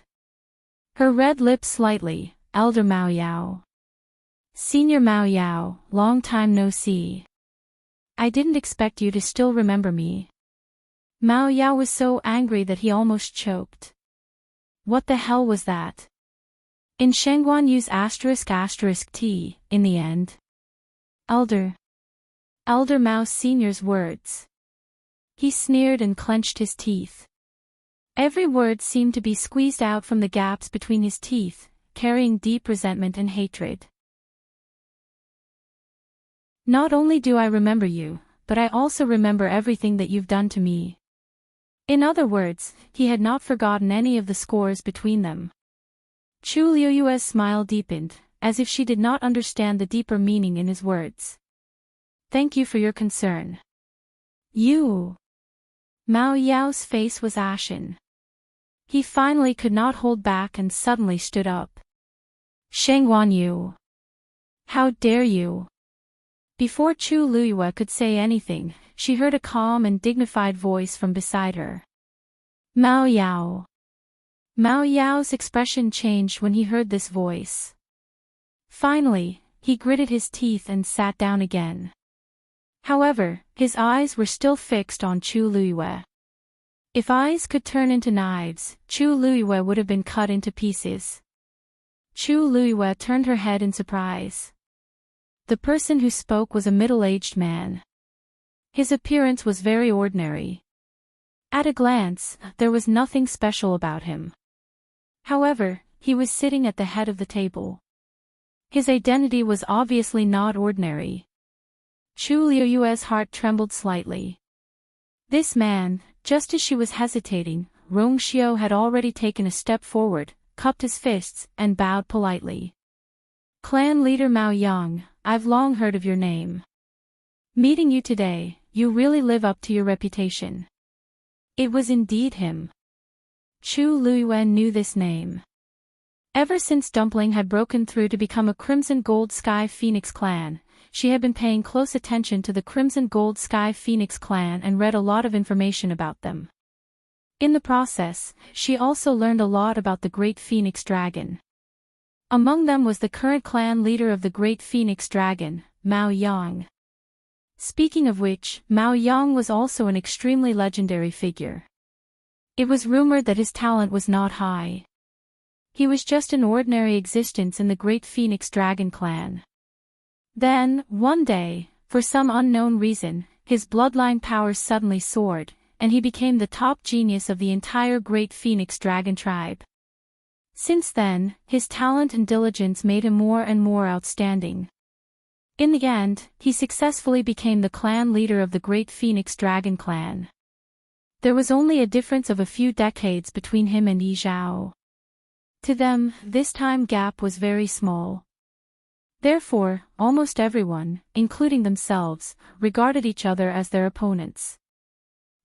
Her red lips slightly, Elder Mao Yao. Senior Mao Yao, long time no see. I didn't expect you to still remember me. Mao Yao was so angry that he almost choked. What the hell was that? In Shengguan Yu's **T, in the end. Elder Mao Senior's words. He sneered and clenched his teeth. Every word seemed to be squeezed out from the gaps between his teeth, carrying deep resentment and hatred. Not only do I remember you, but I also remember everything that you've done to me. In other words, he had not forgotten any of the scores between them. Chu Liuyue's smile deepened, as if she did not understand the deeper meaning in his words. Thank you for your concern. You. Mao Yao's face was ashen. He finally could not hold back and suddenly stood up. Shengguan Yu. How dare you? Before Chu Liyue could say anything, she heard a calm and dignified voice from beside her. Mao Yao. Mao Yao's expression changed when he heard this voice. Finally, he gritted his teeth and sat down again. However, his eyes were still fixed on Chu Liyue. If eyes could turn into knives, Chu Liyue would have been cut into pieces. Chu Liyue turned her head in surprise. The person who spoke was a middle-aged man. His appearance was very ordinary. At a glance, there was nothing special about him. However, he was sitting at the head of the table. His identity was obviously not ordinary. Chu Liuyue's heart trembled slightly. This man, just as she was hesitating, Rongxiu had already taken a step forward, cupped his fists, and bowed politely. Clan leader Mao Yang, I've long heard of your name. Meeting you today, you really live up to your reputation. It was indeed him. Chu Luyue knew this name. Ever since Dumpling had broken through to become a Crimson Gold Sky Phoenix clan, she had been paying close attention to the Crimson Gold Sky Phoenix clan and read a lot of information about them. In the process, she also learned a lot about the Great Phoenix Dragon. Among them was the current clan leader of the Great Phoenix Dragon, Mao Yang. Speaking of which, Mao Yang was also an extremely legendary figure. It was rumored that his talent was not high. He was just an ordinary existence in the Great Phoenix Dragon clan. Then, one day, for some unknown reason, his bloodline powers suddenly soared, and he became the top genius of the entire Great Phoenix Dragon tribe. Since then, his talent and diligence made him more and more outstanding. In the end, he successfully became the clan leader of the Great Phoenix Dragon clan. There was only a difference of a few decades between him and Yi Zhao. To them, this time gap was very small. Therefore, almost everyone, including themselves, regarded each other as their opponents.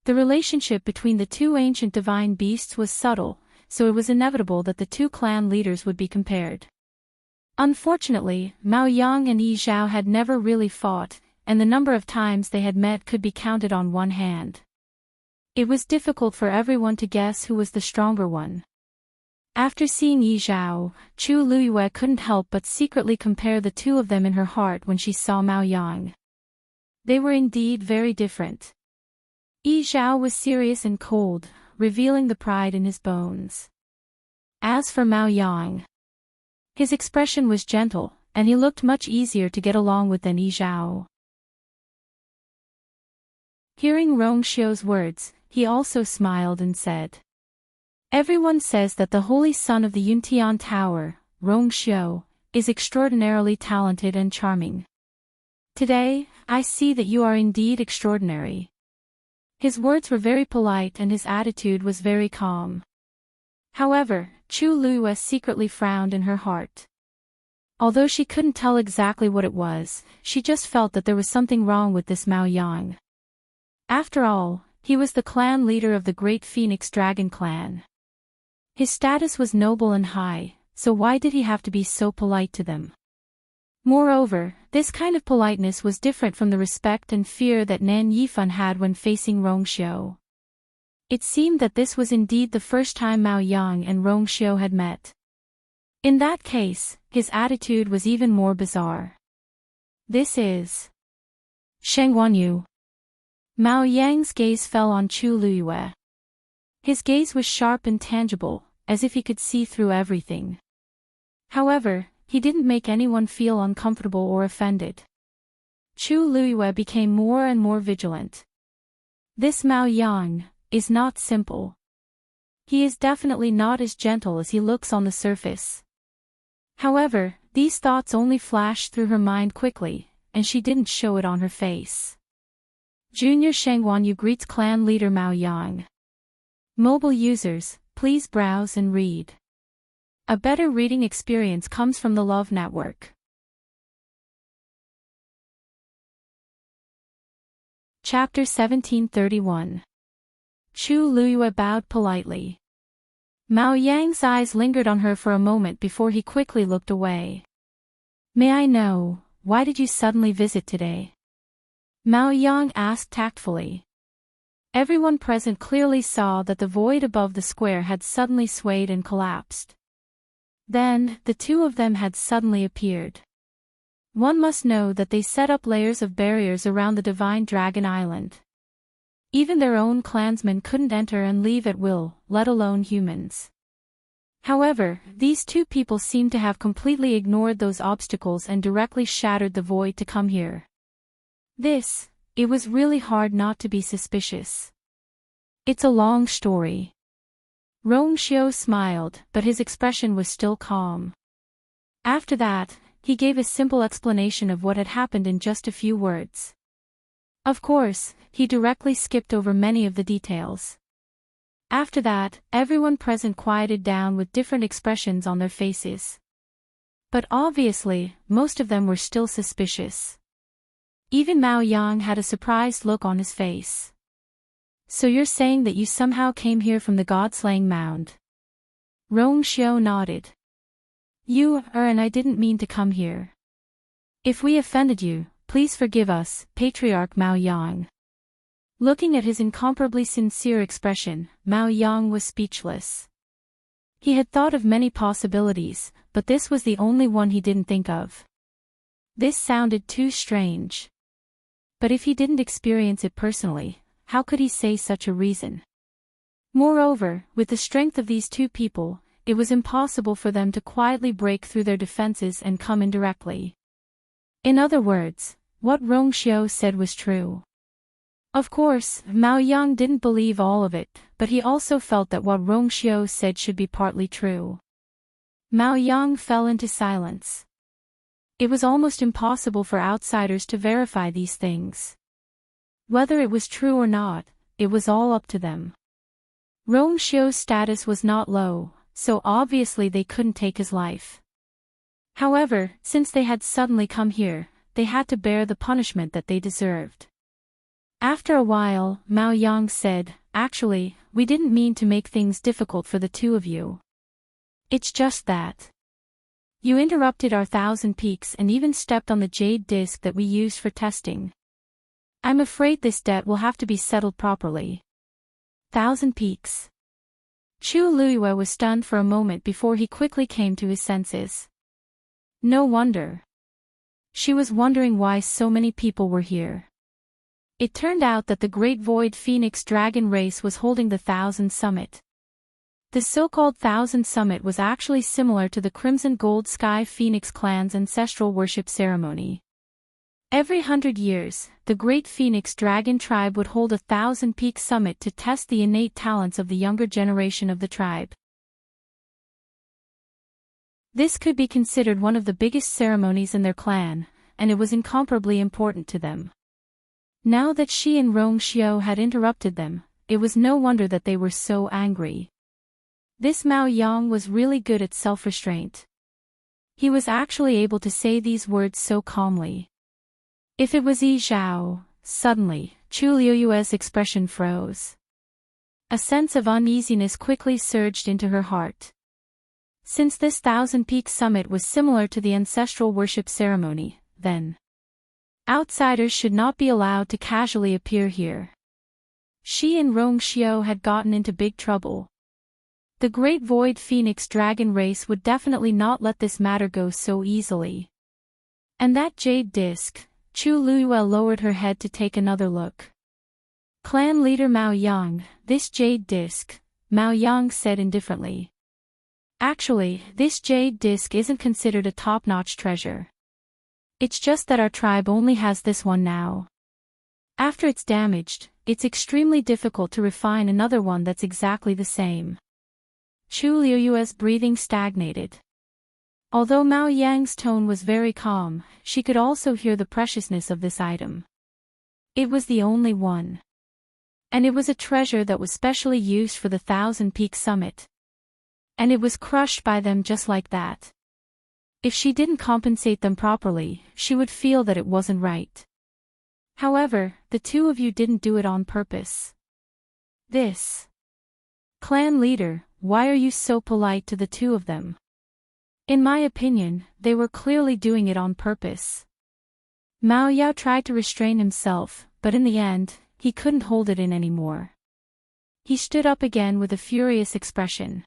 The relationship between the two ancient divine beasts was subtle, so it was inevitable that the two clan leaders would be compared. Unfortunately, Mao Yang and Yi Zhao had never really fought, and the number of times they had met could be counted on one hand. It was difficult for everyone to guess who was the stronger one. After seeing Yi Zhao, Chu Luyue couldn't help but secretly compare the two of them in her heart when she saw Mao Yang. They were indeed very different. Yi Zhao was serious and cold, revealing the pride in his bones. As for Mao Yang, his expression was gentle, and he looked much easier to get along with than Yi Zhao. Hearing Rongxiu's words, he also smiled and said, "Everyone says that the Holy Son of the Yuntian Tower, Rongxiu, is extraordinarily talented and charming. Today, I see that you are indeed extraordinary." His words were very polite and his attitude was very calm. However, Chu Luyue secretly frowned in her heart. Although she couldn't tell exactly what it was, she just felt that there was something wrong with this Mao Yang. After all, he was the clan leader of the Great Phoenix Dragon clan. His status was noble and high, so why did he have to be so polite to them? Moreover, this kind of politeness was different from the respect and fear that Nan Yifan had when facing Rongxiu. It seemed that this was indeed the first time Mao Yang and Rongxiu had met. In that case, his attitude was even more bizarre. "This is Sheng Wanyu." Mao Yang's gaze fell on Chu Luyue. His gaze was sharp and tangible, as if he could see through everything. However, he didn't make anyone feel uncomfortable or offended. Chu Luyue became more and more vigilant. This Mao Yang is not simple. He is definitely not as gentle as he looks on the surface. However, these thoughts only flashed through her mind quickly, and she didn't show it on her face. Junior Sheng Wanyu greets clan leader Mao Yang. Mobile users, please browse and read. A better reading experience comes from the Love Network. Chapter 1731. Chu Luyue bowed politely. Mao Yang's eyes lingered on her for a moment before he quickly looked away. "May I know, why did you suddenly visit today?" Mao Yang asked tactfully. Everyone present clearly saw that the void above the square had suddenly swayed and collapsed. Then, the two of them had suddenly appeared. One must know that they set up layers of barriers around the Divine Dragon Island. Even their own clansmen couldn't enter and leave at will, let alone humans. However, these two people seemed to have completely ignored those obstacles and directly shattered the void to come here. It was really hard not to be suspicious. It's a long story. Rongxiu smiled, but his expression was still calm. After that, he gave a simple explanation of what had happened in just a few words. Of course, he directly skipped over many of the details. After that, everyone present quieted down with different expressions on their faces. But obviously, most of them were still suspicious. Even Mao Yang had a surprised look on his face. So you're saying that you somehow came here from the God-slaying mound? Rongxiu nodded. And I didn't mean to come here. If we offended you, please forgive us, Patriarch Mao Yang. Looking at his incomparably sincere expression, Mao Yang was speechless. He had thought of many possibilities, but this was the only one he didn't think of. This sounded too strange. But if he didn't experience it personally, how could he say such a reason? Moreover, with the strength of these two people, it was impossible for them to quietly break through their defenses and come in directly. In other words, what Rongxiu said was true. Of course, Mao Yang didn't believe all of it, but he also felt that what Rongxiu said should be partly true. Mao Yang fell into silence. It was almost impossible for outsiders to verify these things. Whether it was true or not, it was all up to them. Rongxiu's status was not low, so obviously they couldn't take his life. However, since they had suddenly come here, they had to bear the punishment that they deserved. After a while, Mao Yang said, "Actually, we didn't mean to make things difficult for the two of you. It's just that you interrupted our 1,000 peaks and even stepped on the jade disc that we used for testing. I'm afraid this debt will have to be settled properly." 1,000 peaks. Chu Luiyue was stunned for a moment before he quickly came to his senses. No wonder. She was wondering why so many people were here. It turned out that the Great Void Phoenix Dragon race was holding the 1,000 Summit. The so-called 1,000 Summit was actually similar to the Crimson Gold Sky Phoenix clan's ancestral worship ceremony. Every 100 years, the Great Phoenix Dragon tribe would hold a 1,000-peak summit to test the innate talents of the younger generation of the tribe. This could be considered one of the biggest ceremonies in their clan, and it was incomparably important to them. Now that she and Rongxiu had interrupted them, it was no wonder that they were so angry. This Mao Yang was really good at self-restraint. He was actually able to say these words so calmly. If it was Yi Zhao, suddenly, Chu Liuyue's expression froze. A sense of uneasiness quickly surged into her heart. Since this 1,000-peak summit was similar to the ancestral worship ceremony, then outsiders should not be allowed to casually appear here. She and Rongxiu had gotten into big trouble. The Great Void Phoenix Dragon race would definitely not let this matter go so easily. And that jade disc, Chu Luiyue lowered her head to take another look. Clan leader Mao Yang, this jade disc, Mao Yang said indifferently. Actually, this jade disc isn't considered a top-notch treasure. It's just that our tribe only has this one now. After it's damaged, it's extremely difficult to refine another one that's exactly the same. Chu Liuyue's breathing stagnated. Although Mao Yang's tone was very calm, she could also hear the preciousness of this item. It was the only one. And it was a treasure that was specially used for the 1,000-peak summit. And it was crushed by them just like that. If she didn't compensate them properly, she would feel that it wasn't right. However, the two of you didn't do it on purpose. This clan leader, why are you so polite to the two of them? In my opinion, they were clearly doing it on purpose. Mao Yao tried to restrain himself, but in the end, he couldn't hold it in anymore. He stood up again with a furious expression.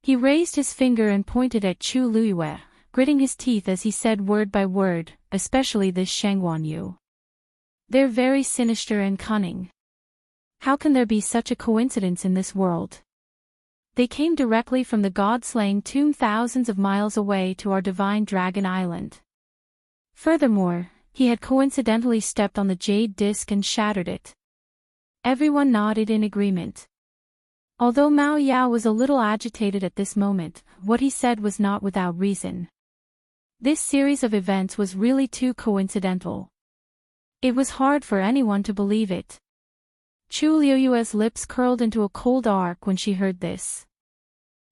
He raised his finger and pointed at Chu Luiyue, gritting his teeth as he said word by word, especially this Shangguan Yu. They're very sinister and cunning. How can there be such a coincidence in this world? They came directly from the god-slaying tomb thousands of miles away to our divine dragon island. Furthermore, he had coincidentally stepped on the jade disc and shattered it. Everyone nodded in agreement. Although Mao Yao was a little agitated at this moment, what he said was not without reason. This series of events was really too coincidental. It was hard for anyone to believe it. Chu Liuyue's lips curled into a cold arc when she heard this.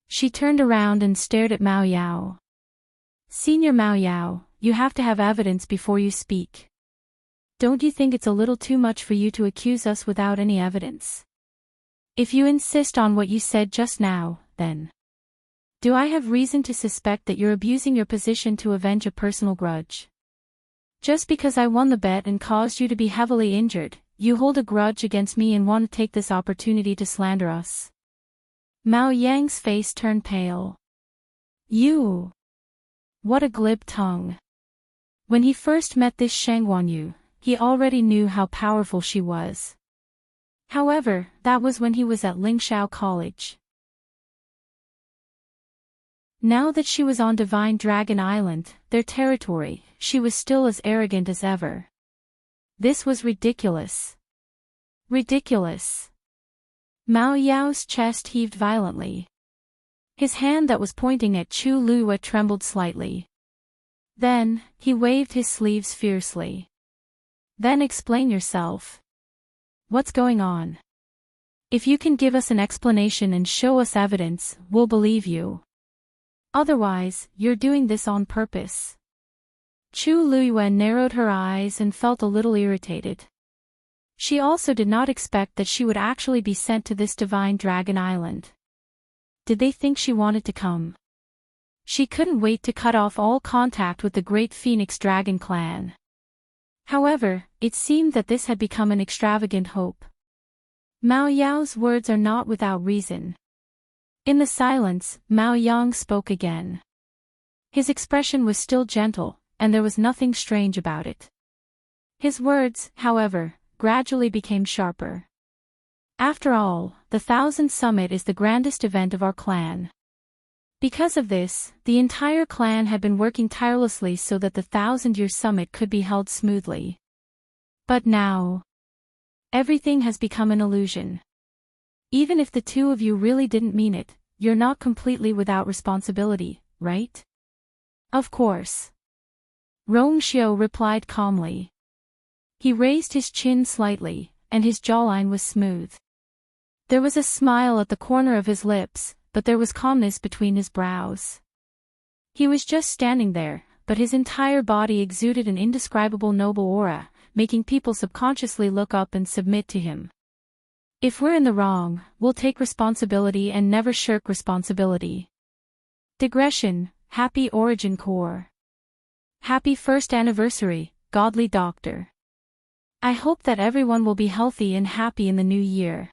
She turned around and stared at Mao Yao. "Senior Mao Yao, you have to have evidence before you speak. Don't you think it's a little too much for you to accuse us without any evidence? If you insist on what you said just now, then do I have reason to suspect that you're abusing your position to avenge a personal grudge? Just because I won the bet and caused you to be heavily injured, you hold a grudge against me and want to take this opportunity to slander us?" Mao Yang's face turned pale. "You! What a glib tongue." When he first met this Sheng Wanyu, he already knew how powerful she was. However, that was when he was at Lingxiao College. Now that she was on Divine Dragon Island, their territory, she was still as arrogant as ever. This was ridiculous. Ridiculous. Mao Yao's chest heaved violently. His hand that was pointing at Chu Liyue trembled slightly. Then, he waved his sleeves fiercely. "Then explain yourself. What's going on? If you can give us an explanation and show us evidence, we'll believe you. Otherwise, you're doing this on purpose." Chu Liyue narrowed her eyes and felt a little irritated. She also did not expect that she would actually be sent to this divine dragon island. Did they think she wanted to come? She couldn't wait to cut off all contact with the great Phoenix Dragon clan. However, it seemed that this had become an extravagant hope. Mao Yao's words are not without reason. In the silence, Mao Yang spoke again. His expression was still gentle, and there was nothing strange about it. His words, however, gradually became sharper. "After all, the Thousand Summit is the grandest event of our clan. Because of this, the entire clan had been working tirelessly so that the 1,000-year summit could be held smoothly. But now, everything has become an illusion. Even if the two of you really didn't mean it, you're not completely without responsibility, right?" "Of course." Rong Xiu replied calmly. He raised his chin slightly, and his jawline was smooth. There was a smile at the corner of his lips, but there was calmness between his brows. He was just standing there, but his entire body exuded an indescribable noble aura, making people subconsciously look up and submit to him. If we're in the wrong, we'll take responsibility and never shirk responsibility. Digression, happy origin core. Happy first anniversary, godly doctor. I hope that everyone will be healthy and happy in the new year.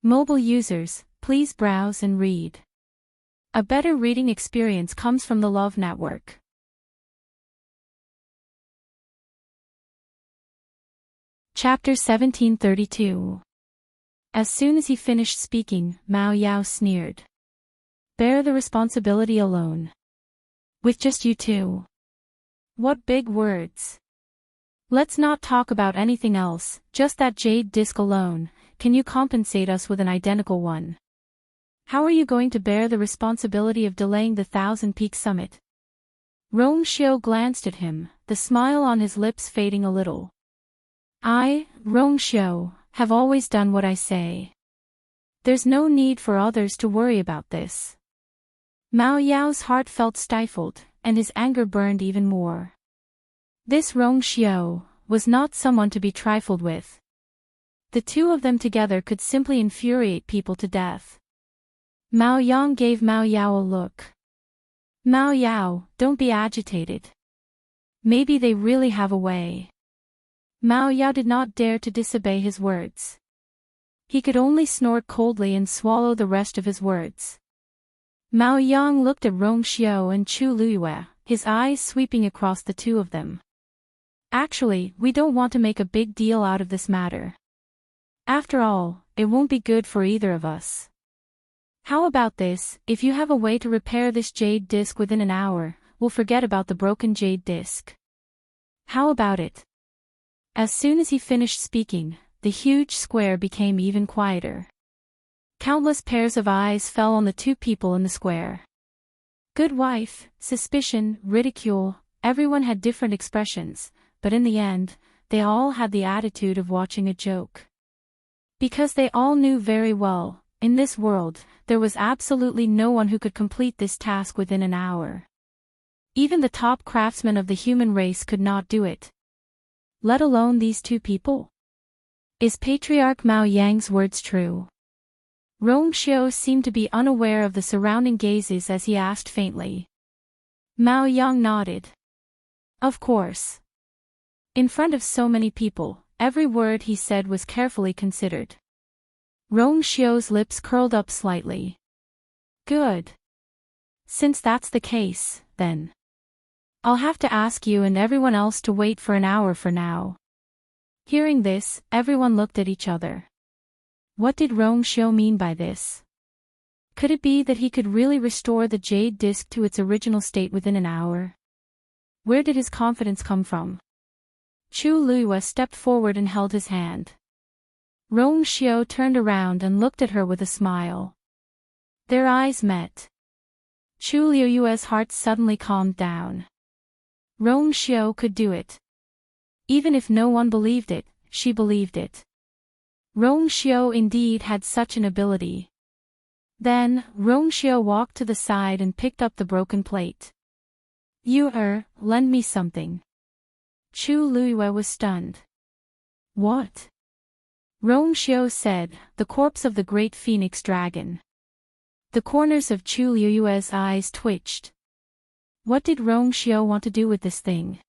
Mobile users, please browse and read. A better reading experience comes from the Love Network. Chapter 1732. As soon as he finished speaking, Mao Yao sneered. "Bear the responsibility alone. With just you two. What big words. Let's not talk about anything else, just that jade disc alone. Can you compensate us with an identical one? How are you going to bear the responsibility of delaying the 1,000-peak summit?" Rong Xiu glanced at him, the smile on his lips fading a little. "I, Rong Xiu, have always done what I say. There's no need for others to worry about this." Mao Yao's heart felt stifled, and his anger burned even more. This Rong Xiu was not someone to be trifled with. The two of them together could simply infuriate people to death. Mao Yang gave Mao Yao a look. "Mao Yao, don't be agitated. Maybe they really have a way." Mao Yao did not dare to disobey his words. He could only snort coldly and swallow the rest of his words. Mao Yang looked at Rong Xiu and Chu Liyue, his eyes sweeping across the two of them. "Actually, we don't want to make a big deal out of this matter. After all, it won't be good for either of us. How about this? If you have a way to repair this jade disc within an hour, we'll forget about the broken jade disc. How about it? As soon as he finished speaking, the huge square became even quieter. Countless pairs of eyes fell on the two people in the square. Good wife, suspicion, ridicule, everyone had different expressions, but in the end, they all had the attitude of watching a joke. Because they all knew very well, in this world, there was absolutely no one who could complete this task within an hour. Even the top craftsmen of the human race could not do it. Let alone these two people. Is Patriarch Mao Yang's words true? Rong Xiao seemed to be unaware of the surrounding gazes as he asked faintly. Mao Yang nodded. Of course. In front of so many people, every word he said was carefully considered. Rong Xiao's lips curled up slightly. Good. Since that's the case, then I'll have to ask you and everyone else to wait for an hour for now. Hearing this, everyone looked at each other. What did Rong Xiao mean by this? Could it be that he could really restore the jade disc to its original state within an hour? Where did his confidence come from? Chu Luiyue stepped forward and held his hand. Rong Xiao turned around and looked at her with a smile. Their eyes met. Chu Luiyue's heart suddenly calmed down. Rong Xiao could do it. Even if no one believed it, she believed it. Rong Xiao indeed had such an ability. Then, Rong Xiao walked to the side and picked up the broken plate. Lend me something. Chu Luiyue was stunned. What? Rong Xiao said, the corpse of the great phoenix dragon. The corners of Chu Luiyue's eyes twitched. What did Rong Xiao want to do with this thing?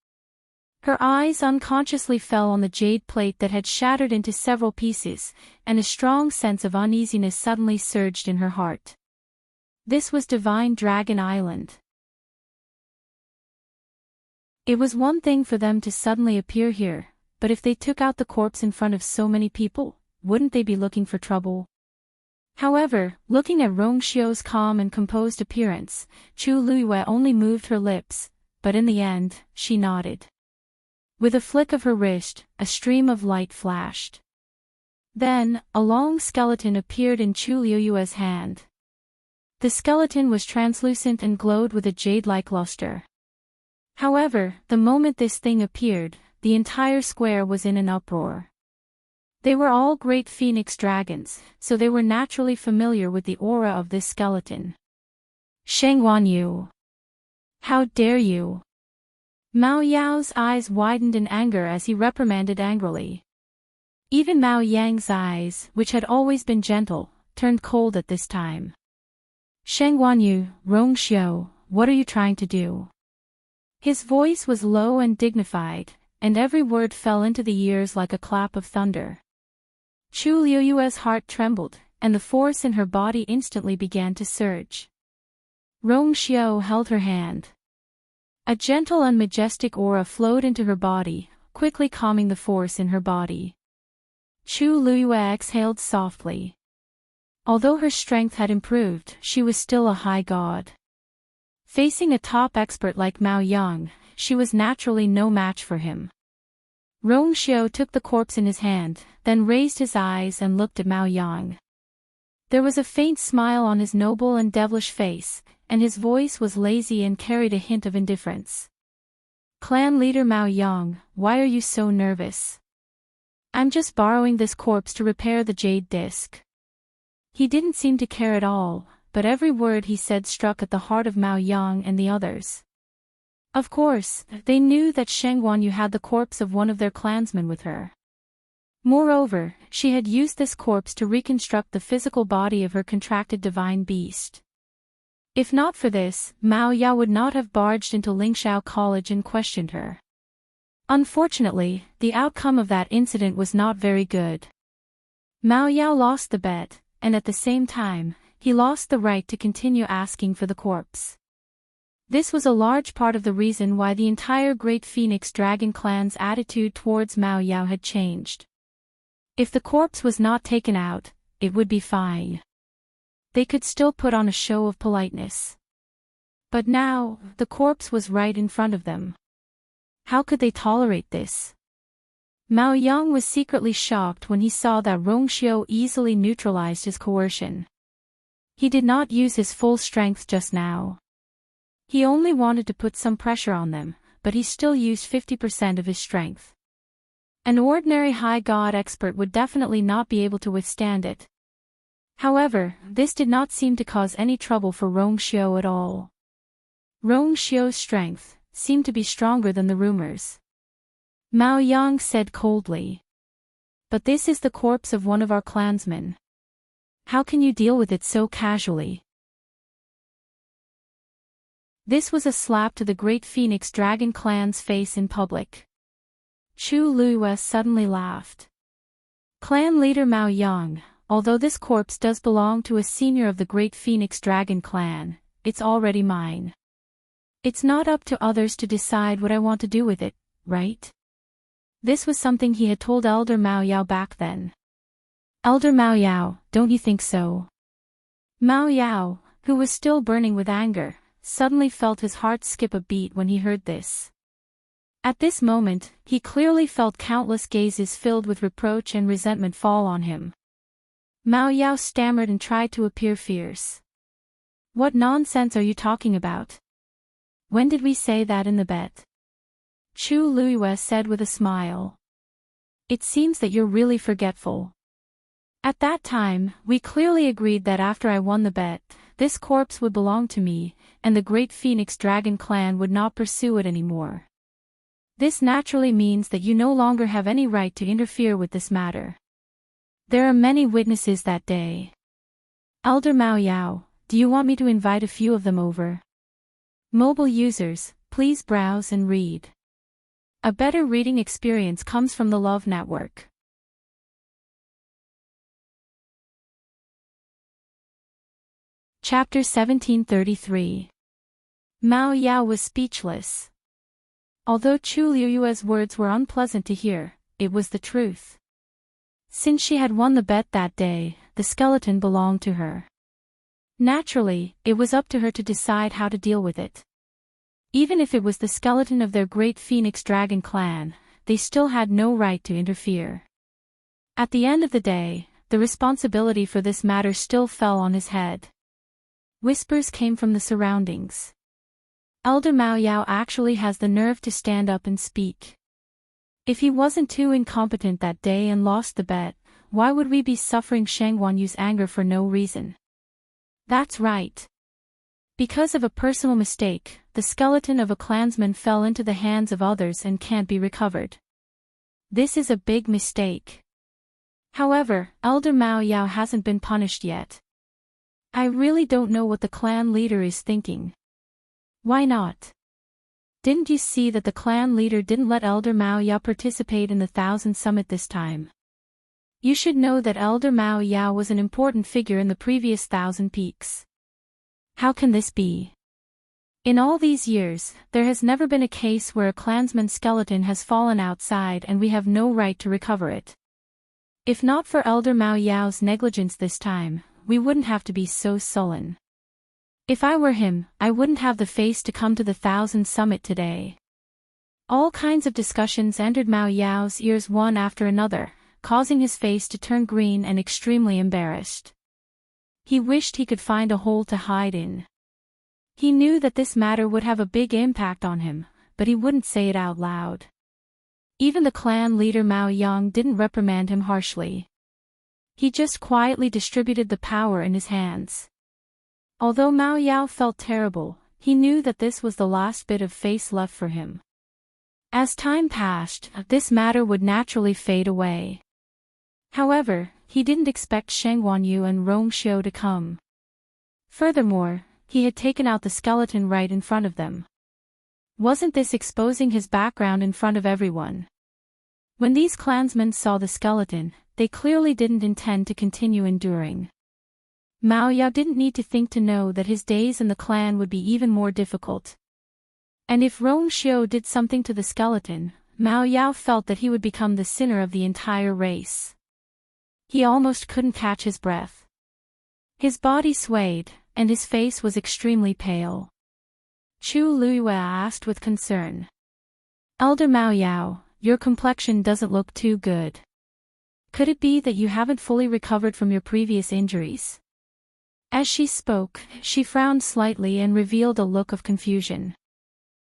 Her eyes unconsciously fell on the jade plate that had shattered into several pieces, and a strong sense of uneasiness suddenly surged in her heart. This was Divine Dragon Island. It was one thing for them to suddenly appear here, but if they took out the corpse in front of so many people, wouldn't they be looking for trouble? However, looking at Rong Xiao's calm and composed appearance, Chu Luiyue only moved her lips, but in the end, she nodded. With a flick of her wrist, a stream of light flashed. Then, a long skeleton appeared in Chu Luiyue's hand. The skeleton was translucent and glowed with a jade-like luster. However, the moment this thing appeared, the entire square was in an uproar. They were all great phoenix dragons, so they were naturally familiar with the aura of this skeleton. Sheng Wanyu! How dare you! Mao Yao's eyes widened in anger as he reprimanded angrily. Even Mao Yang's eyes, which had always been gentle, turned cold at this time. Sheng Wanyu, Rong Xiao, what are you trying to do? His voice was low and dignified, and every word fell into the ears like a clap of thunder. Chu Luiyue's heart trembled, and the force in her body instantly began to surge. Rong Xiao held her hand. A gentle and majestic aura flowed into her body, quickly calming the force in her body. Chu Luiyue exhaled softly. Although her strength had improved, she was still a high god. Facing a top expert like Mao Yang, she was naturally no match for him. Rong Xiao took the corpse in his hand, then raised his eyes and looked at Mao Yang. There was a faint smile on his noble and devilish face, and his voice was lazy and carried a hint of indifference. Clan leader Mao Yang, why are you so nervous? I'm just borrowing this corpse to repair the jade disc. He didn't seem to care at all, but every word he said struck at the heart of Mao Yang and the others. Of course, they knew that Sheng Wanyu had the corpse of one of their clansmen with her. Moreover, she had used this corpse to reconstruct the physical body of her contracted divine beast. If not for this, Mao Ya would not have barged into Lingxiao College and questioned her. Unfortunately, the outcome of that incident was not very good. Mao Yao lost the bet, and at the same time, he lost the right to continue asking for the corpse. This was a large part of the reason why the entire Great Phoenix Dragon clan's attitude towards Mao Yao had changed. If the corpse was not taken out, it would be fine. they could still put on a show of politeness. But now, the corpse was right in front of them. How could they tolerate this? Mao Yang was secretly shocked when he saw that Rongxiu easily neutralized his coercion. He did not use his full strength just now. He only wanted to put some pressure on them, but he still used 50% of his strength. An ordinary high god expert would definitely not be able to withstand it. However, this did not seem to cause any trouble for Rongxiu at all. Rongxiu's strength seemed to be stronger than the rumors. Mao Yang said coldly. But this is the corpse of one of our clansmen. How can you deal with it so casually? This was a slap to the great Phoenix Dragon clan's face in public. Chu Luiyue suddenly laughed. Clan leader Mao Yang, although this corpse does belong to a senior of the great Phoenix Dragon clan, it's already mine. It's not up to others to decide what I want to do with it, right? This was something he had told Elder Mao Yao back then. Elder Mao Yao, don't you think so? Mao Yao, who was still burning with anger, suddenly felt his heart skip a beat when he heard this. At this moment, he clearly felt countless gazes filled with reproach and resentment fall on him. Mao Yao stammered and tried to appear fierce. What nonsense are you talking about? When did we say that in the bet? Chu Luiyue said with a smile. It seems that you're really forgetful. At that time, we clearly agreed that after I won the bet, this corpse would belong to me, and the great Phoenix Dragon clan would not pursue it anymore. This naturally means that you no longer have any right to interfere with this matter. There are many witnesses that day. Elder Mao Yao, do you want me to invite a few of them over? Mobile users, please browse and read. A better reading experience comes from the Love Network. Chapter 1733. Mao Yao was speechless. Although Chu Luiyue's words were unpleasant to hear, it was the truth. Since she had won the bet that day, the skeleton belonged to her. Naturally, it was up to her to decide how to deal with it. Even if it was the skeleton of their great Phoenix Dragon clan, they still had no right to interfere. At the end of the day, the responsibility for this matter still fell on his head. Whispers came from the surroundings. Elder Mao Yao actually has the nerve to stand up and speak. If he wasn't too incompetent that day and lost the bet, why would we be suffering Sheng Wanyu's anger for no reason? That's right. Because of a personal mistake, the skeleton of a clansman fell into the hands of others and can't be recovered. This is a big mistake. However, Elder Mao Yao hasn't been punished yet. I really don't know what the clan leader is thinking. Why not? Didn't you see that the clan leader didn't let Elder Mao Yao participate in the Thousand Summit this time? You should know that Elder Mao Yao was an important figure in the previous Thousand Peaks. How can this be? In all these years, there has never been a case where a clansman's skeleton has fallen outside and we have no right to recover it. If not for Elder Mao Yao's negligence this time, we wouldn't have to be so sullen. If I were him, I wouldn't have the face to come to the Thousand Summit today. All kinds of discussions entered Mao Yao's ears one after another, causing his face to turn green and extremely embarrassed. He wished he could find a hole to hide in. He knew that this matter would have a big impact on him, but he wouldn't say it out loud. Even the clan leader Mao Yang didn't reprimand him harshly. He just quietly distributed the power in his hands. Although Mao Yao felt terrible, he knew that this was the last bit of face left for him. As time passed, this matter would naturally fade away. However, he didn't expect Sheng Wanyu and Rongxiu to come. Furthermore, he had taken out the skeleton right in front of them. Wasn't this exposing his background in front of everyone? When these clansmen saw the skeleton, they clearly didn't intend to continue enduring. Mao Yao didn't need to think to know that his days in the clan would be even more difficult. And if Rongxiu did something to the skeleton, Mao Yao felt that he would become the sinner of the entire race. He almost couldn't catch his breath. His body swayed, and his face was extremely pale. Chu Luiyue asked with concern. Elder Mao Yao, your complexion doesn't look too good. Could it be that you haven't fully recovered from your previous injuries? As she spoke, she frowned slightly and revealed a look of confusion.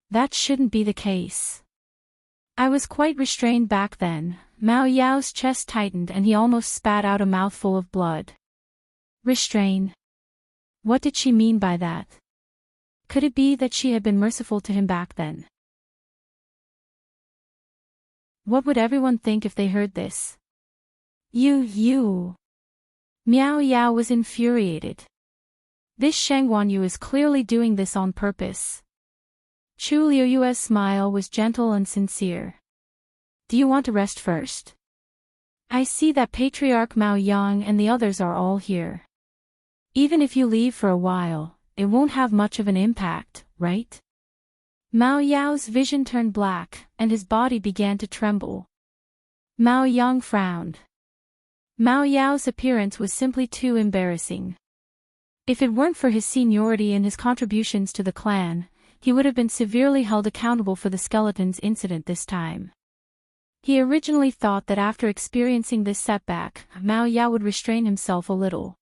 That shouldn't be the case. I was quite restrained back then. Mao Yao's chest tightened and he almost spat out a mouthful of blood. Restrain? What did she mean by that? Could it be that she had been merciful to him back then? What would everyone think if they heard this? You. Miao Yao was infuriated. This Shang Guanyu is clearly doing this on purpose. Chu Liuyue's smile was gentle and sincere. Do you want to rest first? I see that Patriarch Mao Yang and the others are all here. Even if you leave for a while, it won't have much of an impact, right? Mao Yao's vision turned black, and his body began to tremble. Mao Yang frowned. Mao Yao's appearance was simply too embarrassing. If it weren't for his seniority and his contributions to the clan, he would have been severely held accountable for the skeleton's incident this time. He originally thought that after experiencing this setback, Mao Yao would restrain himself a little.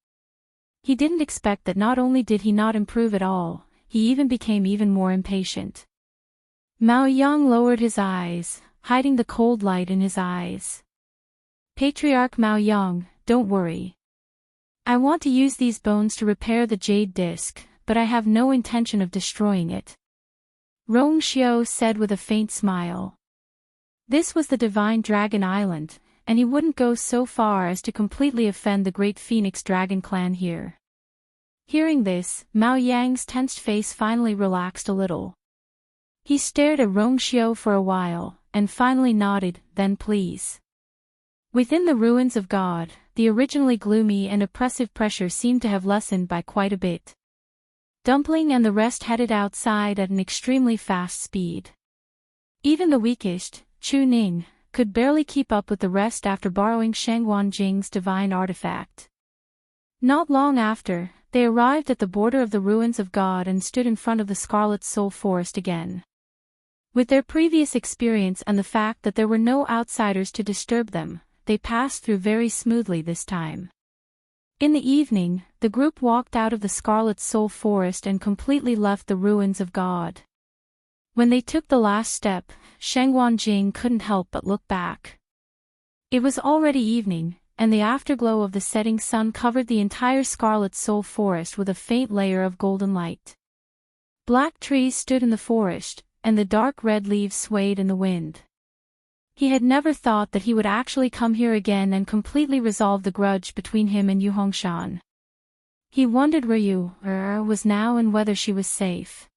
He didn't expect that not only did he not improve at all, he even became even more impatient. Mao Yang lowered his eyes, hiding the cold light in his eyes. Patriarch Mao Yang, don't worry. I want to use these bones to repair the jade disc, but I have no intention of destroying it. Rong Xiao said with a faint smile. This was the Divine Dragon Island, and he wouldn't go so far as to completely offend the great Phoenix Dragon clan here. Hearing this, Mao Yang's tensed face finally relaxed a little. He stared at Rong Xiao for a while, and finally nodded, then please. Within the ruins of God, the originally gloomy and oppressive pressure seemed to have lessened by quite a bit. Dumpling and the rest headed outside at an extremely fast speed. Even the weakest, Chu Ning, could barely keep up with the rest after borrowing Shangguan Jing's divine artifact. Not long after, they arrived at the border of the ruins of God and stood in front of the Scarlet Soul Forest again. With their previous experience and the fact that there were no outsiders to disturb them, they passed through very smoothly this time. In the evening, the group walked out of the Scarlet Soul Forest and completely left the ruins of God. When they took the last step, Shangguan Jing couldn't help but look back. It was already evening, and the afterglow of the setting sun covered the entire Scarlet Soul Forest with a faint layer of golden light. Black trees stood in the forest, and the dark red leaves swayed in the wind. He had never thought that he would actually come here again and completely resolve the grudge between him and Yu Hongshan. He wondered where Yu was now and whether she was safe.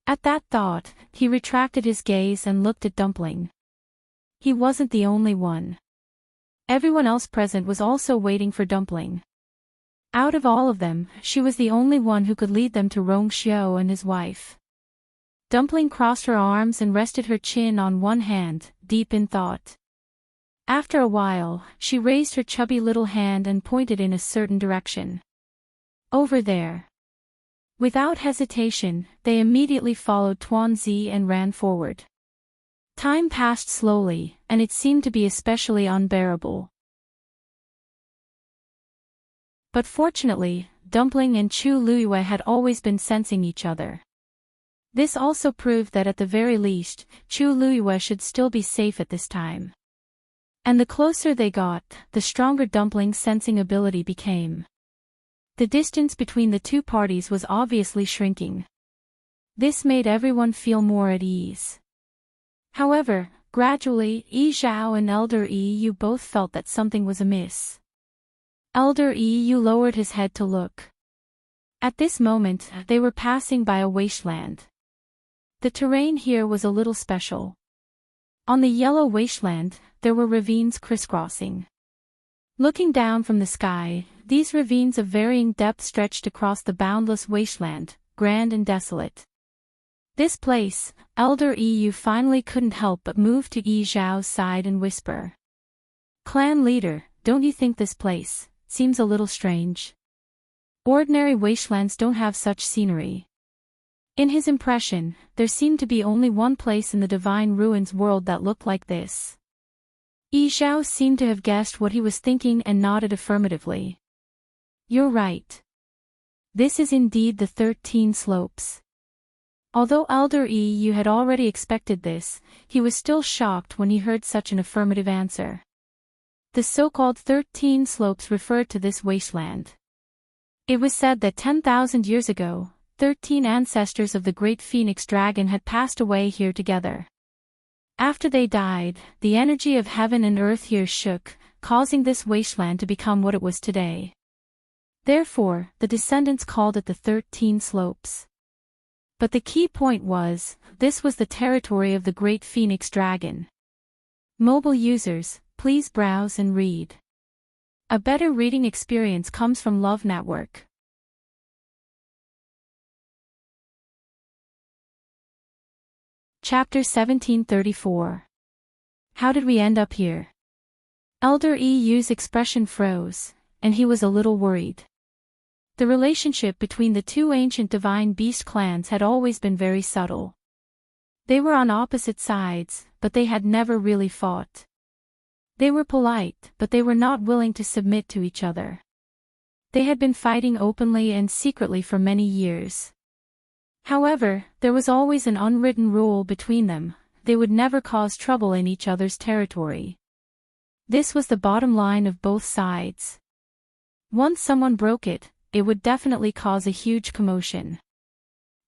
At that thought, he retracted his gaze and looked at Dumpling. He wasn't the only one. Everyone else present was also waiting for Dumpling. Out of all of them, she was the only one who could lead them to Rong Xiao and his wife. Dumpling crossed her arms and rested her chin on one hand, deep in thought. After a while, she raised her chubby little hand and pointed in a certain direction. Over there. Without hesitation, they immediately followed Tuanzi and ran forward. Time passed slowly, and it seemed to be especially unbearable. But fortunately, Dumpling and Chu Luiyue had always been sensing each other. This also proved that at the very least, Chu Luiyue should still be safe at this time. And the closer they got, the stronger Dumpling's sensing ability became. The distance between the two parties was obviously shrinking. This made everyone feel more at ease. However, gradually, Yi Zhao and Elder Yi Yu both felt that something was amiss. Elder Yi Yu lowered his head to look. At this moment, they were passing by a wasteland. The terrain here was a little special. On the yellow wasteland, there were ravines crisscrossing. Looking down from the sky, these ravines of varying depth stretched across the boundless wasteland, grand and desolate. This place, Elder Yu finally couldn't help but move to Yi Zhao's side and whisper. Clan leader, don't you think this place seems a little strange? Ordinary wastelands don't have such scenery. In his impression, there seemed to be only one place in the Divine Ruins world that looked like this. Yi Zhao seemed to have guessed what he was thinking and nodded affirmatively. You're right. This is indeed the 13 slopes. Although Elder Yu had already expected this, he was still shocked when he heard such an affirmative answer. The so-called 13 slopes referred to this wasteland. It was said that 10,000 years ago, 13 ancestors of the great phoenix dragon had passed away here together. After they died, the energy of heaven and earth here shook, causing this wasteland to become what it was today. Therefore, the descendants called it the 13 slopes. But the key point was, this was the territory of the great phoenix dragon. Mobile users, please browse and read. A better reading experience comes from Love Network. Chapter 1734. How did we end up here? Elder Yu's expression froze, and he was a little worried. The relationship between the two ancient divine beast clans had always been very subtle. They were on opposite sides, but they had never really fought. They were polite, but they were not willing to submit to each other. They had been fighting openly and secretly for many years. However, there was always an unwritten rule between them: they would never cause trouble in each other's territory. This was the bottom line of both sides. Once someone broke it, it would definitely cause a huge commotion.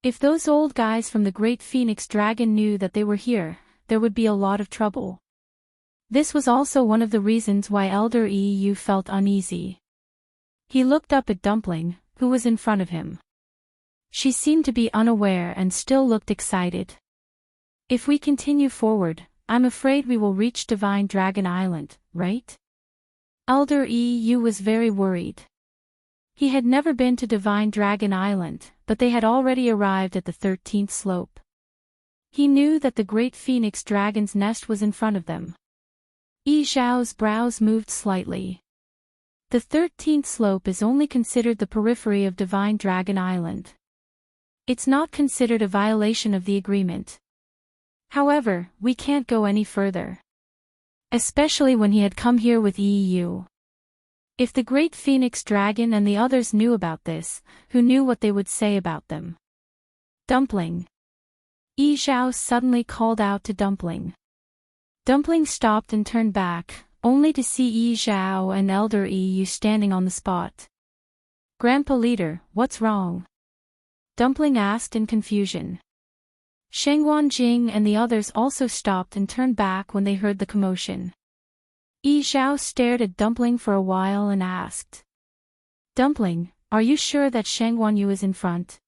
If those old guys from the Great Phoenix Dragon knew that they were here, there would be a lot of trouble. This was also one of the reasons why Elder Yu felt uneasy. He looked up at Dumpling, who was in front of him. She seemed to be unaware and still looked excited. If we continue forward, I'm afraid we will reach Divine Dragon Island, right? Elder Yu was very worried. He had never been to Divine Dragon Island, but they had already arrived at the 13th slope. He knew that the Great Phoenix Dragon's nest was in front of them. Yi Zhao's brows moved slightly. The 13th slope is only considered the periphery of Divine Dragon Island. It's not considered a violation of the agreement. However, we can't go any further. Especially when he had come here with Yu. If the Great Phoenix Dragon and the others knew about this, who knew what they would say about them? Dumpling. Yi Zhao suddenly called out to Dumpling. Dumpling stopped and turned back, only to see Yi Zhao and Elder Yu standing on the spot. Grandpa Leader, what's wrong? Dumpling asked in confusion. Shengguan Jing and the others also stopped and turned back when they heard the commotion. Yi Zhao stared at Dumpling for a while and asked. Dumpling, are you sure that Shengguan Yu is in front?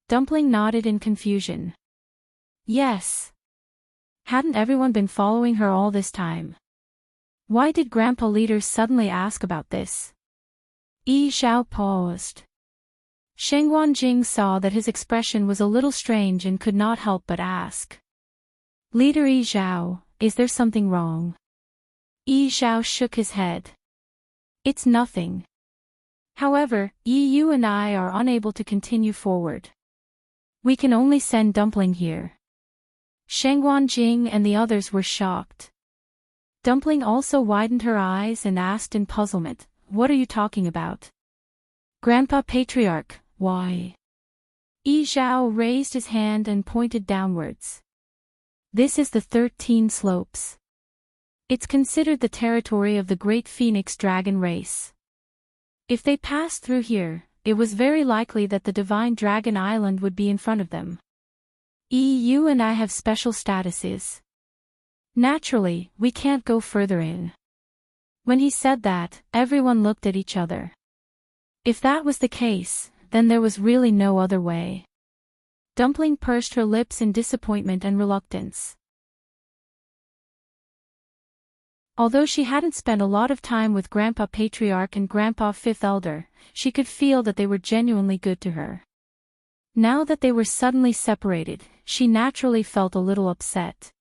Dumpling nodded in confusion. Yes. Hadn't everyone been following her all this time? Why did Grandpa Leader suddenly ask about this? Yi Zhao paused. Shengguan Jing saw that his expression was a little strange and could not help but ask. Leader Yi Zhao, is there something wrong? Yi Zhao shook his head. It's nothing. However, Yu and I are unable to continue forward. We can only send Dumpling here. Shengguan Jing and the others were shocked. Dumpling also widened her eyes and asked in puzzlement, what are you talking about? Grandpa Patriarch, why? Yi Zhao raised his hand and pointed downwards. This is the 13 slopes. It's considered the territory of the Great Phoenix Dragon race. If they passed through here, it was very likely that the Divine Dragon Island would be in front of them. Yu and I have special statuses. Naturally, we can't go further in. When he said that, everyone looked at each other. If that was the case, then there was really no other way. Dumpling pursed her lips in disappointment and reluctance. Although she hadn't spent a lot of time with Grandpa Patriarch and Grandpa Fifth Elder, she could feel that they were genuinely good to her. Now that they were suddenly separated, she naturally felt a little upset.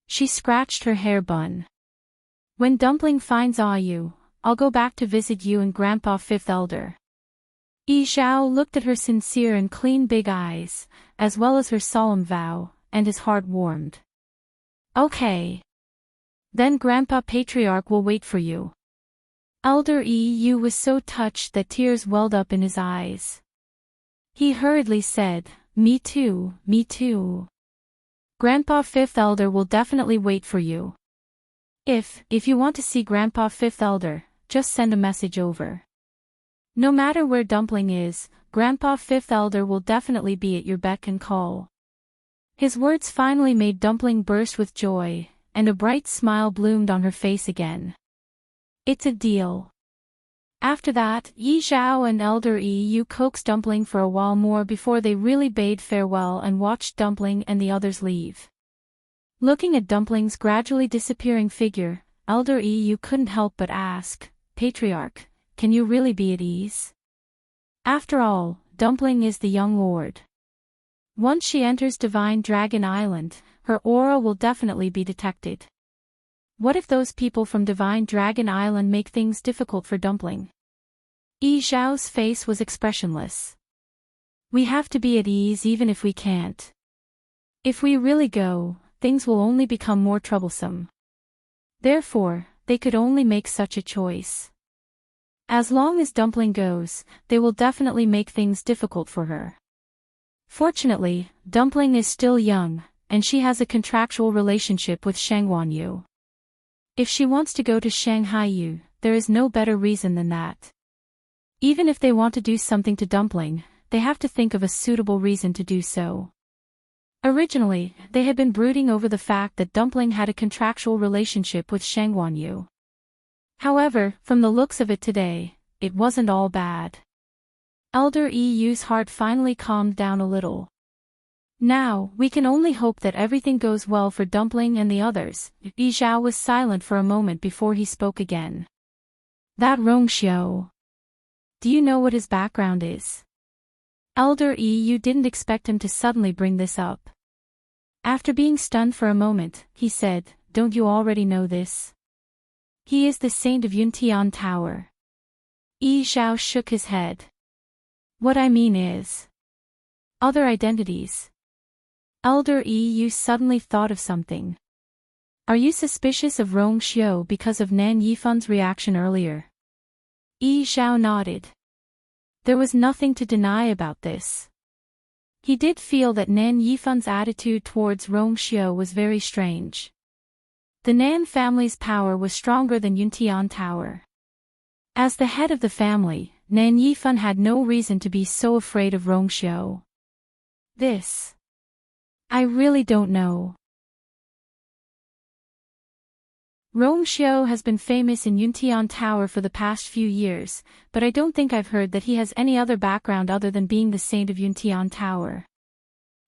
She scratched her hair bun. When Dumpling finds Yu, I'll go back to visit you and Grandpa Fifth Elder. Yi Zhao looked at her sincere and clean big eyes, as well as her solemn vow, and his heart warmed. Okay. Then Grandpa Patriarch will wait for you. Elder Yu was so touched that tears welled up in his eyes. He hurriedly said, Me too, me too. Grandpa Fifth Elder will definitely wait for you. If you want to see Grandpa Fifth Elder, just send a message over. No matter where Dumpling is, Grandpa Fifth Elder will definitely be at your beck and call. His words finally made Dumpling burst with joy, and a bright smile bloomed on her face again. It's a deal. After that, Yi Zhao and Elder Yu coaxed Dumpling for a while more before they really bade farewell and watched Dumpling and the others leave. Looking at Dumpling's gradually disappearing figure, Elder Yu couldn't help but ask, Patriarch, can you really be at ease? After all, Dumpling is the young lord. Once she enters Divine Dragon Island, her aura will definitely be detected. What if those people from Divine Dragon Island make things difficult for Dumpling? Yi Zhao's face was expressionless. We have to be at ease even if we can't. If we really go, things will only become more troublesome. Therefore, they could only make such a choice. As long as Dumpling goes, they will definitely make things difficult for her. Fortunately, Dumpling is still young, and she has a contractual relationship with Shangguanyu. If she wants to go to Shanghaiyu, there is no better reason than that. Even if they want to do something to Dumpling, they have to think of a suitable reason to do so. Originally, they had been brooding over the fact that Dumpling had a contractual relationship with Shangguanyu. However, from the looks of it today, it wasn't all bad. Elder Yu's heart finally calmed down a little. Now, we can only hope that everything goes well for Dumpling and the others. Yi Zhao was silent for a moment before he spoke again. That Rongxiu. Do you know what his background is? Elder Yu didn't expect him to suddenly bring this up. After being stunned for a moment, he said, Don't you already know this? He is the saint of Yuntian Tower. Yi Zhao shook his head. What I mean is... other identities. Elder Yu suddenly thought of something. Are you suspicious of Rongxiu because of Nan Yifan's reaction earlier? Yi Zhao nodded. There was nothing to deny about this. He did feel that Nan Yifan's attitude towards Rongxiu was very strange. The Nan family's power was stronger than Yuntian Tower. As the head of the family, Nan Yifan had no reason to be so afraid of Rongxiu. This. I really don't know. Rongxiu has been famous in Yuntian Tower for the past few years, but I don't think I've heard that he has any other background other than being the saint of Yuntian Tower.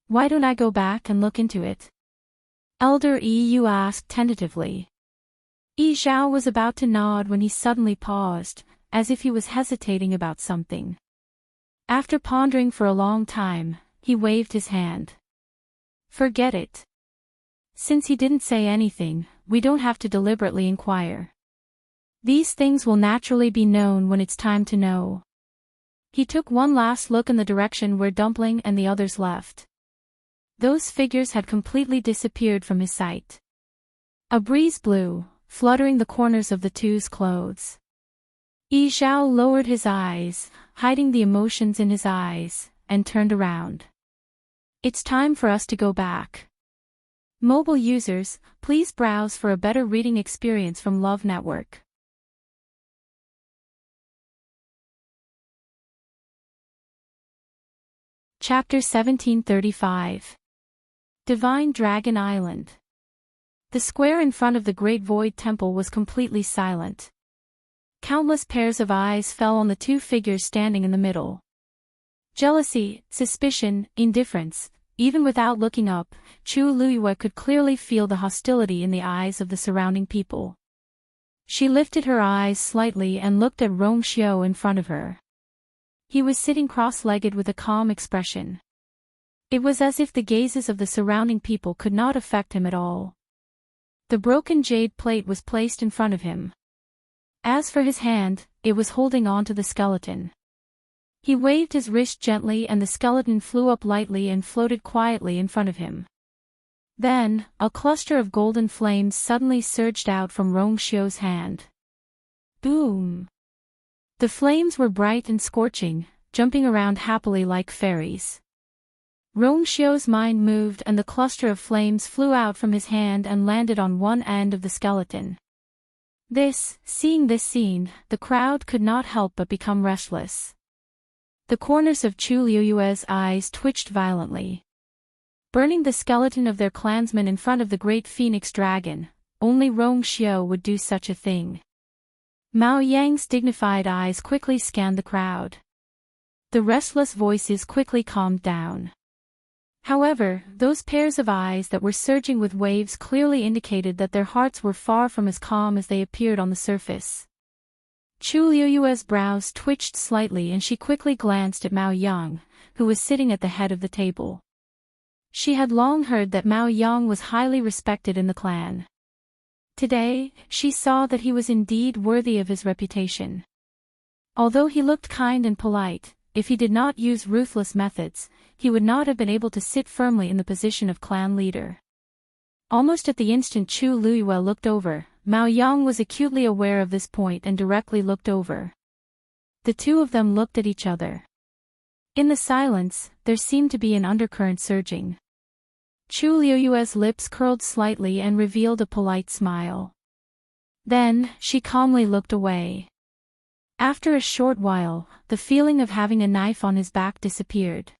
Why don't I go back and look into it? Elder Yu asked tentatively. Yi Zhao was about to nod when he suddenly paused, as if he was hesitating about something. After pondering for a long time, he waved his hand. Forget it. Since he didn't say anything, we don't have to deliberately inquire. These things will naturally be known when it's time to know. He took one last look in the direction where Dumpling and the others left. Those figures had completely disappeared from his sight. A breeze blew, fluttering the corners of the two's clothes. Yi Zhao lowered his eyes, hiding the emotions in his eyes, and turned around. It's time for us to go back. Mobile users, please browse for a better reading experience from Love Network. Chapter 1735. Divine Dragon Island. The square in front of the Great Void Temple was completely silent. Countless pairs of eyes fell on the two figures standing in the middle. Jealousy, suspicion, indifference. Even without looking up, Chu Luyue could clearly feel the hostility in the eyes of the surrounding people. She lifted her eyes slightly and looked at Rongxiu in front of her. He was sitting cross-legged with a calm expression. It was as if the gazes of the surrounding people could not affect him at all. The broken jade plate was placed in front of him. As for his hand, it was holding on to the skeleton. He waved his wrist gently and the skeleton flew up lightly and floated quietly in front of him. Then, a cluster of golden flames suddenly surged out from Rongxiu's hand. Boom! The flames were bright and scorching, jumping around happily like fairies. Rongxiu's mind moved and the cluster of flames flew out from his hand and landed on one end of the skeleton. Seeing this scene, the crowd could not help but become restless. The corners of Chu Liuyue's eyes twitched violently. Burning the skeleton of their clansman in front of the great phoenix dragon, only Rongxiu would do such a thing. Mao Yang's dignified eyes quickly scanned the crowd. The restless voices quickly calmed down. However, those pairs of eyes that were surging with waves clearly indicated that their hearts were far from as calm as they appeared on the surface. Chu Liuyue's brows twitched slightly and she quickly glanced at Mao Yang, who was sitting at the head of the table. She had long heard that Mao Yang was highly respected in the clan. Today, she saw that he was indeed worthy of his reputation. Although he looked kind and polite, if he did not use ruthless methods, he would not have been able to sit firmly in the position of clan leader. Almost at the instant Chu Liyue looked over, Mao Yang was acutely aware of this point and directly looked over. The two of them looked at each other. In the silence, there seemed to be an undercurrent surging. Chu Liyue's lips curled slightly and revealed a polite smile. Then, she calmly looked away. After a short while, the feeling of having a knife on his back disappeared.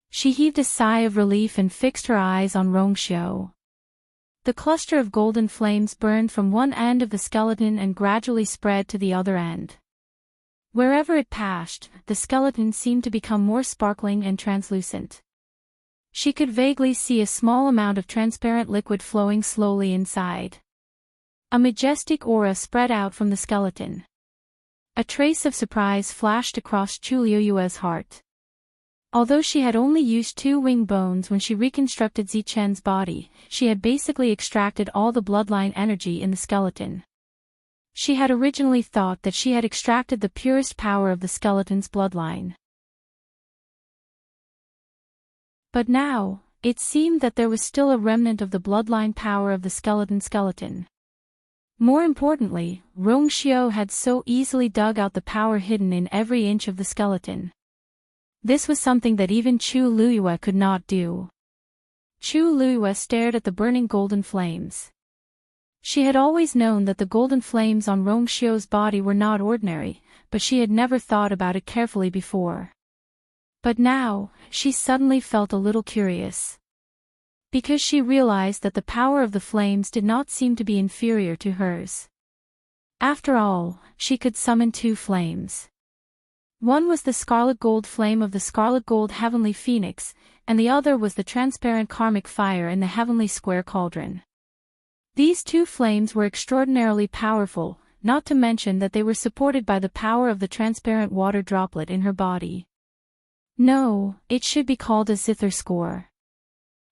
She heaved a sigh of relief and fixed her eyes on Rongxiu. The cluster of golden flames burned from one end of the skeleton and gradually spread to the other end. Wherever it passed, the skeleton seemed to become more sparkling and translucent. She could vaguely see a small amount of transparent liquid flowing slowly inside. A majestic aura spread out from the skeleton. A trace of surprise flashed across Chu Liyue's heart. Although she had only used 2 wing bones when she reconstructed Zichen's body, she had basically extracted all the bloodline energy in the skeleton. She had originally thought that she had extracted the purest power of the skeleton's bloodline. But now, it seemed that there was still a remnant of the bloodline power of the skeleton. More importantly, Rongxiu had so easily dug out the power hidden in every inch of the skeleton. This was something that even Chu Liyue could not do. Chu Liyue stared at the burning golden flames. She had always known that the golden flames on Rongxiu's body were not ordinary, but she had never thought about it carefully before. But now, she suddenly felt a little curious. Because she realized that the power of the flames did not seem to be inferior to hers. After all, she could summon 2 flames. One was the scarlet gold flame of the scarlet gold heavenly phoenix, and the other was the transparent karmic fire in the heavenly square cauldron. These 2 flames were extraordinarily powerful, not to mention that they were supported by the power of the transparent water droplet in her body. No, it should be called a zither score.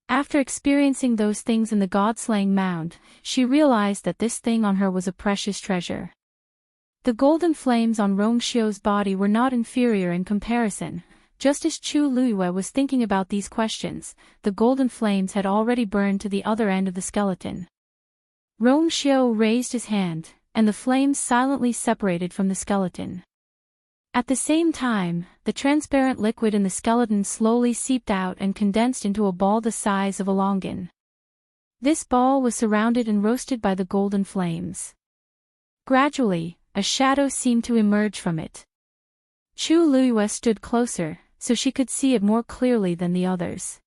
After experiencing those things in the god-slaying mound, she realized that this thing on her was a precious treasure. The golden flames on Rongxiu's body were not inferior in comparison. Just as Chu Liyue was thinking about these questions, the golden flames had already burned to the other end of the skeleton. Rongxiu raised his hand, and the flames silently separated from the skeleton. At the same time, the transparent liquid in the skeleton slowly seeped out and condensed into a ball the size of a longan. This ball was surrounded and roasted by the golden flames. Gradually, a shadow seemed to emerge from it. Chu Liyue stood closer, so she could see it more clearly than the others.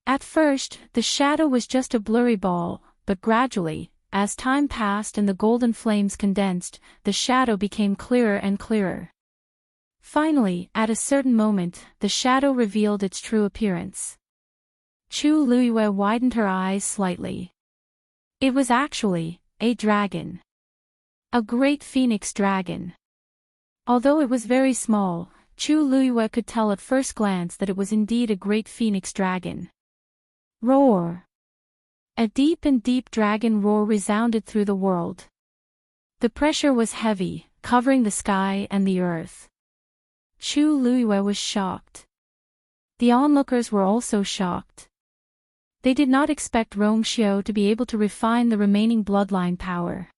At first, the shadow was just a blurry ball, but gradually, as time passed and the golden flames condensed, the shadow became clearer and clearer. Finally, at a certain moment, the shadow revealed its true appearance. Chu Liyue widened her eyes slightly. It was actually a dragon. A great phoenix dragon. Although it was very small, Chu Liyue could tell at first glance that it was indeed a great phoenix dragon. Roar! A deep and deep dragon roar resounded through the world. The pressure was heavy, covering the sky and the earth. Chu Luiyue was shocked. The onlookers were also shocked. They did not expect Rongxiu to be able to refine the remaining bloodline power.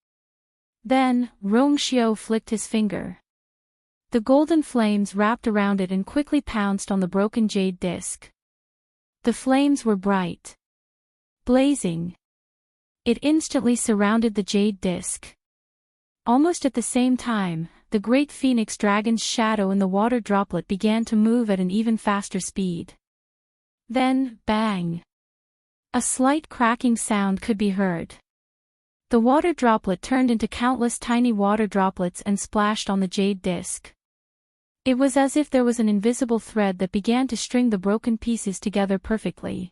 Then, Rongxiu flicked his finger. The golden flames wrapped around it and quickly pounced on the broken jade disc. The flames were bright, blazing. It instantly surrounded the jade disc. Almost at the same time, the great phoenix dragon's shadow in the water droplet began to move at an even faster speed. Then, bang! A slight cracking sound could be heard. The water droplet turned into countless tiny water droplets and splashed on the jade disc. It was as if there was an invisible thread that began to string the broken pieces together perfectly.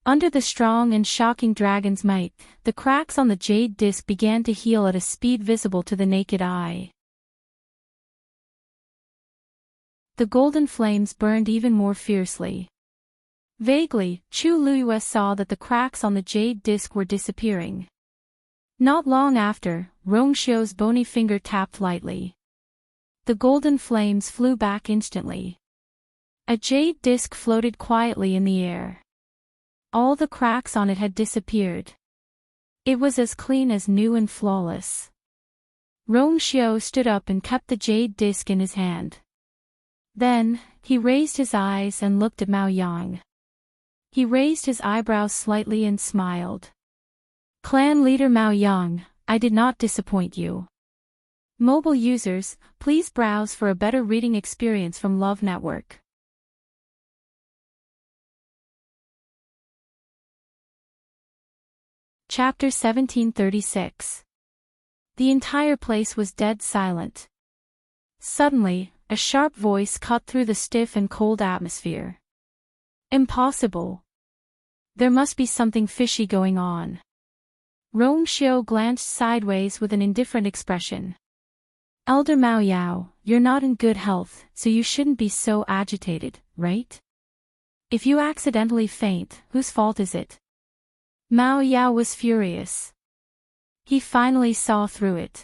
Under the strong and shocking dragon's might, the cracks on the jade disc began to heal at a speed visible to the naked eye. The golden flames burned even more fiercely. Vaguely, Chu Luiyue saw that the cracks on the jade disc were disappearing. Not long after, Rongxiu's bony finger tapped lightly. The golden flames flew back instantly. A jade disc floated quietly in the air. All the cracks on it had disappeared. It was as clean as new and flawless. Rongxiu stood up and kept the jade disc in his hand. Then, he raised his eyes and looked at Mao Yang. He raised his eyebrows slightly and smiled. Clan leader Mao Yang, I did not disappoint you. Mobile users, please browse for a better reading experience from Love Network. Chapter 1736. The entire place was dead silent. Suddenly, a sharp voice cut through the stiff and cold atmosphere. Impossible. There must be something fishy going on. Rongxiu glanced sideways with an indifferent expression. Elder Mao Yao, you're not in good health, so you shouldn't be so agitated, right? If you accidentally faint, whose fault is it? Mao Yao was furious. He finally saw through it.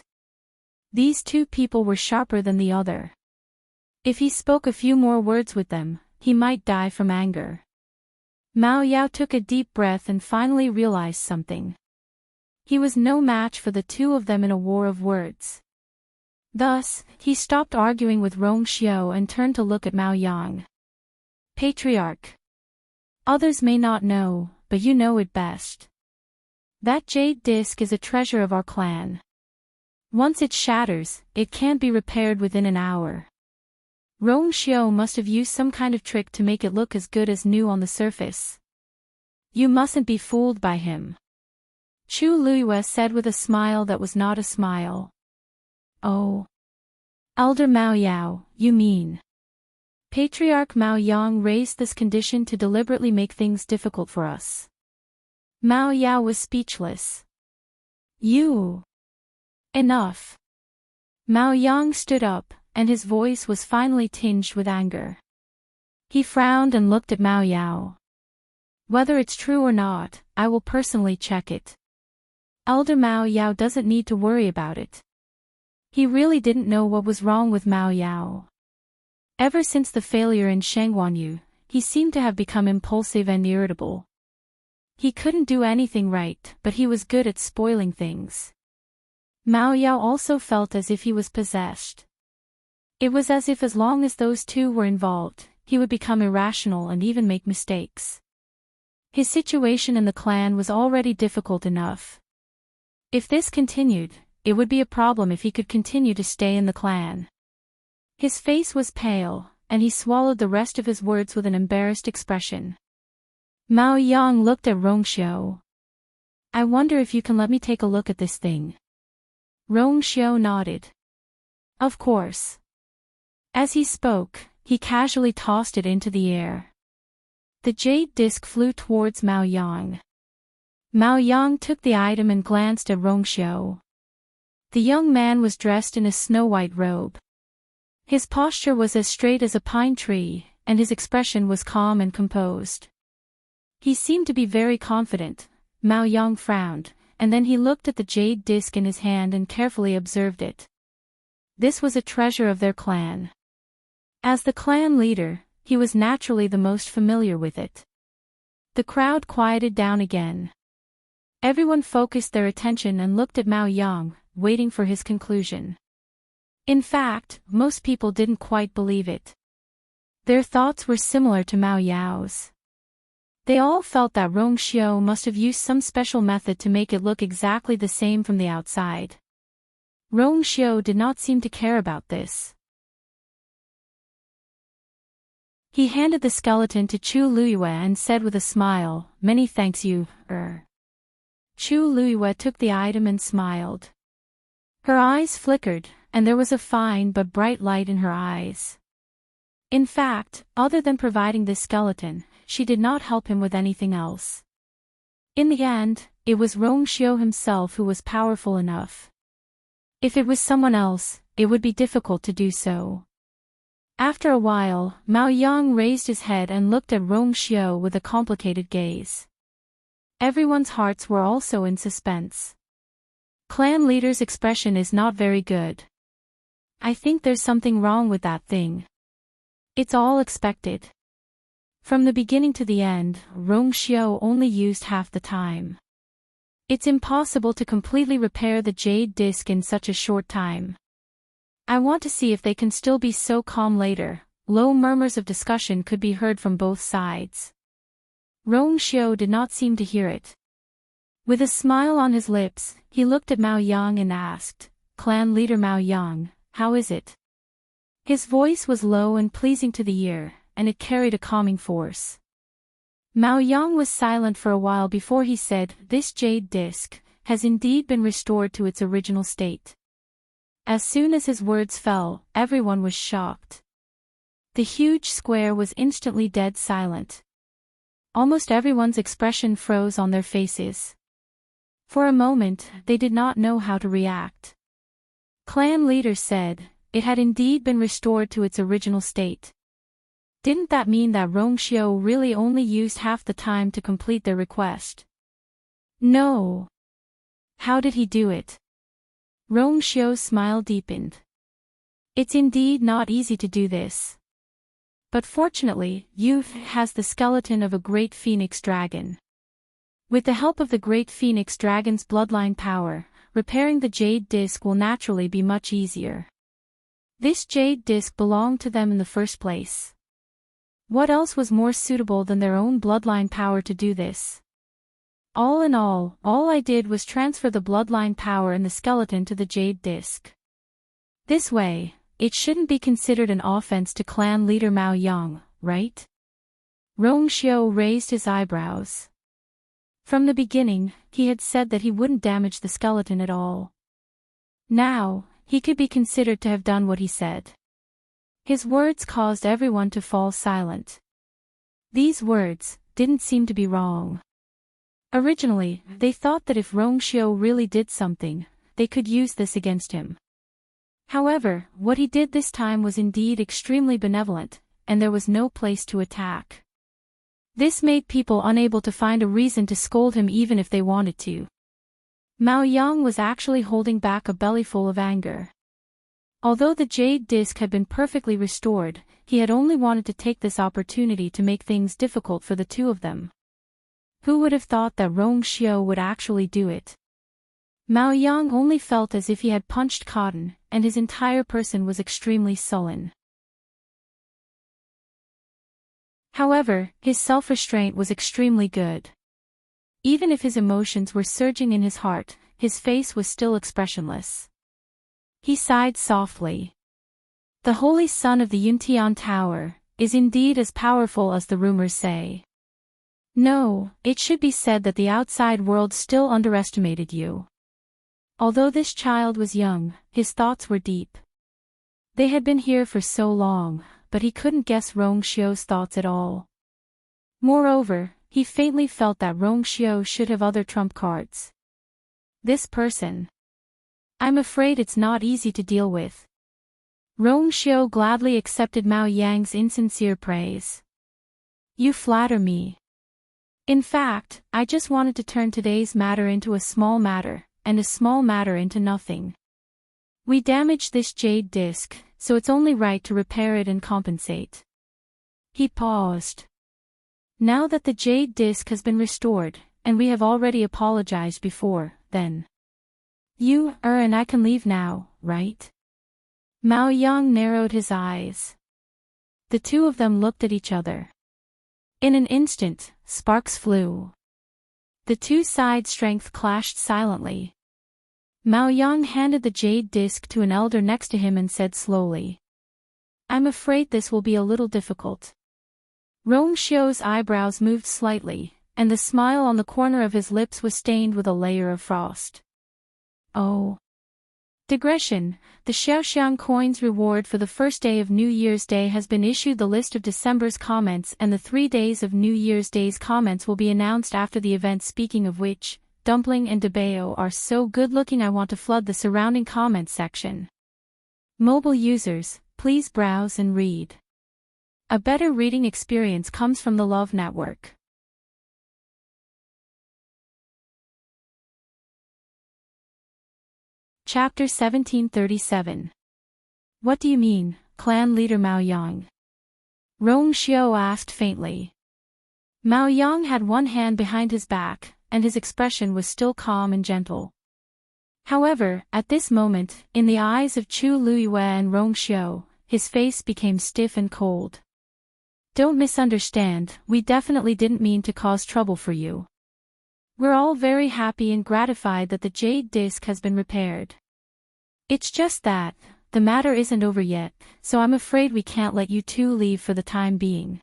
These two people were sharper than the other. If he spoke a few more words with them, he might die from anger. Mao Yao took a deep breath and finally realized something. He was no match for the two of them in a war of words. Thus, he stopped arguing with Rongxiu and turned to look at Mao Yang. Patriarch. Others may not know, but you know it best. That jade disc is a treasure of our clan. Once it shatters, it can't be repaired within an hour. Rongxiu must have used some kind of trick to make it look as good as new on the surface. You mustn't be fooled by him. Chu Luiyue said with a smile that was not a smile. Oh. Elder Mao Yao, you mean. Patriarch Mao Yang raised this condition to deliberately make things difficult for us. Mao Yao was speechless. You. Enough. Mao Yang stood up, and his voice was finally tinged with anger. He frowned and looked at Mao Yao. Whether it's true or not, I will personally check it. Elder Mao Yao doesn't need to worry about it. He really didn't know what was wrong with Mao Yao. Ever since the failure in Shangguanyu, he seemed to have become impulsive and irritable. He couldn't do anything right, but he was good at spoiling things. Mao Yao also felt as if he was possessed. It was as if as long as those two were involved, he would become irrational and even make mistakes. His situation in the clan was already difficult enough. If this continued, it would be a problem if he could continue to stay in the clan. His face was pale, and he swallowed the rest of his words with an embarrassed expression. Mao Yang looked at Rongxiu. I wonder if you can let me take a look at this thing. Rongxiu nodded. Of course. As he spoke, he casually tossed it into the air. The jade disc flew towards Mao Yang. Mao Yang took the item and glanced at Rongxiu. The young man was dressed in a snow-white robe. His posture was as straight as a pine tree, and his expression was calm and composed. He seemed to be very confident. Mao Yang frowned, and then he looked at the jade disc in his hand and carefully observed it. This was a treasure of their clan. As the clan leader, he was naturally the most familiar with it. The crowd quieted down again. Everyone focused their attention and looked at Mao Yang, waiting for his conclusion. In fact, most people didn't quite believe it. Their thoughts were similar to Mao Yao's. They all felt that Rong Xiu must have used some special method to make it look exactly the same from the outside. Rong Xiu did not seem to care about this. He handed the skeleton to Chu Luyue and said with a smile, "Many thanks you, Chu Luyue took the item and smiled. Her eyes flickered, and there was a fine but bright light in her eyes. In fact, other than providing this skeleton, she did not help him with anything else. In the end, it was Rong Xiu himself who was powerful enough. If it was someone else, it would be difficult to do so. After a while, Mao Yang raised his head and looked at Rong Xiu with a complicated gaze. Everyone's hearts were also in suspense. Clan leader's expression is not very good. I think there's something wrong with that thing. It's all expected. From the beginning to the end, Rong Xiu only used half the time. It's impossible to completely repair the jade disc in such a short time. I want to see if they can still be so calm later." Low murmurs of discussion could be heard from both sides. Rong Xiu did not seem to hear it. With a smile on his lips, he looked at Mao Yang and asked, "Clan leader Mao Yang, how is it?" His voice was low and pleasing to the ear, and it carried a calming force. Mao Yang was silent for a while before he said, "This jade disc has indeed been restored to its original state." As soon as his words fell, everyone was shocked. The huge square was instantly dead silent. Almost everyone's expression froze on their faces. For a moment, they did not know how to react. Clan leader said, it had indeed been restored to its original state. Didn't that mean that Rong Xiu really only used half the time to complete their request? No. How did he do it? Rong Xiu's smile deepened. It's indeed not easy to do this. But fortunately, youth has the skeleton of a great phoenix dragon. With the help of the great phoenix dragon's bloodline power, repairing the jade disc will naturally be much easier. This jade disc belonged to them in the first place. What else was more suitable than their own bloodline power to do this? All in all I did was transfer the bloodline power and the skeleton to the jade disc. This way, it shouldn't be considered an offense to clan leader Mao Yang, right? Rong Xiu raised his eyebrows. From the beginning, he had said that he wouldn't damage the skeleton at all. Now, he could be considered to have done what he said. His words caused everyone to fall silent. These words didn't seem to be wrong. Originally, they thought that if Rong Xiu really did something, they could use this against him. However, what he did this time was indeed extremely benevolent, and there was no place to attack. This made people unable to find a reason to scold him even if they wanted to. Mao Yang was actually holding back a bellyful of anger. Although the jade disc had been perfectly restored, he had only wanted to take this opportunity to make things difficult for the two of them. Who would have thought that Rong Xiu would actually do it? Mao Yang only felt as if he had punched cotton, and his entire person was extremely sullen. However, his self-restraint was extremely good. Even if his emotions were surging in his heart, his face was still expressionless. He sighed softly. The Holy Son of the Yuntian Tower is indeed as powerful as the rumors say. No, it should be said that the outside world still underestimated you. Although this child was young, his thoughts were deep. They had been here for so long, but he couldn't guess Rong Xiu's thoughts at all. Moreover, he faintly felt that Rong Xiu should have other trump cards. This person. I'm afraid it's not easy to deal with. Rong Xiu gladly accepted Mao Yang's insincere praise. You flatter me. In fact, I just wanted to turn today's matter into a small matter, and a small matter into nothing. We damaged this jade disc, so it's only right to repair it and compensate. He paused. Now that the jade disc has been restored, and we have already apologized before, then you, and I can leave now, right? Mao Yang narrowed his eyes. The two of them looked at each other. In an instant, sparks flew. The two sides' strength clashed silently. Mao Yang handed the jade disc to an elder next to him and said slowly, "I'm afraid this will be a little difficult." Rongxiu's eyebrows moved slightly, and the smile on the corner of his lips was stained with a layer of frost. Oh. Digression, the Xiaoxiang coins reward for the first day of New Year's Day has been issued. The list of December's comments and the 3 days of New Year's Day's comments will be announced after the event. Speaking of which, Dumpling and Debeo are so good looking I want to flood the surrounding comments section. Mobile users, please browse and read. A better reading experience comes from the Love Network. Chapter 1737. What do you mean, clan leader Mao Yang? Rongxiu asked faintly. Mao Yang had one hand behind his back, and his expression was still calm and gentle. However, at this moment, in the eyes of Chu Luiyue and Rongxiu, his face became stiff and cold. Don't misunderstand, we definitely didn't mean to cause trouble for you. We're all very happy and gratified that the jade disc has been repaired. It's just that, the matter isn't over yet, so I'm afraid we can't let you two leave for the time being.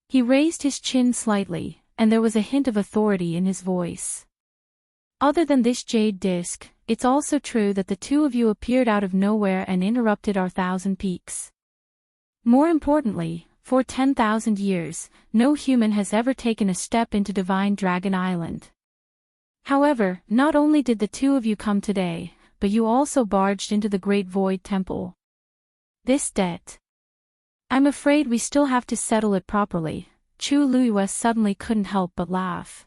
He raised his chin slightly, and there was a hint of authority in his voice. Other than this jade disc, it's also true that the two of you appeared out of nowhere and interrupted our 1,000 peaks. More importantly, for 10,000 years, no human has ever taken a step into Divine Dragon Island. However, not only did the two of you come today, but you also barged into the Great Void Temple. This debt. I'm afraid we still have to settle it properly. Chu Luiyue suddenly couldn't help but laugh.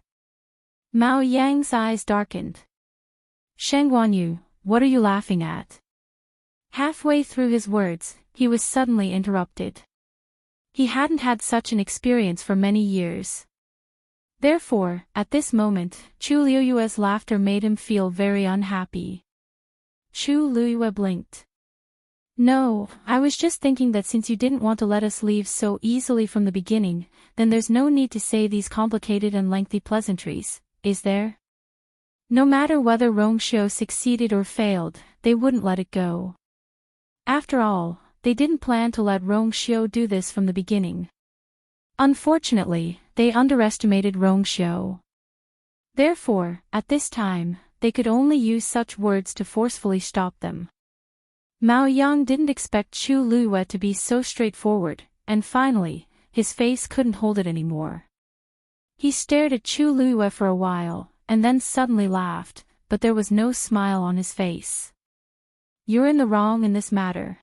Mao Yang's eyes darkened. Sheng Guanyu, what are you laughing at? Halfway through his words, he was suddenly interrupted. He hadn't had such an experience for many years. Therefore, at this moment, Chu Luiyue's laughter made him feel very unhappy. Chu Luiyue blinked. No, I was just thinking that since you didn't want to let us leave so easily from the beginning, then there's no need to say these complicated and lengthy pleasantries, is there? No matter whether Rongxiu succeeded or failed, they wouldn't let it go. After all, they didn't plan to let Rongxiu do this from the beginning. Unfortunately, they underestimated Rongxiu. Therefore, at this time, they could only use such words to forcefully stop them. Mao Yang didn't expect Chu Luiyue to be so straightforward, and finally, his face couldn't hold it anymore. He stared at Chu Luiyue for a while, and then suddenly laughed, but there was no smile on his face. You're in the wrong in this matter.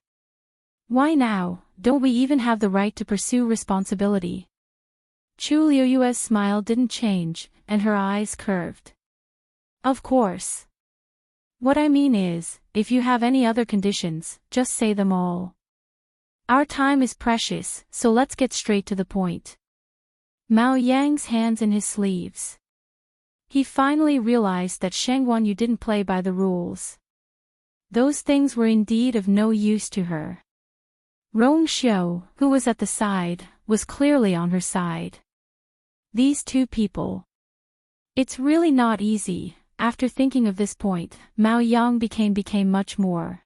Why now, don't we even have the right to pursue responsibility? Chu Luiyue's smile didn't change, and her eyes curved. Of course. What I mean is, if you have any other conditions, just say them all. Our time is precious, so let's get straight to the point. Mao Yang's hands in his sleeves. He finally realized that Sheng Guanyu didn't play by the rules. Those things were indeed of no use to her. Rongxiu, who was at the side, was clearly on her side. These two people. It's really not easy. After thinking of this point, Mao Yang became much more.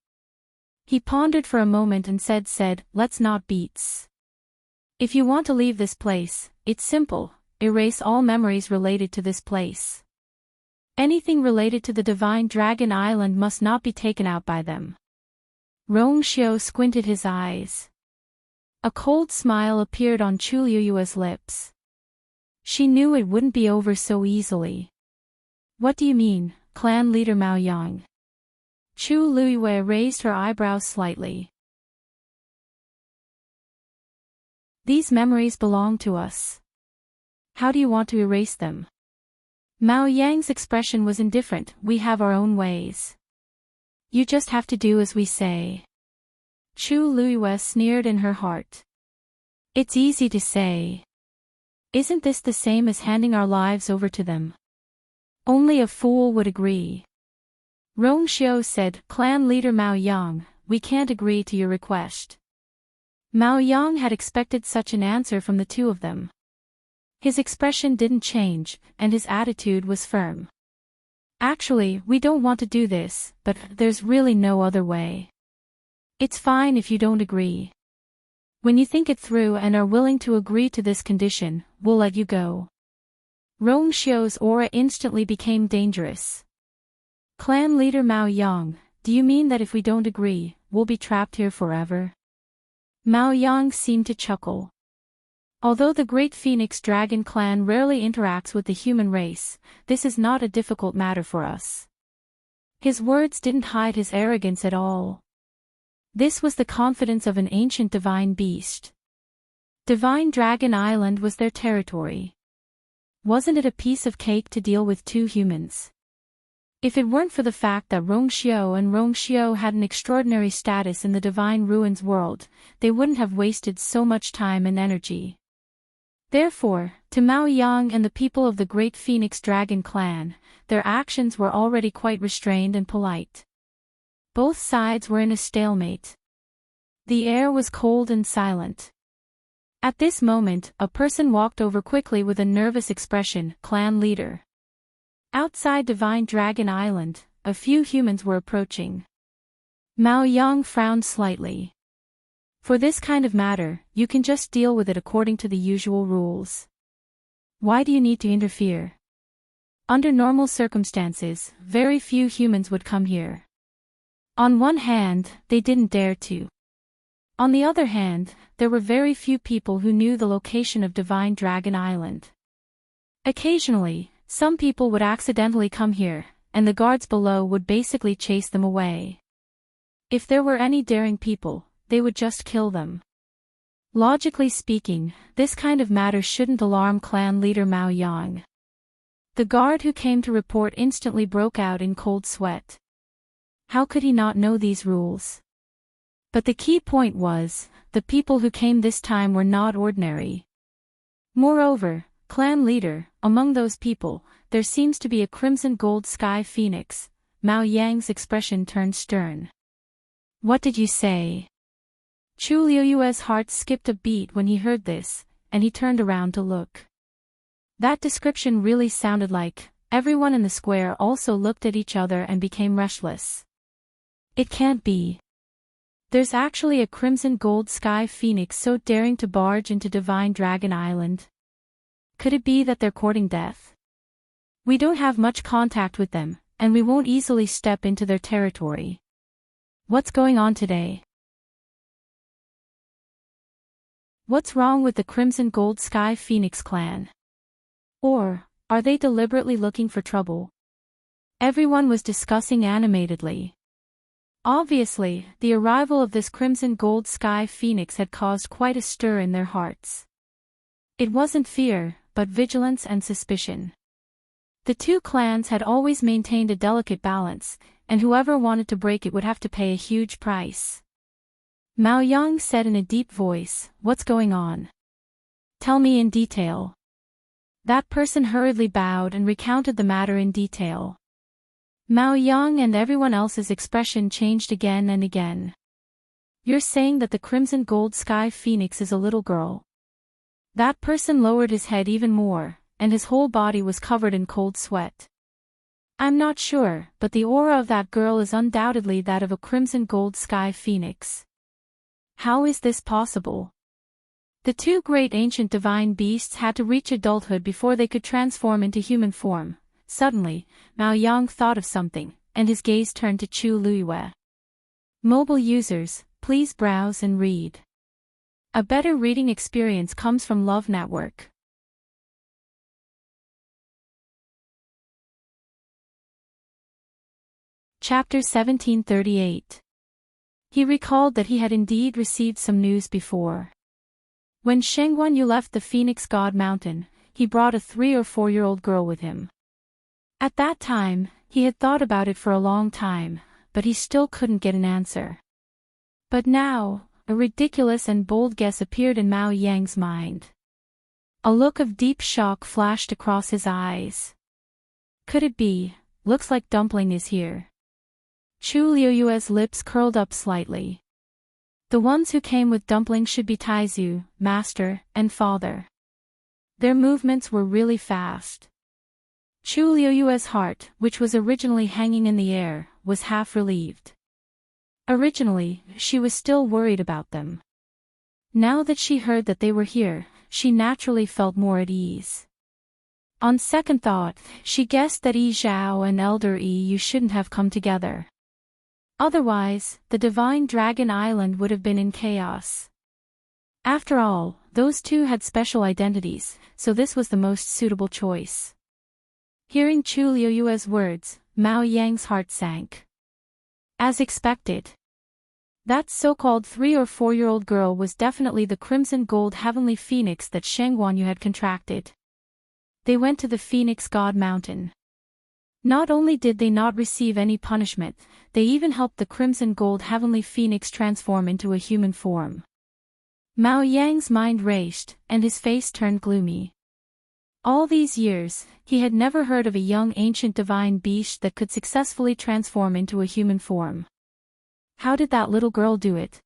He pondered for a moment and said, let's not beats. If you want to leave this place, it's simple, erase all memories related to this place. Anything related to the Divine Dragon Island must not be taken out by them. Rongxiu squinted his eyes. A cold smile appeared on Chu Luiyue's lips. She knew it wouldn't be over so easily. What do you mean, clan leader Mao Yang? Chu Luiyue raised her eyebrows slightly. These memories belong to us. How do you want to erase them? Mao Yang's expression was indifferent. We have our own ways. You just have to do as we say. Chu Luiyue sneered in her heart. It's easy to say. Isn't this the same as handing our lives over to them? Only a fool would agree. Rong Xiu said, Clan leader Mao Yang, we can't agree to your request. Mao Yang had expected such an answer from the two of them. His expression didn't change, and his attitude was firm. Actually, we don't want to do this, but there's really no other way. It's fine if you don't agree. When you think it through and are willing to agree to this condition, we'll let you go. Rong Xiu's aura instantly became dangerous. Clan leader Mao Yang, do you mean that if we don't agree, we'll be trapped here forever? Mao Yang seemed to chuckle. Although the Great Phoenix Dragon clan rarely interacts with the human race, this is not a difficult matter for us. His words didn't hide his arrogance at all. This was the confidence of an ancient divine beast. Divine Dragon Island was their territory. Wasn't it a piece of cake to deal with two humans? If it weren't for the fact that Rong Xiu and Rong Xiu had an extraordinary status in the Divine Ruins world, they wouldn't have wasted so much time and energy. Therefore, to Mao Yang and the people of the Great Phoenix Dragon clan, their actions were already quite restrained and polite. Both sides were in a stalemate. The air was cold and silent. At this moment, a person walked over quickly with a nervous expression, clan leader. Outside Divine Dragon Island, a few humans were approaching. Mao Yang frowned slightly. For this kind of matter, you can just deal with it according to the usual rules. Why do you need to interfere? Under normal circumstances, very few humans would come here. On one hand, they didn't dare to. On the other hand, there were very few people who knew the location of Divine Dragon Island. Occasionally, some people would accidentally come here, and the guards below would basically chase them away. If there were any daring people, they would just kill them. Logically speaking, this kind of matter shouldn't alarm clan leader Mao Yang. The guard who came to report instantly broke out in cold sweat. How could he not know these rules? But the key point was, the people who came this time were not ordinary. Moreover, clan leader, among those people, there seems to be a crimson gold sky phoenix. Mao Yang's expression turned stern. What did you say? Chu Liuyue's heart skipped a beat when he heard this, and he turned around to look. That description really sounded like. Everyone in the square also looked at each other and became restless. It can't be. There's actually a crimson gold sky phoenix so daring to barge into Divine Dragon Island. Could it be that they're courting death? We don't have much contact with them, and we won't easily step into their territory. What's going on today? What's wrong with the Crimson Gold Sky Phoenix clan? Or, are they deliberately looking for trouble? Everyone was discussing animatedly. Obviously, the arrival of this Crimson Gold Sky Phoenix had caused quite a stir in their hearts. It wasn't fear, but vigilance and suspicion. The two clans had always maintained a delicate balance, and whoever wanted to break it would have to pay a huge price. Mao Yang said in a deep voice, "What's going on? Tell me in detail." That person hurriedly bowed and recounted the matter in detail. Mao Yang and everyone else's expression changed again and again. You're saying that the Crimson Gold Sky Phoenix is a little girl? That person lowered his head even more, and his whole body was covered in cold sweat. I'm not sure, but the aura of that girl is undoubtedly that of a Crimson Gold Sky Phoenix. How is this possible? The two great ancient divine beasts had to reach adulthood before they could transform into human form. Suddenly, Mao Yang thought of something, and his gaze turned to Chu Luiyue. Mobile users, please browse and read. A better reading experience comes from Love Network. Chapter 1738. He recalled that he had indeed received some news before. When Sheng Guanyu left the Phoenix God Mountain, he brought a 3 or 4-year-old girl with him. At that time, he had thought about it for a long time, but he still couldn't get an answer. But now, a ridiculous and bold guess appeared in Mao Yang's mind. A look of deep shock flashed across his eyes. Could it be? Looks like Dumpling is here. Chu Liuyue's lips curled up slightly. The ones who came with Dumpling should be Taizu, master, and father. Their movements were really fast. Chu Liuyue's heart, which was originally hanging in the air, was half relieved. Originally, she was still worried about them. Now that she heard that they were here, she naturally felt more at ease. On second thought, she guessed that Yi Zhao and Elder Yi shouldn't have come together. Otherwise, the Divine Dragon Island would have been in chaos. After all, those two had special identities, so this was the most suitable choice. Hearing Chu Liuyue's words, Mao Yang's heart sank. As expected. That so-called 3- or 4-year-old girl was definitely the Crimson Gold Heavenly Phoenix that Sheng Guanyu had contracted. They went to the Phoenix God Mountain. Not only did they not receive any punishment, they even helped the Crimson Gold Heavenly Phoenix transform into a human form. Mao Yang's mind raced, and his face turned gloomy. All these years, he had never heard of a young ancient divine beast that could successfully transform into a human form. How did that little girl do it?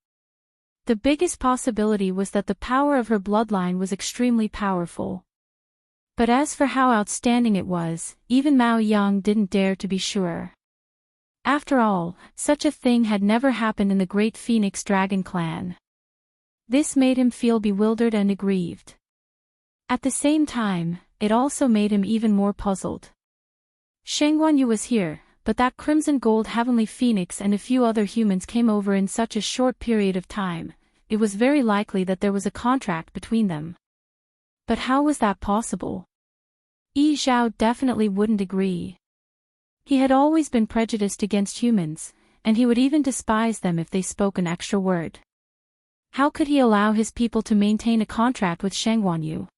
The biggest possibility was that the power of her bloodline was extremely powerful. But as for how outstanding it was, even Mao Yang didn't dare to be sure. After all, such a thing had never happened in the Great Phoenix Dragon Clan. This made him feel bewildered and aggrieved. At the same time, it also made him even more puzzled. Sheng Guanyu was here, but that Crimson Gold Heavenly Phoenix and a few other humans came over in such a short period of time. It was very likely that there was a contract between them. But how was that possible? Yi Zhao definitely wouldn't agree. He had always been prejudiced against humans, and he would even despise them if they spoke an extra word. How could he allow his people to maintain a contract with Sheng Guanyu?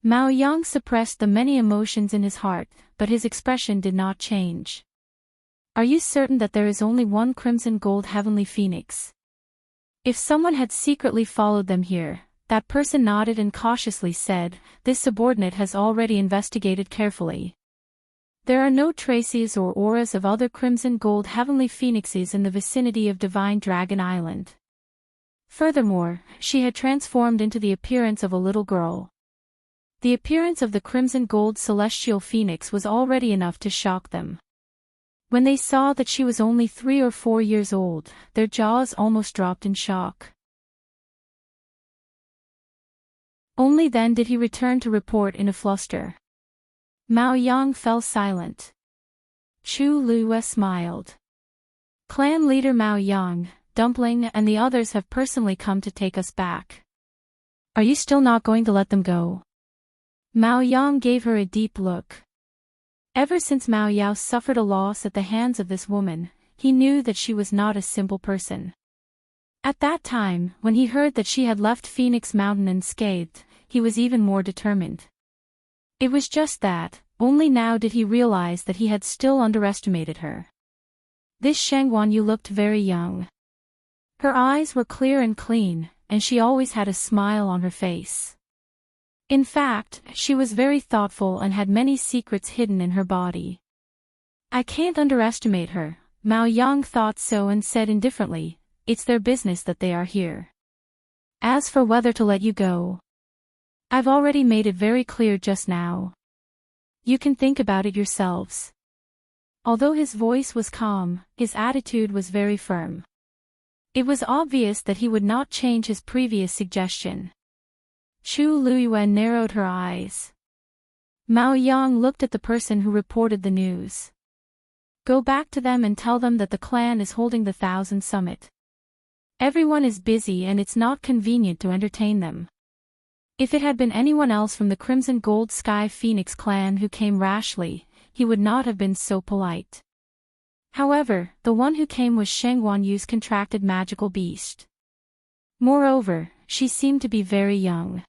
Mao Yang suppressed the many emotions in his heart, but his expression did not change. Are you certain that there is only one Crimson Gold Heavenly Phoenix? If someone had secretly followed them here, that person nodded and cautiously said, this subordinate has already investigated carefully. There are no traces or auras of other Crimson Gold Heavenly Phoenixes in the vicinity of Divine Dragon Island. Furthermore, she had transformed into the appearance of a little girl. The appearance of the Crimson Gold Celestial Phoenix was already enough to shock them. When they saw that she was only 3 or 4 years old, their jaws almost dropped in shock. Only then did he return to report in a fluster. Mao Yang fell silent. Chu Liyue smiled. Clan leader Mao Yang, Dumpling and the others have personally come to take us back. Are you still not going to let them go? Mao Yang gave her a deep look. Ever since Mao Yao suffered a loss at the hands of this woman, he knew that she was not a simple person. At that time, when he heard that she had left Phoenix Mountain unscathed, he was even more determined. It was just that, only now did he realize that he had still underestimated her. This Sheng Guanyu looked very young. Her eyes were clear and clean, and she always had a smile on her face. In fact, she was very thoughtful and had many secrets hidden in her body. I can't underestimate her, Mao Yang thought so and said indifferently, it's their business that they are here. As for whether to let you go, I've already made it very clear just now. You can think about it yourselves. Although his voice was calm, his attitude was very firm. It was obvious that he would not change his previous suggestion. Chu Liyue narrowed her eyes. Mao Yang looked at the person who reported the news. Go back to them and tell them that the clan is holding the 1000 Summit. Everyone is busy and it's not convenient to entertain them. If it had been anyone else from the Crimson Gold Sky Phoenix clan who came rashly, he would not have been so polite. However, the one who came was Sheng Guanyu's contracted magical beast. Moreover, she seemed to be very young.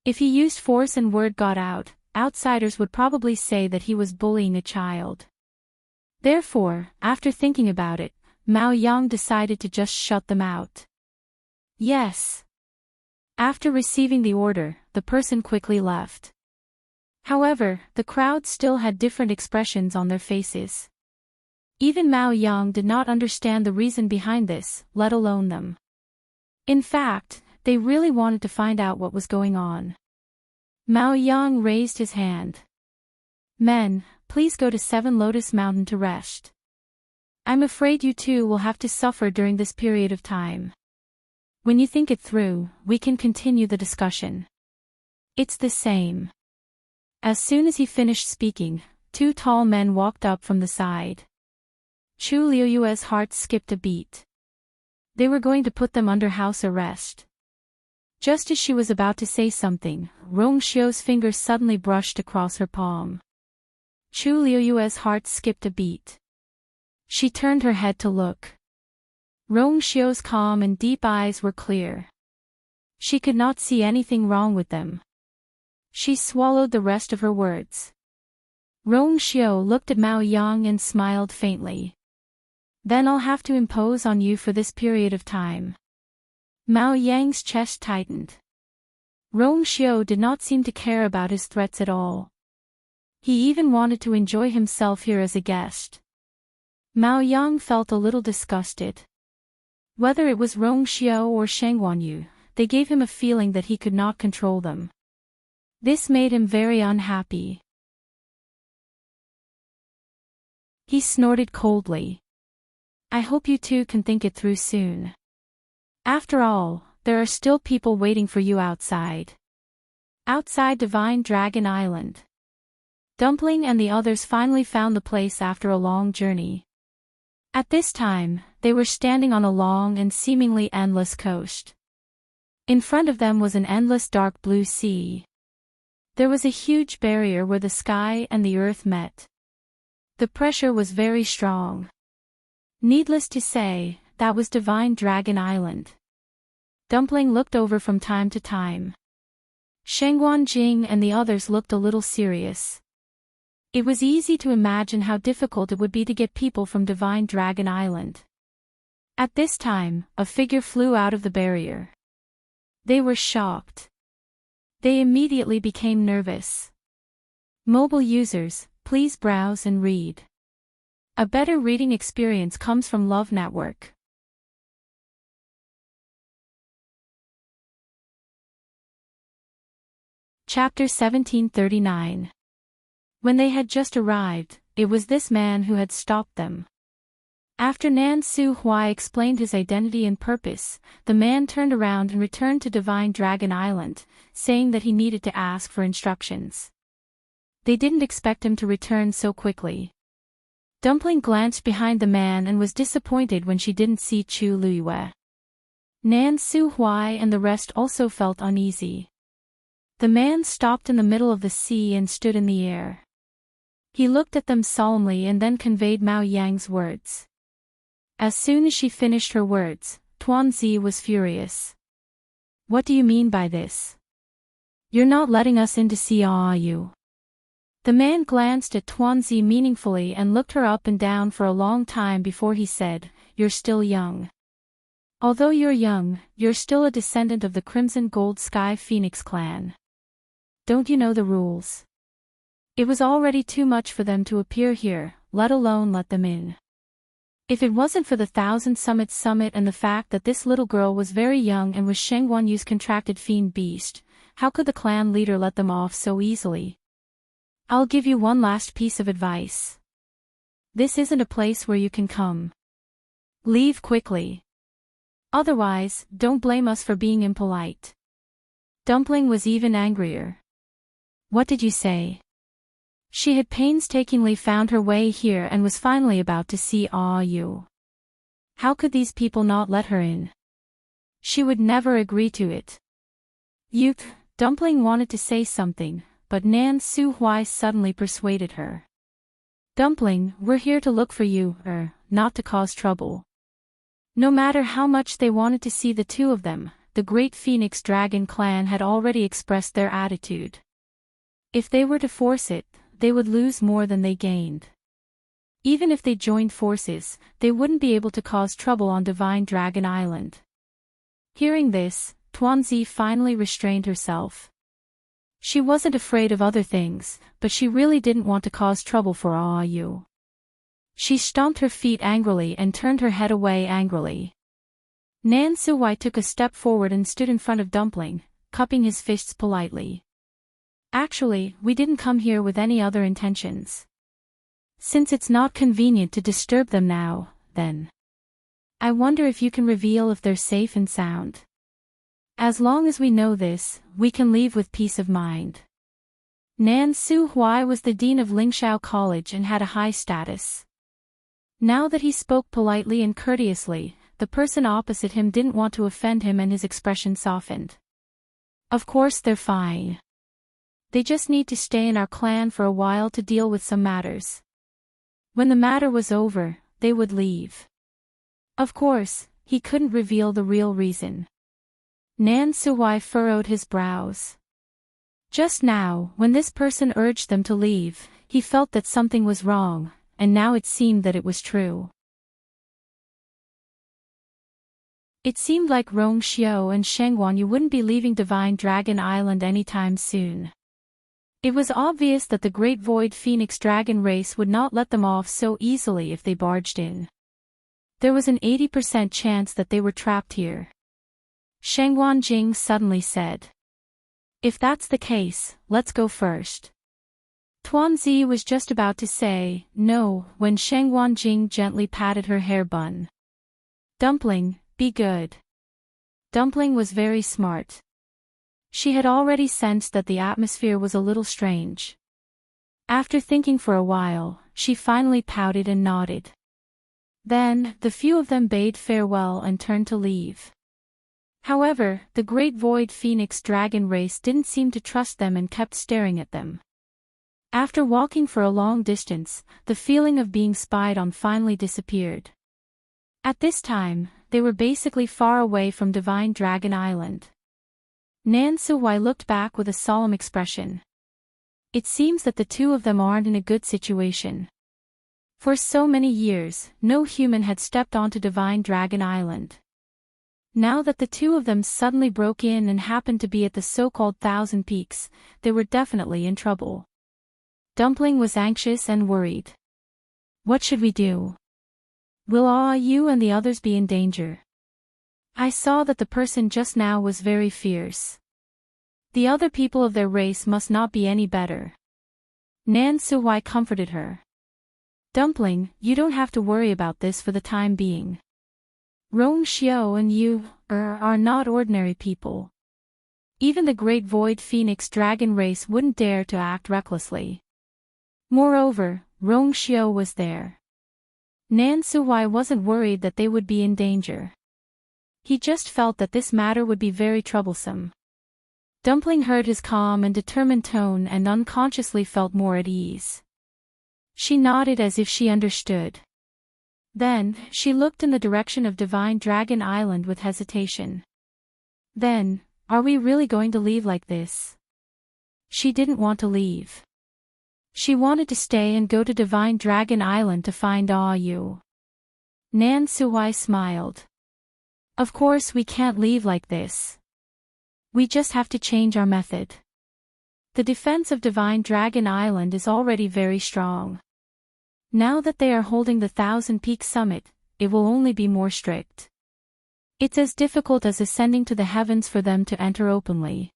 If he used force and word got out, outsiders would probably say that he was bullying a child. Therefore, after thinking about it, Mao Yang decided to just shut them out. Yes. After receiving the order, the person quickly left. However, the crowd still had different expressions on their faces. Even Mao Yang did not understand the reason behind this, let alone them. In fact, they really wanted to find out what was going on. Mao Yang raised his hand. Men, please go to 7 Lotus Mountain to rest. I'm afraid you two will have to suffer during this period of time. When you think it through, we can continue the discussion. It's the same. As soon as he finished speaking, 2 tall men walked up from the side. Chu Liuyue's heart skipped a beat. They were going to put them under house arrest. Just as she was about to say something, Rong Xiu's fingers suddenly brushed across her palm. Chu Liuyue's heart skipped a beat. She turned her head to look. Rong Xiu's calm and deep eyes were clear. She could not see anything wrong with them. She swallowed the rest of her words. Rong Xiu looked at Mao Yang and smiled faintly. Then I'll have to impose on you for this period of time. Mao Yang's chest tightened. Rong Xiu did not seem to care about his threats at all. He even wanted to enjoy himself here as a guest. Mao Yang felt a little disgusted. Whether it was Rong Xiu or Sheng Wanyu, they gave him a feeling that he could not control them. This made him very unhappy. He snorted coldly. I hope you two can think it through soon. After all, there are still people waiting for you outside. Outside Divine Dragon Island. Dumpling and the others finally found the place after a long journey. At this time, they were standing on a long and seemingly endless coast. In front of them was an endless dark blue sea. There was a huge barrier where the sky and the earth met. The pressure was very strong. Needless to say, that was Divine Dragon Island. Dumpling looked over from time to time. Shengguan Jing and the others looked a little serious. It was easy to imagine how difficult it would be to get people from Divine Dragon Island. At this time, a figure flew out of the barrier. They were shocked. They immediately became nervous. Mobile users, please browse and read. A better reading experience comes from Love Network. Chapter 1739. When they had just arrived, it was this man who had stopped them. After Nan Su Huai explained his identity and purpose, the man turned around and returned to Divine Dragon Island, saying that he needed to ask for instructions. They didn't expect him to return so quickly. Dumpling glanced behind the man and was disappointed when she didn't see Chu Liyue. Nan Su Huai and the rest also felt uneasy. The man stopped in the middle of the sea and stood in the air. He looked at them solemnly and then conveyed Mao Yang's words. As soon as she finished her words, Tuanzi was furious. What do you mean by this? You're not letting us in to see you. The man glanced at Tuanzi meaningfully and looked her up and down for a long time before he said, You're still young. Although you're young, you're still a descendant of the Crimson Gold Sky Phoenix clan. Don't you know the rules? It was already too much for them to appear here, let alone let them in. If it wasn't for the Thousand Summits Summit and the fact that this little girl was very young and was Sheng Wanyu's contracted fiend beast, how could the clan leader let them off so easily? I'll give you one last piece of advice. This isn't a place where you can come. Leave quickly. Otherwise, don't blame us for being impolite. Dumpling was even angrier. What did you say? She had painstakingly found her way here and was finally about to see you. How could these people not let her in? She would never agree to it. Dumpling wanted to say something, but Nan Su Huai suddenly persuaded her. Dumpling, we're here to look for you, not to cause trouble. No matter how much they wanted to see the two of them, the Great Phoenix Dragon clan had already expressed their attitude. If they were to force it, they would lose more than they gained. Even if they joined forces, they wouldn't be able to cause trouble on Divine Dragon Island. Hearing this, Tuanzi finally restrained herself. She wasn't afraid of other things, but she really didn't want to cause trouble for Yu. She stomped her feet angrily and turned her head away angrily. Nan Suwai took a step forward and stood in front of Dumpling, cupping his fists politely. Actually, we didn't come here with any other intentions. Since it's not convenient to disturb them now, then. I wonder if you can reveal if they're safe and sound. As long as we know this, we can leave with peace of mind. Nan Su Huai was the dean of Lingxiao College and had a high status. Now that he spoke politely and courteously, the person opposite him didn't want to offend him and his expression softened. Of course they're fine. They just need to stay in our clan for a while to deal with some matters. When the matter was over, they would leave. Of course, he couldn't reveal the real reason. Nan Suwai furrowed his brows. Just now, when this person urged them to leave, he felt that something was wrong, and now it seemed that it was true. It seemed like Rong Xiao and Sheng Wanyu wouldn't be leaving Divine Dragon Island anytime soon. It was obvious that the Great Void Phoenix Dragon race would not let them off so easily if they barged in. There was an 80% chance that they were trapped here. Sheng Wanjing suddenly said. If that's the case, let's go first. Tuanzi was just about to say no when Sheng Wanjing gently patted her hair bun. Dumpling, be good. Dumpling was very smart. She had already sensed that the atmosphere was a little strange. After thinking for a while, she finally pouted and nodded. Then, the few of them bade farewell and turned to leave. However, the Great Void Phoenix Dragon race didn't seem to trust them and kept staring at them. After walking for a long distance, the feeling of being spied on finally disappeared. At this time, they were basically far away from Divine Dragon Island. Nan Suwai looked back with a solemn expression. It seems that the two of them aren't in a good situation. For so many years, no human had stepped onto Divine Dragon Island. Now that the two of them suddenly broke in and happened to be at the so-called Thousand Peaks, they were definitely in trouble. Dumpling was anxious and worried. What should we do? Will you and the others be in danger? I saw that the person just now was very fierce. The other people of their race must not be any better. Nan Suwai comforted her. Dumpling, you don't have to worry about this for the time being. Rong Xiao and you are not ordinary people. Even the Great Void Phoenix Dragon race wouldn't dare to act recklessly. Moreover, Rong Xiao was there. Nan Suwai wasn't worried that they would be in danger. He just felt that this matter would be very troublesome. Dumpling heard his calm and determined tone and unconsciously felt more at ease. She nodded as if she understood. Then, she looked in the direction of Divine Dragon Island with hesitation. Then, are we really going to leave like this? She didn't want to leave. She wanted to stay and go to Divine Dragon Island to find Yu. Nan Suwai smiled. Of course we can't leave like this. We just have to change our method. The defense of Divine Dragon Island is already very strong. Now that they are holding the Thousand Peak Summit, it will only be more strict. It's as difficult as ascending to the heavens for them to enter openly.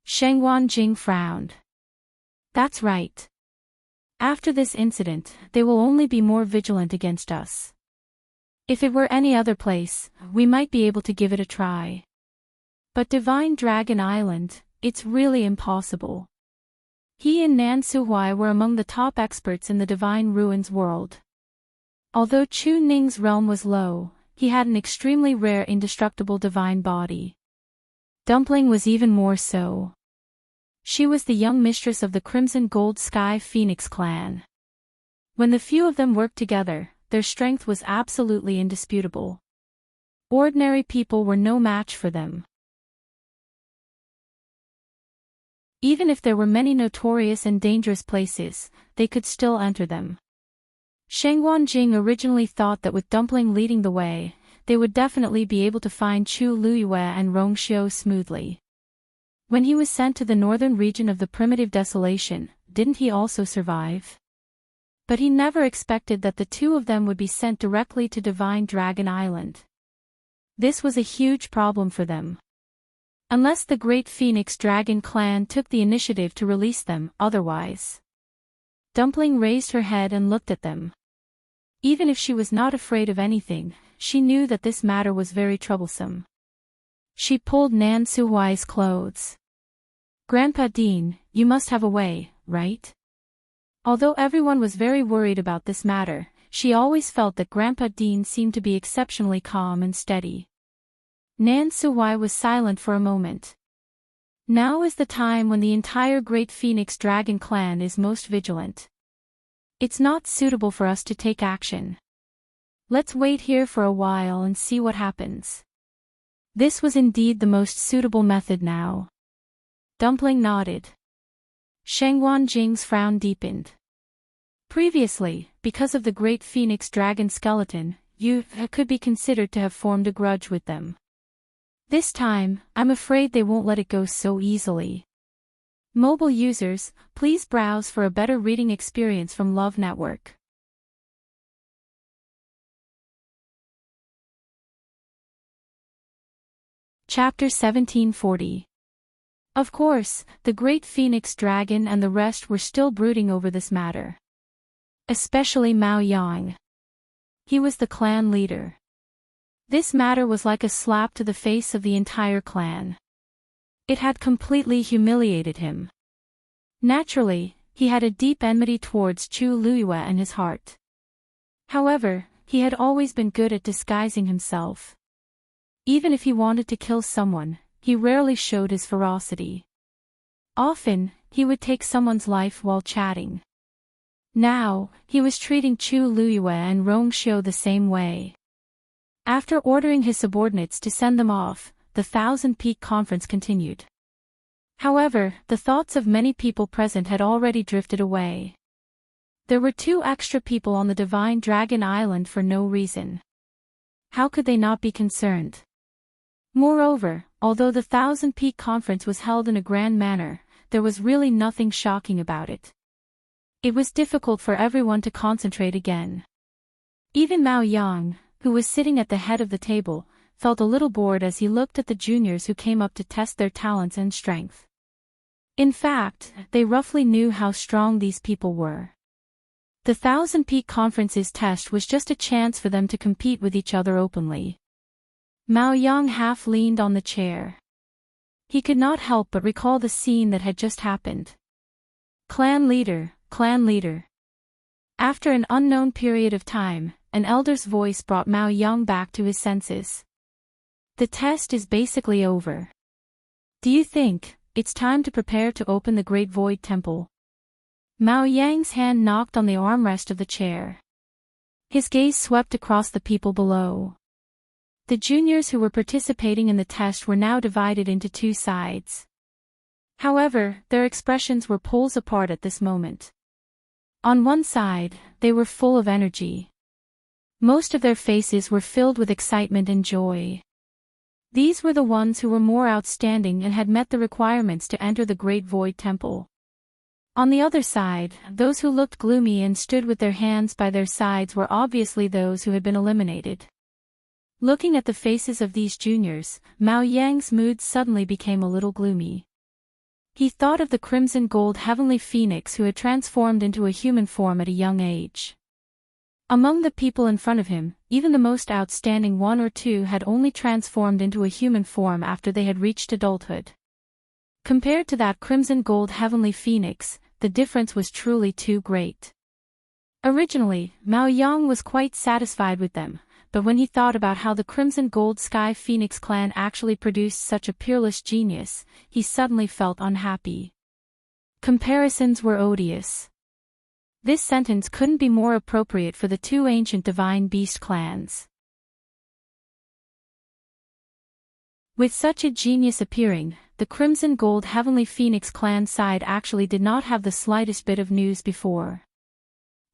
Sheng Wanjing frowned. That's right. After this incident, they will only be more vigilant against us. If it were any other place, we might be able to give it a try. But Divine Dragon Island, it's really impossible. He and Nan Suwai were among the top experts in the Divine Ruins world. Although Chu Ning's realm was low, he had an extremely rare indestructible divine body. Dumpling was even more so. She was the young mistress of the Crimson Gold Sky Phoenix clan. When the few of them worked together, their strength was absolutely indisputable. Ordinary people were no match for them. Even if there were many notorious and dangerous places, they could still enter them. Shangguan Jing originally thought that with Dumpling leading the way, they would definitely be able to find Chu Luyue and Rongxiu smoothly. When he was sent to the northern region of the primitive desolation, didn't he also survive? But he never expected that the two of them would be sent directly to Divine Dragon Island. This was a huge problem for them. Unless the Great Phoenix Dragon clan took the initiative to release them, otherwise. Dumpling raised her head and looked at them. Even if she was not afraid of anything, she knew that this matter was very troublesome. She pulled Nan Suhuai's clothes. Grandpa Dean, you must have a way, right? Although everyone was very worried about this matter, she always felt that Grandpa Dean seemed to be exceptionally calm and steady. Nan Suhuai was silent for a moment. Now is the time when the entire Great Phoenix Dragon clan is most vigilant. It's not suitable for us to take action. Let's wait here for a while and see what happens. This was indeed the most suitable method now. Dumpling nodded. Shangguan Jing's frown deepened. Previously, because of the Great Phoenix Dragon skeleton, you could be considered to have formed a grudge with them. This time, I'm afraid they won't let it go so easily. Mobile users, please browse for a better reading experience from Love Network. Chapter 1740. Of course, the Great Phoenix Dragon and the rest were still brooding over this matter. Especially Mao Yang. He was the clan leader. This matter was like a slap to the face of the entire clan. It had completely humiliated him. Naturally, he had a deep enmity towards Chu Luyue in his heart. However, he had always been good at disguising himself. Even if he wanted to kill someone, he rarely showed his ferocity. Often, he would take someone's life while chatting. Now, he was treating Chu Luyue and Rongxiu the same way. After ordering his subordinates to send them off, the Thousand Peak Conference continued. However, the thoughts of many people present had already drifted away. There were 2 extra people on the Divine Dragon Island for no reason. How could they not be concerned? Moreover, although the Thousand Peak Conference was held in a grand manner, there was really nothing shocking about it. It was difficult for everyone to concentrate again. Even Mao Yang, who was sitting at the head of the table, felt a little bored as he looked at the juniors who came up to test their talents and strength. In fact, they roughly knew how strong these people were. The Thousand Peak Conference's test was just a chance for them to compete with each other openly. Mao Yang half leaned on the chair. He could not help but recall the scene that had just happened. Clan leader, clan leader. After an unknown period of time, an elder's voice brought Mao Yang back to his senses. The test is basically over. Do you think it's time to prepare to open the Great Void Temple? Mao Yang's hand knocked on the armrest of the chair. His gaze swept across the people below. The juniors who were participating in the test were now divided into 2 sides. However, their expressions were poles apart at this moment. On one side, they were full of energy. Most of their faces were filled with excitement and joy. These were the ones who were more outstanding and had met the requirements to enter the Great Void Temple. On the other side, those who looked gloomy and stood with their hands by their sides were obviously those who had been eliminated. Looking at the faces of these juniors, Mao Yang's mood suddenly became a little gloomy. He thought of the crimson gold heavenly phoenix who had transformed into a human form at a young age. Among the people in front of him, even the most outstanding 1 or 2 had only transformed into a human form after they had reached adulthood. Compared to that crimson gold heavenly phoenix, the difference was truly too great. Originally, Mao Yang was quite satisfied with them, but when he thought about how the Crimson Gold Sky Phoenix clan actually produced such a peerless genius, he suddenly felt unhappy. Comparisons were odious. This sentence couldn't be more appropriate for the 2 ancient divine beast clans. With such a genius appearing, the Crimson Gold Heavenly Phoenix clan side actually did not have the slightest bit of news before.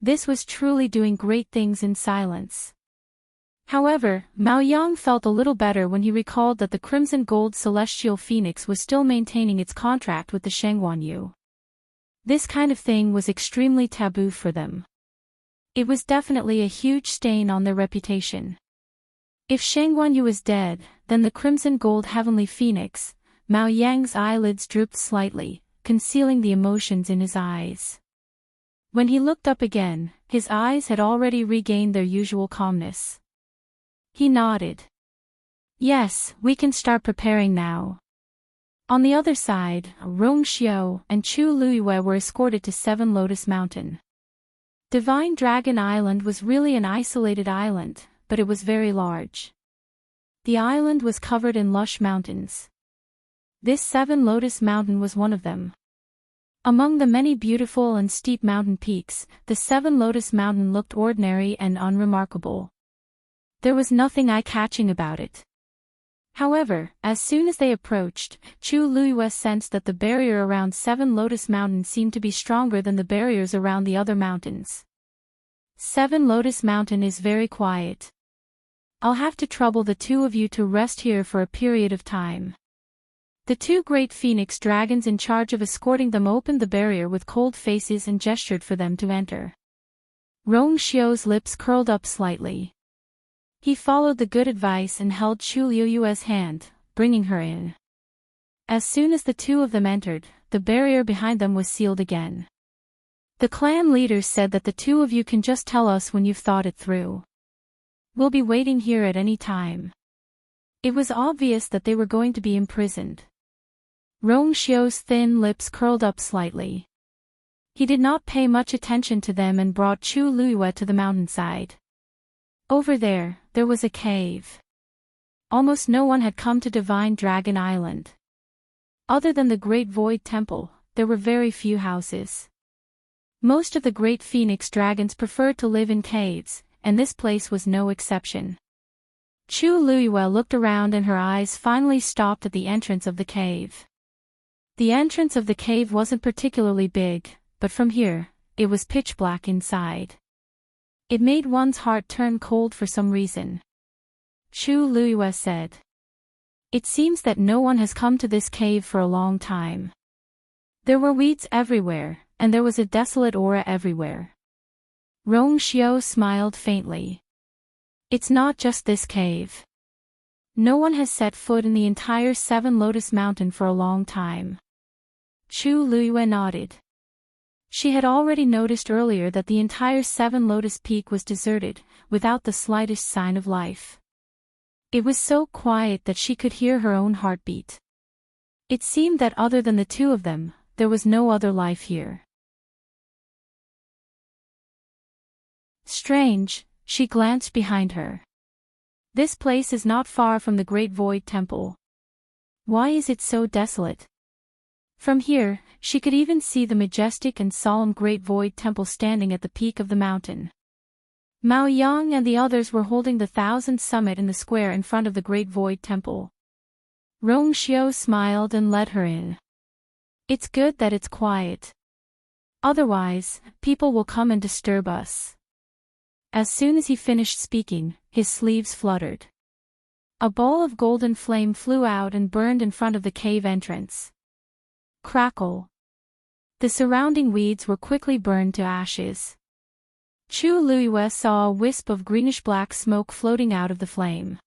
This was truly doing great things in silence. However, Mao Yang felt a little better when he recalled that the Crimson Gold Celestial Phoenix was still maintaining its contract with the Shengguanyu. This kind of thing was extremely taboo for them. It was definitely a huge stain on their reputation. If Shengguanyu is dead, then the Crimson Gold Heavenly Phoenix. Mao Yang's eyelids drooped slightly, concealing the emotions in his eyes. When he looked up again, his eyes had already regained their usual calmness. He nodded. Yes, we can start preparing now. On the other side, Rong Xiao and Chu Luiyue were escorted to Seven Lotus Mountain. Divine Dragon Island was really an isolated island, but it was very large. The island was covered in lush mountains. This Seven Lotus Mountain was one of them. Among the many beautiful and steep mountain peaks, the Seven Lotus Mountain looked ordinary and unremarkable. There was nothing eye-catching about it. However, as soon as they approached, Chu Luiyue sensed that the barrier around Seven Lotus Mountain seemed to be stronger than the barriers around the other mountains. Seven Lotus Mountain is very quiet. I'll have to trouble the two of you to rest here for a period of time. The two great phoenix dragons in charge of escorting them opened the barrier with cold faces and gestured for them to enter. Rong Xiao's lips curled up slightly. He followed the good advice and held Chu Luiyue's hand, bringing her in. As soon as the two of them entered, the barrier behind them was sealed again. The clan leaders said that the two of you can just tell us when you've thought it through. We'll be waiting here at any time. It was obvious that they were going to be imprisoned. Rong Xiao's thin lips curled up slightly. He did not pay much attention to them and brought Chu Luiyue to the mountainside. Over there was a cave. Almost no one had come to Divine Dragon Island. Other than the Great Void Temple, there were very few houses. Most of the great phoenix dragons preferred to live in caves, and this place was no exception. Chu Luiyue looked around and her eyes finally stopped at the entrance of the cave. The entrance of the cave wasn't particularly big, but from here, it was pitch black inside. It made one's heart turn cold for some reason. Chu Luiyue said. It seems that no one has come to this cave for a long time. There were weeds everywhere, and there was a desolate aura everywhere. Rong Xiao smiled faintly. It's not just this cave. No one has set foot in the entire Seven Lotus Mountain for a long time. Chu Luiyue nodded. She had already noticed earlier that the entire Seven Lotus Peak was deserted, without the slightest sign of life. It was so quiet that she could hear her own heartbeat. It seemed that other than the two of them, there was no other life here. Strange, she glanced behind her. This place is not far from the Great Void Temple. Why is it so desolate? From here, she could even see the majestic and solemn Great Void Temple standing at the peak of the mountain. Mao Yang and the others were holding the Thousand Summit in the square in front of the Great Void Temple. Rong Xiao smiled and led her in. It's good that it's quiet. Otherwise, people will come and disturb us. As soon as he finished speaking, his sleeves fluttered. A ball of golden flame flew out and burned in front of the cave entrance. Crackle. The surrounding weeds were quickly burned to ashes. Chu Luiyue saw a wisp of greenish-black smoke floating out of the flame.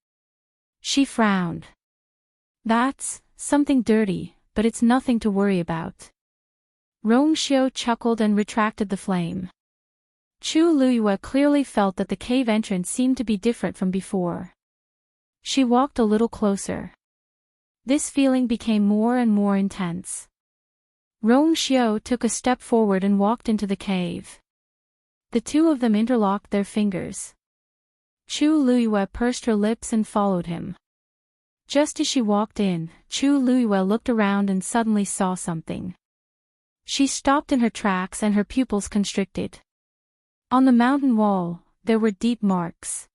She frowned. That's something dirty, but it's nothing to worry about. Rong Xiao chuckled and retracted the flame. Chu Luiyue clearly felt that the cave entrance seemed to be different from before. She walked a little closer. This feeling became more and more intense. Rong Xiao took a step forward and walked into the cave. The two of them interlocked their fingers. Chu Luiyue pursed her lips and followed him. Just as she walked in, Chu Luiyue looked around and suddenly saw something. She stopped in her tracks and her pupils constricted. On the mountain wall, there were deep marks.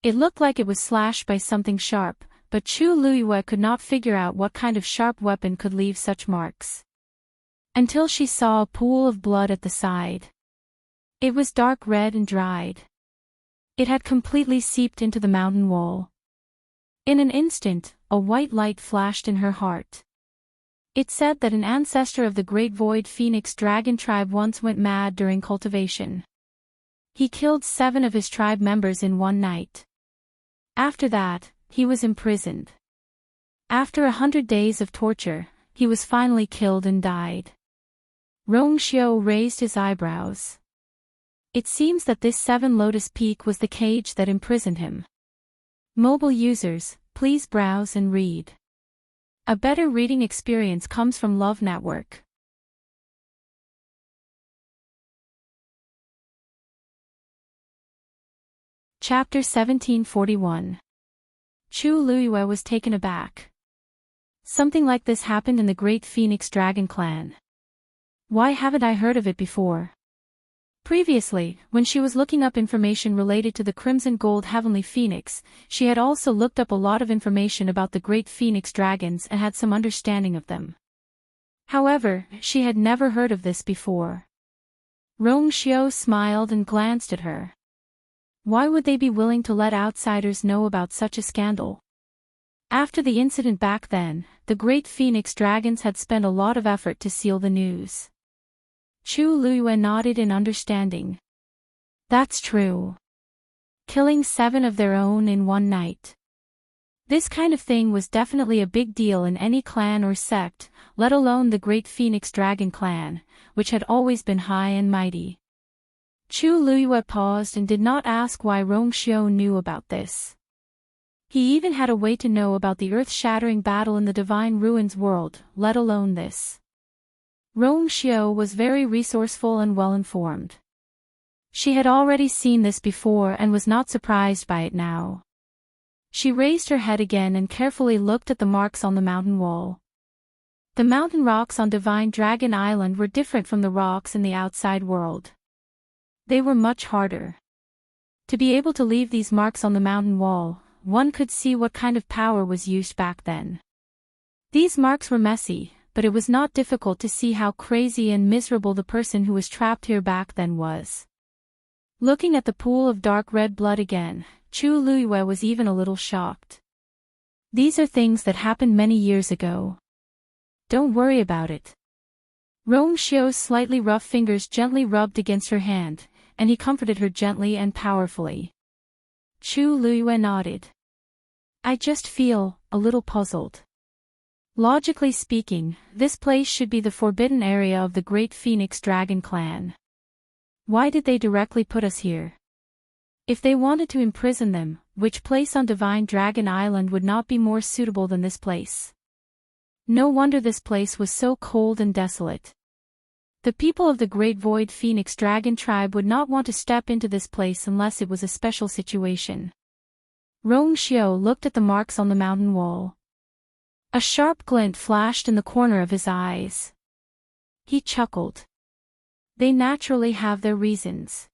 It looked like it was slashed by something sharp, but Chu Luiyue could not figure out what kind of sharp weapon could leave such marks. Until she saw a pool of blood at the side. It was dark red and dried. It had completely seeped into the mountain wall. In an instant, a white light flashed in her heart. It said that an ancestor of the great void phoenix dragon tribe once went mad during cultivation. He killed 7 of his tribe members in one night. After that, he was imprisoned. After 100 days of torture, he was finally killed and died. Rong Xiao raised his eyebrows. It seems that this 7 Lotus Peak was the cage that imprisoned him. Mobile users, please browse and read. A better reading experience comes from Love Network. Chapter 1741. Chu Luiyue was taken aback. Something like this happened in the Great Phoenix Dragon Clan. Why haven't I heard of it before? Previously, when she was looking up information related to the Crimson Gold Heavenly Phoenix, she had also looked up a lot of information about the Great Phoenix Dragons and had some understanding of them. However, she had never heard of this before. Rong Xiao smiled and glanced at her. Why would they be willing to let outsiders know about such a scandal? After the incident back then, the Great Phoenix Dragons had spent a lot of effort to seal the news. Chu Luiyue nodded in understanding. That's true. Killing 7 of their own in one night. This kind of thing was definitely a big deal in any clan or sect, let alone the Great Phoenix Dragon Clan, which had always been high and mighty. Chu Luiyue paused and did not ask why Rong Xiao knew about this. He even had a way to know about the earth-shattering battle in the Divine Ruins world, let alone this. Rong Xiao was very resourceful and well-informed. She had already seen this before and was not surprised by it now. She raised her head again and carefully looked at the marks on the mountain wall. The mountain rocks on Divine Dragon Island were different from the rocks in the outside world. They were much harder. To be able to leave these marks on the mountain wall, one could see what kind of power was used back then. These marks were messy, but it was not difficult to see how crazy and miserable the person who was trapped here back then was. Looking at the pool of dark red blood again, Chu Luiyue was even a little shocked. These are things that happened many years ago. Don't worry about it. Rong Xiao's slightly rough fingers gently rubbed against her hand, and he comforted her gently and powerfully. Chu Luiyue nodded. I just feel a little puzzled. Logically speaking, this place should be the forbidden area of the Great Phoenix Dragon Clan. Why did they directly put us here? If they wanted to imprison them, which place on Divine Dragon Island would not be more suitable than this place? No wonder this place was so cold and desolate. The people of the Great Void Phoenix Dragon Tribe would not want to step into this place unless it was a special situation. Rong Xiao looked at the marks on the mountain wall. A sharp glint flashed in the corner of his eyes. He chuckled. They naturally have their reasons.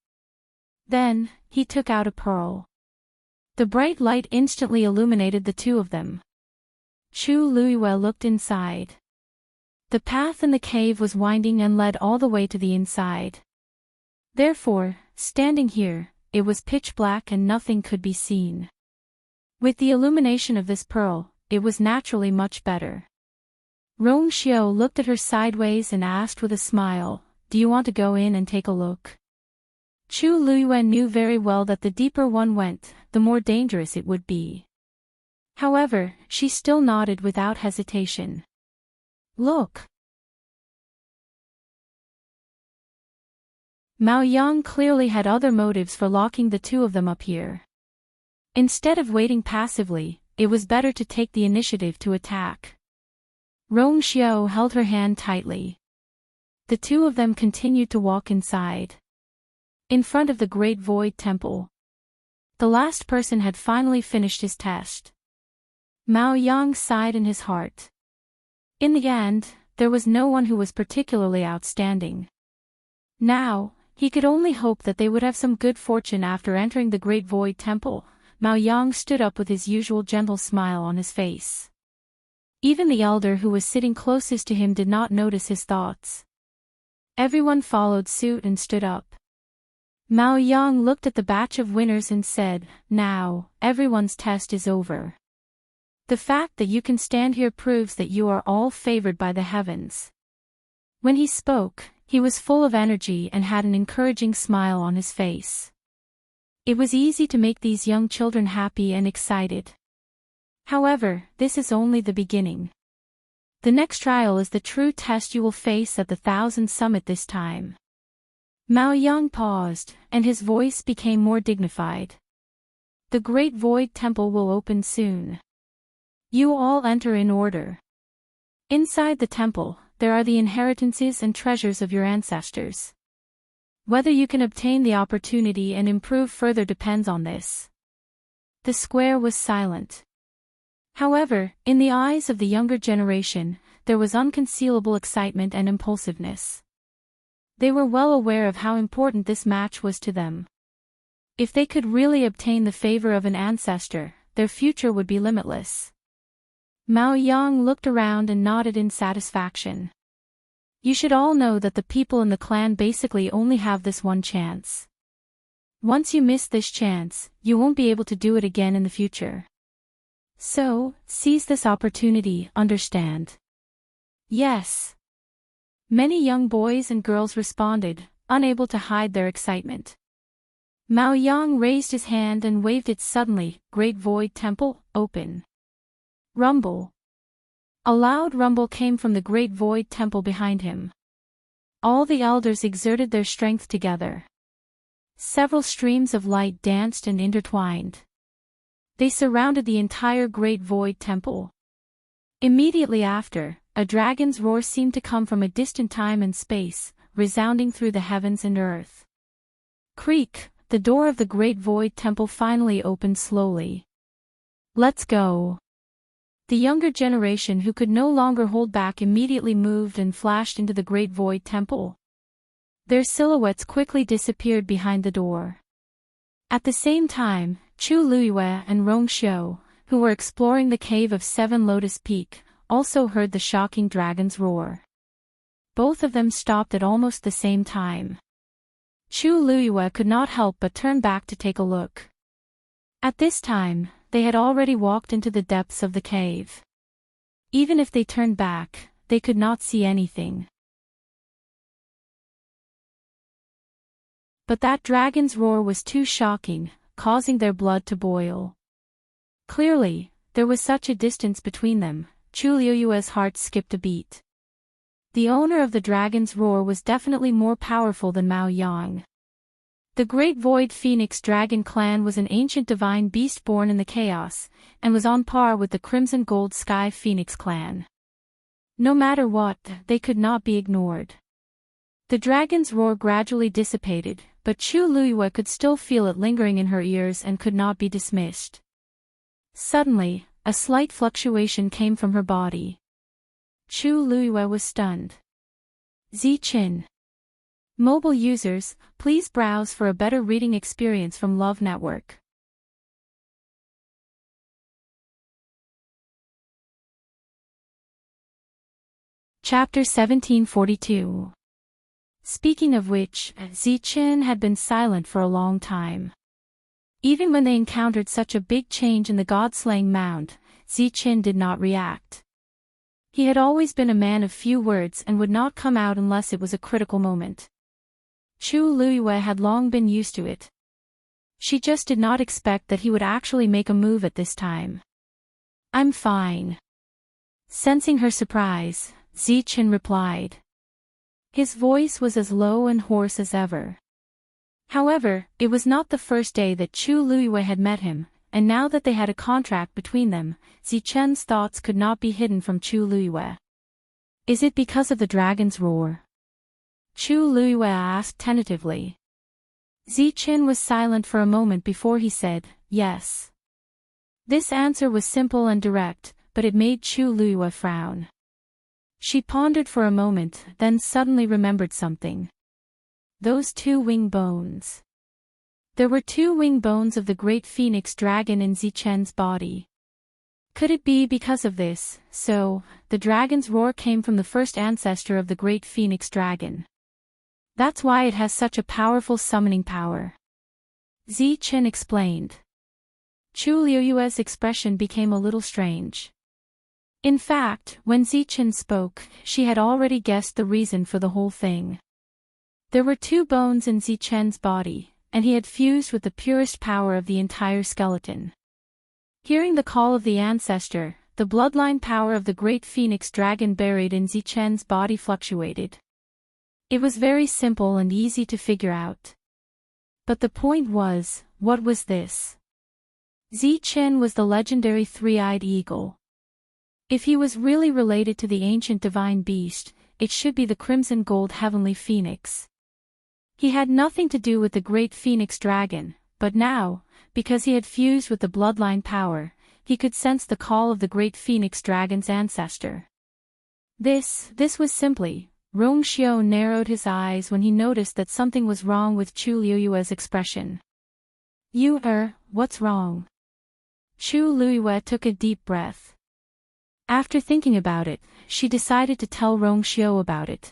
Then, he took out a pearl. The bright light instantly illuminated the 2 of them. Chu Luiyue looked inside. The path in the cave was winding and led all the way to the inside. Therefore, standing here, it was pitch black and nothing could be seen. With the illumination of this pearl, it was naturally much better. Rong Xiao looked at her sideways and asked with a smile, "Do you want to go in and take a look?" Chu Luiyue knew very well that the deeper one went, the more dangerous it would be. However, she still nodded without hesitation. Look! Mao Yang clearly had other motives for locking the 2 of them up here. Instead of waiting passively, it was better to take the initiative to attack. Rong Xiao held her hand tightly. The 2 of them continued to walk inside. In front of the Great Void Temple. The last person had finally finished his test. Mao Yang sighed in his heart. In the end, there was no one who was particularly outstanding. Now, he could only hope that they would have some good fortune after entering the Great Void Temple. Mao Yang stood up with his usual gentle smile on his face. Even the elder who was sitting closest to him did not notice his thoughts. Everyone followed suit and stood up. Mao Yang looked at the batch of winners and said, "Now, everyone's test is over. The fact that you can stand here proves that you are all favored by the heavens." When he spoke, he was full of energy and had an encouraging smile on his face. It was easy to make these young children happy and excited. However, this is only the beginning. The next trial is the true test you will face at the Thousand Summit this time. Mao Yang paused, and his voice became more dignified. The Great Void Temple will open soon. You all enter in order. Inside the temple, there are the inheritances and treasures of your ancestors. Whether you can obtain the opportunity and improve further depends on this. The square was silent. However, in the eyes of the younger generation, there was unconcealable excitement and impulsiveness. They were well aware of how important this match was to them. If they could really obtain the favor of an ancestor, their future would be limitless. Mao Yang looked around and nodded in satisfaction. You should all know that the people in the clan basically only have this one chance. Once you miss this chance, you won't be able to do it again in the future. So, seize this opportunity, understand? Yes. Many young boys and girls responded, unable to hide their excitement. Mao Yang raised his hand and waved it suddenly. Great Void Temple, open. Rumble. A loud rumble came from the Great Void Temple behind him. All the elders exerted their strength together. Several streams of light danced and intertwined. They surrounded the entire Great Void Temple. Immediately after, a dragon's roar seemed to come from a distant time and space, resounding through the heavens and earth. Creak, the door of the Great Void Temple finally opened slowly. Let's go. The younger generation who could no longer hold back immediately moved and flashed into the Great Void Temple. Their silhouettes quickly disappeared behind the door. At the same time, Chu Luiyue and Rong Xiu, who were exploring the cave of Seven Lotus Peak, also heard the shocking dragon's roar. Both of them stopped at almost the same time. Chu Luiyue could not help but turn back to take a look. At this time, they had already walked into the depths of the cave. Even if they turned back, they could not see anything. But that dragon's roar was too shocking, causing their blood to boil. Clearly, there was such a distance between them. Chu Luiyue's heart skipped a beat. The owner of the dragon's roar was definitely more powerful than Mao Yang. The Great Void Phoenix Dragon clan was an ancient divine beast born in the chaos, and was on par with the Crimson Gold Sky Phoenix clan. No matter what, they could not be ignored. The dragon's roar gradually dissipated, but Chu Luiyue could still feel it lingering in her ears and could not be dismissed. Suddenly, a slight fluctuation came from her body. Chu Luiyue was stunned. Zichin. Mobile users, please browse for a better reading experience from Love Network. Chapter 1742. Speaking of which, Zichin had been silent for a long time. Even when they encountered such a big change in the god-slaying mound, Zichin did not react. He had always been a man of few words and would not come out unless it was a critical moment. Chu Luiyue had long been used to it. She just did not expect that he would actually make a move at this time. I'm fine. Sensing her surprise, Zichin replied. His voice was as low and hoarse as ever. However, it was not the first day that Chu Luiyue had met him, and now that they had a contract between them, Zichen's thoughts could not be hidden from Chu Luiyue. Is it because of the dragon's roar? Chu Luiyue asked tentatively. Zichin was silent for a moment before he said, yes. This answer was simple and direct, but it made Chu Luiyue frown. She pondered for a moment, then suddenly remembered something. Those two wing bones. There were two wing bones of the great phoenix dragon in Zichen's body. Could it be because of this? So, the dragon's roar came from the first ancestor of the great phoenix dragon. That's why it has such a powerful summoning power. Zichen explained. Chu Liuyue's expression became a little strange. In fact, when Zichen spoke, she had already guessed the reason for the whole thing. There were 2 bones in Zichen's body, and he had fused with the purest power of the entire skeleton. Hearing the call of the ancestor, the bloodline power of the great phoenix dragon buried in Zichen's body fluctuated. It was very simple and easy to figure out. But the point was, what was this? Zichen was the legendary 3-eyed eagle. If he was really related to the ancient divine beast, it should be the crimson gold heavenly phoenix. He had nothing to do with the great phoenix dragon, but now, because he had fused with the bloodline power, he could sense the call of the great phoenix dragon's ancestor. This was simply. Rongxiu narrowed his eyes when he noticed that something was wrong with Chu Liuyue's expression. What's wrong? Chu Liuyue took a deep breath. After thinking about it, she decided to tell Rongxiu about it.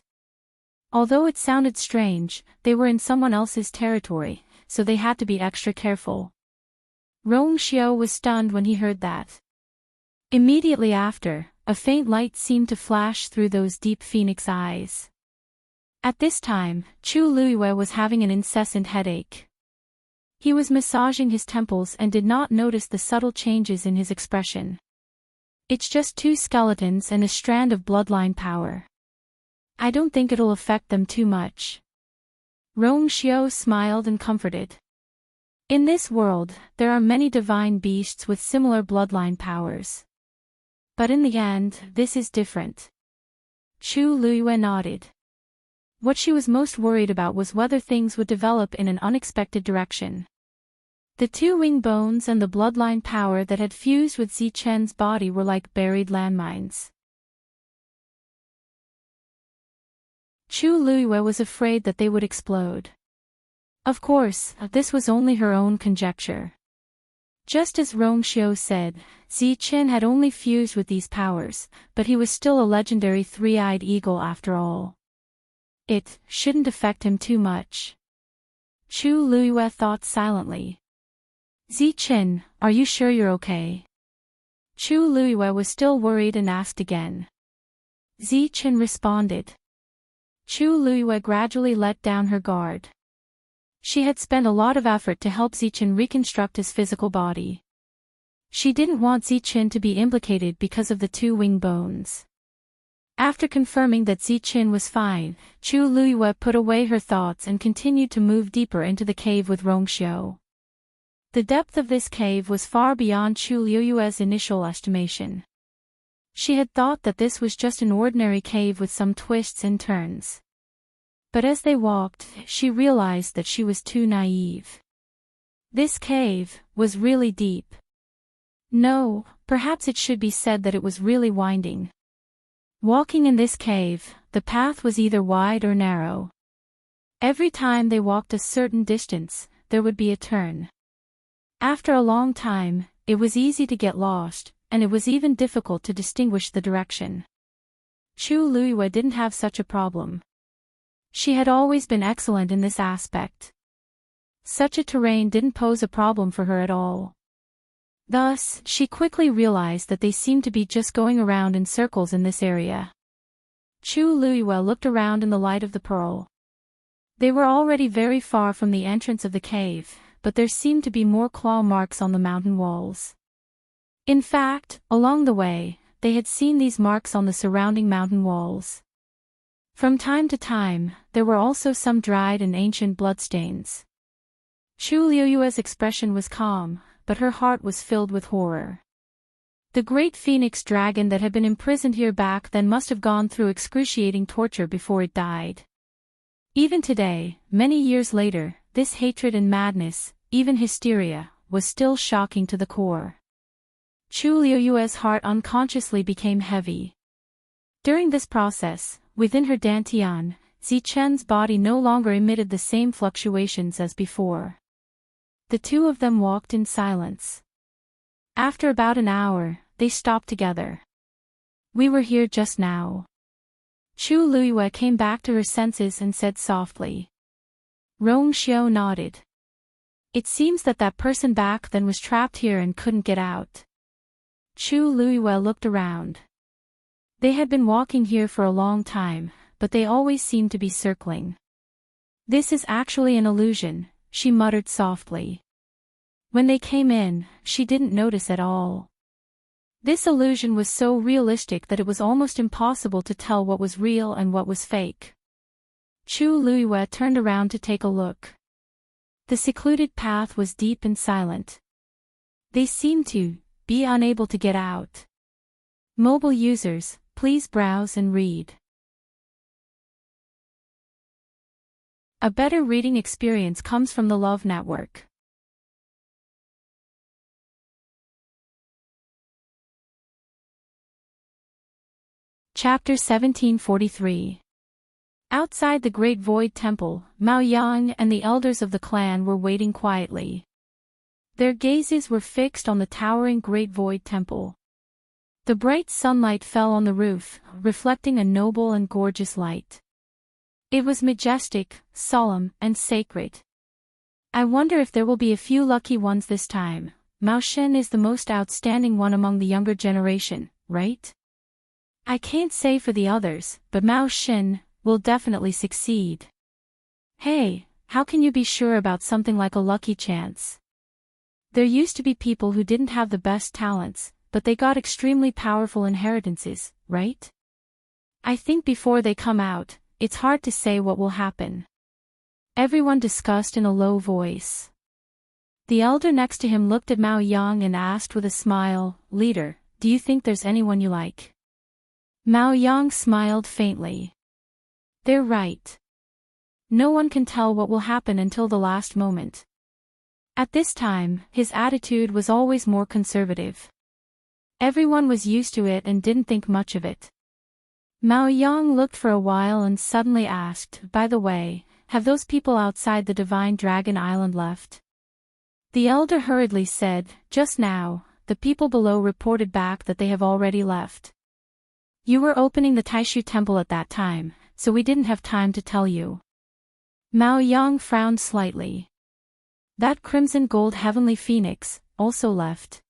Although it sounded strange, they were in someone else's territory, so they had to be extra careful. Rongxiu was stunned when he heard that. Immediately after, a faint light seemed to flash through those deep phoenix eyes. At this time, Chu Liuyue was having an incessant headache. He was massaging his temples and did not notice the subtle changes in his expression. It's just 2 skeletons and a strand of bloodline power. I don't think it'll affect them too much. Rongxiu smiled and comforted. In this world, there are many divine beasts with similar bloodline powers. But in the end, this is different. Chu Liuyue nodded. What she was most worried about was whether things would develop in an unexpected direction. The 2 wing bones and the bloodline power that had fused with Zichen's body were like buried landmines. Chu Liuyue was afraid that they would explode. Of course, this was only her own conjecture. Just as Rongxiu said, Zichen had only fused with these powers, but he was still a legendary 3-eyed eagle after all. It shouldn't affect him too much. Chu Liuyue thought silently. Zichen, are you sure you're okay? Chu Liuyue was still worried and asked again. Zichen responded. Chu Liuyue gradually let down her guard. She had spent a lot of effort to help Zichen reconstruct his physical body. She didn't want Zichen to be implicated because of the 2 wing bones. After confirming that Zichen was fine, Chu Liuyue put away her thoughts and continued to move deeper into the cave with Rongxiu. The depth of this cave was far beyond Chu Liuyue's initial estimation. She had thought that this was just an ordinary cave with some twists and turns. But as they walked, she realized that she was too naive. This cave was really deep. No, perhaps it should be said that it was really winding. Walking in this cave, the path was either wide or narrow. Every time they walked a certain distance, there would be a turn. After a long time, it was easy to get lost, and it was even difficult to distinguish the direction. Chu Liuyue didn't have such a problem. She had always been excellent in this aspect. Such a terrain didn't pose a problem for her at all. Thus, she quickly realized that they seemed to be just going around in circles in this area. Chu Liuyue looked around in the light of the pearl. They were already very far from the entrance of the cave, but there seemed to be more claw marks on the mountain walls. In fact, along the way, they had seen these marks on the surrounding mountain walls. From time to time, there were also some dried and ancient bloodstains. Chu Liuyue's expression was calm, but her heart was filled with horror. The great phoenix dragon that had been imprisoned here back then must have gone through excruciating torture before it died. Even today, many years later, this hatred and madness, even hysteria, was still shocking to the core. Chu Liuyue's heart unconsciously became heavy. During this process, within her dantian, Zichen's body no longer emitted the same fluctuations as before. The 2 of them walked in silence. After about an hour, they stopped together. We were here just now. Chu Luiyue came back to her senses and said softly. Rong Xiao nodded. It seems that person back then was trapped here and couldn't get out. Chu Luiyue looked around. They had been walking here for a long time, but they always seemed to be circling. This is actually an illusion, she muttered softly. When they came in, she didn't notice at all. This illusion was so realistic that it was almost impossible to tell what was real and what was fake. Chu Luiyue turned around to take a look. The secluded path was deep and silent. They seemed to be unable to get out. Mobile users, please browse and read. A better reading experience comes from the Love Network. Chapter 1743. Outside the Great Void Temple, Mao Yang and the elders of the clan were waiting quietly. Their gazes were fixed on the towering Great Void Temple. The bright sunlight fell on the roof, reflecting a noble and gorgeous light. It was majestic, solemn, and sacred. I wonder if there will be a few lucky ones this time. Mao Shen is the most outstanding one among the younger generation, right? I can't say for the others, but Mao Shen will definitely succeed. Hey, how can you be sure about something like a lucky chance? There used to be people who didn't have the best talents, but they got extremely powerful inheritances, right? I think before they come out, it's hard to say what will happen. Everyone discussed in a low voice. The elder next to him looked at Mao Yang and asked with a smile, Leader, do you think there's anyone you like? Mao Yang smiled faintly. They're right. No one can tell what will happen until the last moment. At this time, his attitude was always more conservative. Everyone was used to it and didn't think much of it. Mao Yang looked for a while and suddenly asked, By the way, have those people outside the Divine Dragon Island left? The elder hurriedly said, Just now, the people below reported back that they have already left. You were opening the Taishu Temple at that time, so we didn't have time to tell you. Mao Yang frowned slightly. That crimson gold heavenly phoenix also left.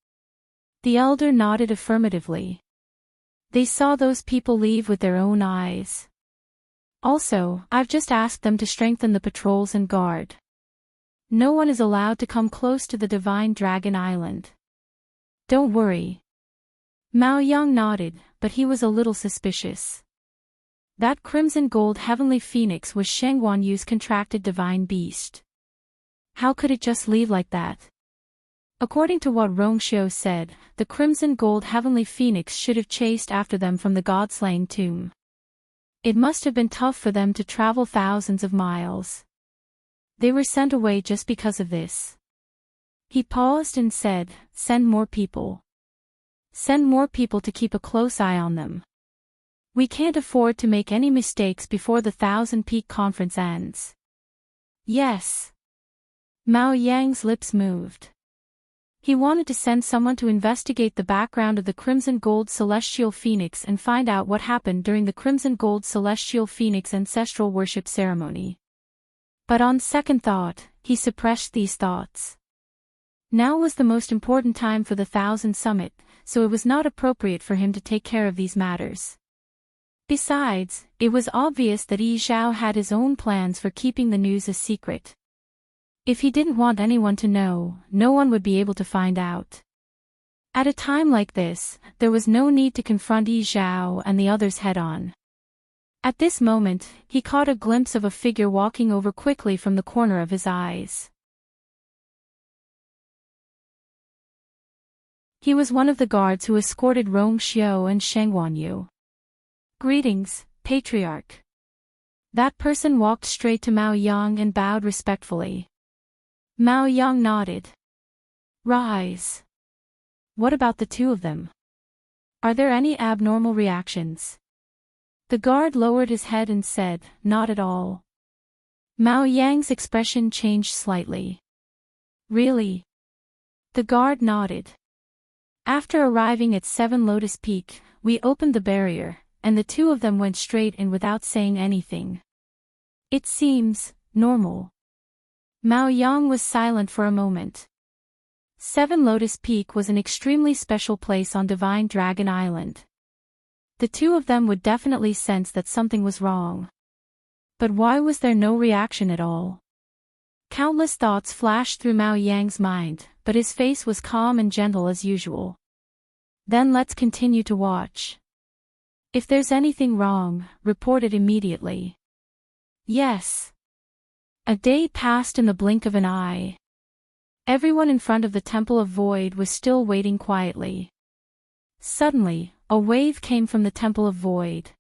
The elder nodded affirmatively. They saw those people leave with their own eyes. Also, I've just asked them to strengthen the patrols and guard. No one is allowed to come close to the Divine Dragon Island. Don't worry. Mao Yang nodded, but he was a little suspicious. That crimson gold heavenly phoenix was Sheng Guanyu's contracted divine beast. How could it just leave like that? According to what Rong Xiao said, the crimson gold heavenly phoenix should have chased after them from the god-slaying tomb. It must have been tough for them to travel thousands of miles. They were sent away just because of this. He paused and said, Send more people. Send more people to keep a close eye on them. We can't afford to make any mistakes before the Thousand Peak Conference ends. Yes. Mao Yang's lips moved. He wanted to send someone to investigate the background of the Crimson Gold Celestial Phoenix and find out what happened during the Crimson Gold Celestial Phoenix ancestral worship ceremony. But on second thought, he suppressed these thoughts. Now was the most important time for the Thousand Summit, so it was not appropriate for him to take care of these matters. Besides, it was obvious that Yi Zhao had his own plans for keeping the news a secret. If he didn't want anyone to know, no one would be able to find out. At a time like this, there was no need to confront Yi Zhao and the others head-on. At this moment, he caught a glimpse of a figure walking over quickly from the corner of his eyes. He was one of the guards who escorted Rong Xiao and Sheng Guanyu. Greetings, Patriarch. That person walked straight to Mao Yang and bowed respectfully. Mao Yang nodded. Rise. What about the two of them? Are there any abnormal reactions? The guard lowered his head and said, Not at all. Mao Yang's expression changed slightly. Really? The guard nodded. After arriving at 7 Lotus Peak, we opened the barrier, and the two of them went straight in without saying anything. "It seems normal." Mao Yang was silent for a moment. Seven Lotus Peak was an extremely special place on Divine Dragon Island. The two of them would definitely sense that something was wrong. But why was there no reaction at all? Countless thoughts flashed through Mao Yang's mind, but his face was calm and gentle as usual. "Then let's continue to watch. If there's anything wrong, report it immediately." "Yes." A day passed in the blink of an eye. Everyone in front of the Temple of Void was still waiting quietly. Suddenly, a wave came from the Temple of Void.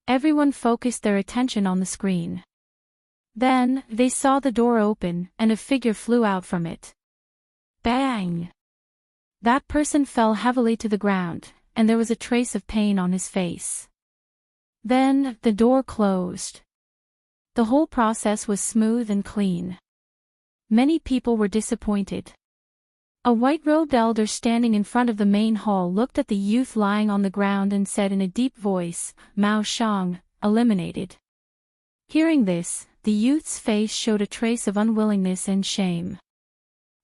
Everyone focused their attention on the screen. Then, they saw the door open, and a figure flew out from it. Bang! That person fell heavily to the ground, and there was a trace of pain on his face. Then, the door closed. The whole process was smooth and clean. Many people were disappointed. A white-robed elder standing in front of the main hall looked at the youth lying on the ground and said in a deep voice, "Mao Shang, eliminated." Hearing this, the youth's face showed a trace of unwillingness and shame.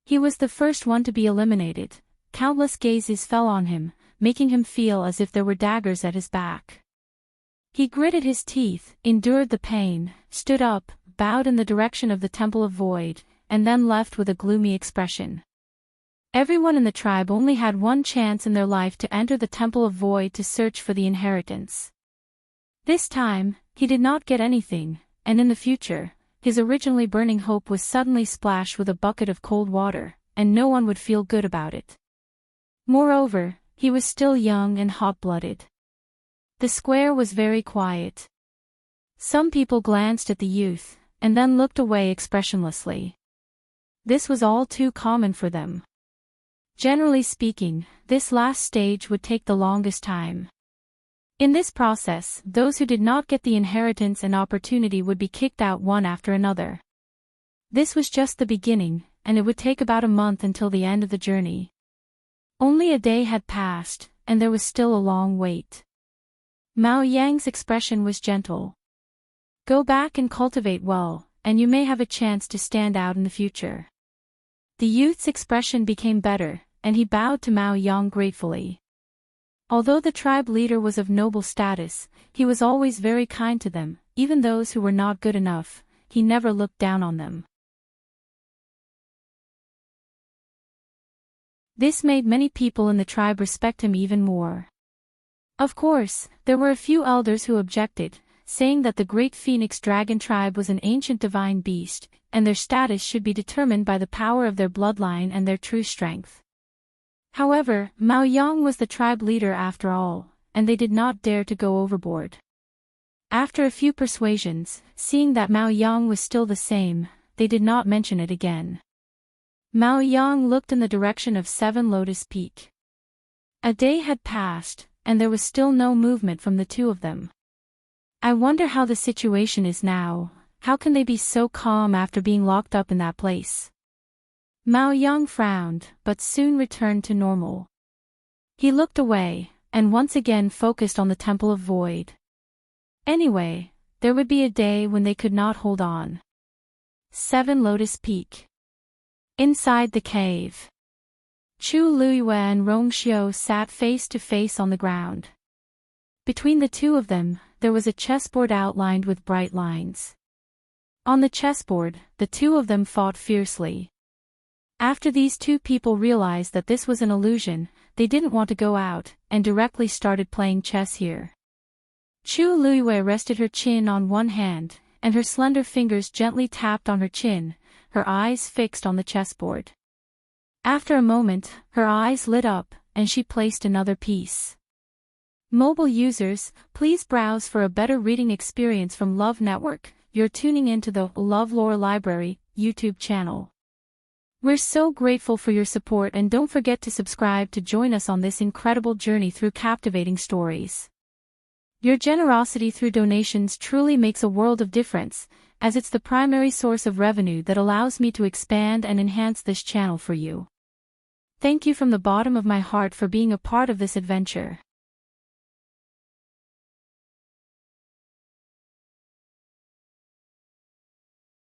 He was the first one to be eliminated. Countless gazes fell on him, making him feel as if there were daggers at his back. He gritted his teeth, endured the pain, stood up, bowed in the direction of the Temple of Void, and then left with a gloomy expression. Everyone in the tribe only had one chance in their life to enter the Temple of Void to search for the inheritance. This time, he did not get anything, and in the future, his originally burning hope was suddenly splashed with a bucket of cold water, and no one would feel good about it. Moreover, he was still young and hot-blooded. The square was very quiet. Some people glanced at the youth, and then looked away expressionlessly. This was all too common for them. Generally speaking, this last stage would take the longest time. In this process, those who did not get the inheritance and opportunity would be kicked out one after another. This was just the beginning, and it would take about a month until the end of the journey. Only a day had passed, and there was still a long wait. Mao Yang's expression was gentle. "Go back and cultivate well, and you may have a chance to stand out in the future." The youth's expression became better, and he bowed to Mao Yang gratefully. Although the tribe leader was of noble status, he was always very kind to them, even those who were not good enough. He never looked down on them. This made many people in the tribe respect him even more. Of course, there were a few elders who objected, saying that the great phoenix dragon tribe was an ancient divine beast, and their status should be determined by the power of their bloodline and their true strength. However, Mao Yang was the tribe leader after all, and they did not dare to go overboard. After a few persuasions, seeing that Mao Yang was still the same, they did not mention it again. Mao Yang looked in the direction of Seven Lotus Peak. A day had passed, and there was still no movement from the two of them. "I wonder how the situation is now. How can they be so calm after being locked up in that place?" Mao Yang frowned, but soon returned to normal. He looked away, and once again focused on the Temple of Void. Anyway, there would be a day when they could not hold on. Seven Lotus Peak. Inside the cave. Chu Luiyue and Rong Xiu sat face to face on the ground. Between the two of them, there was a chessboard outlined with bright lines. On the chessboard, the two of them fought fiercely. After these two people realized that this was an illusion, they didn't want to go out, and directly started playing chess here. Chu Luiyue rested her chin on one hand, and her slender fingers gently tapped on her chin, her eyes fixed on the chessboard. After a moment, her eyes lit up, and she placed another piece. Mobile users, please browse for a better reading experience from Love Network. You're tuning into the LoveLore Library YouTube channel. We're so grateful for your support, and don't forget to subscribe to join us on this incredible journey through captivating stories. Your generosity through donations truly makes a world of difference, as it's the primary source of revenue that allows me to expand and enhance this channel for you. Thank you from the bottom of my heart for being a part of this adventure.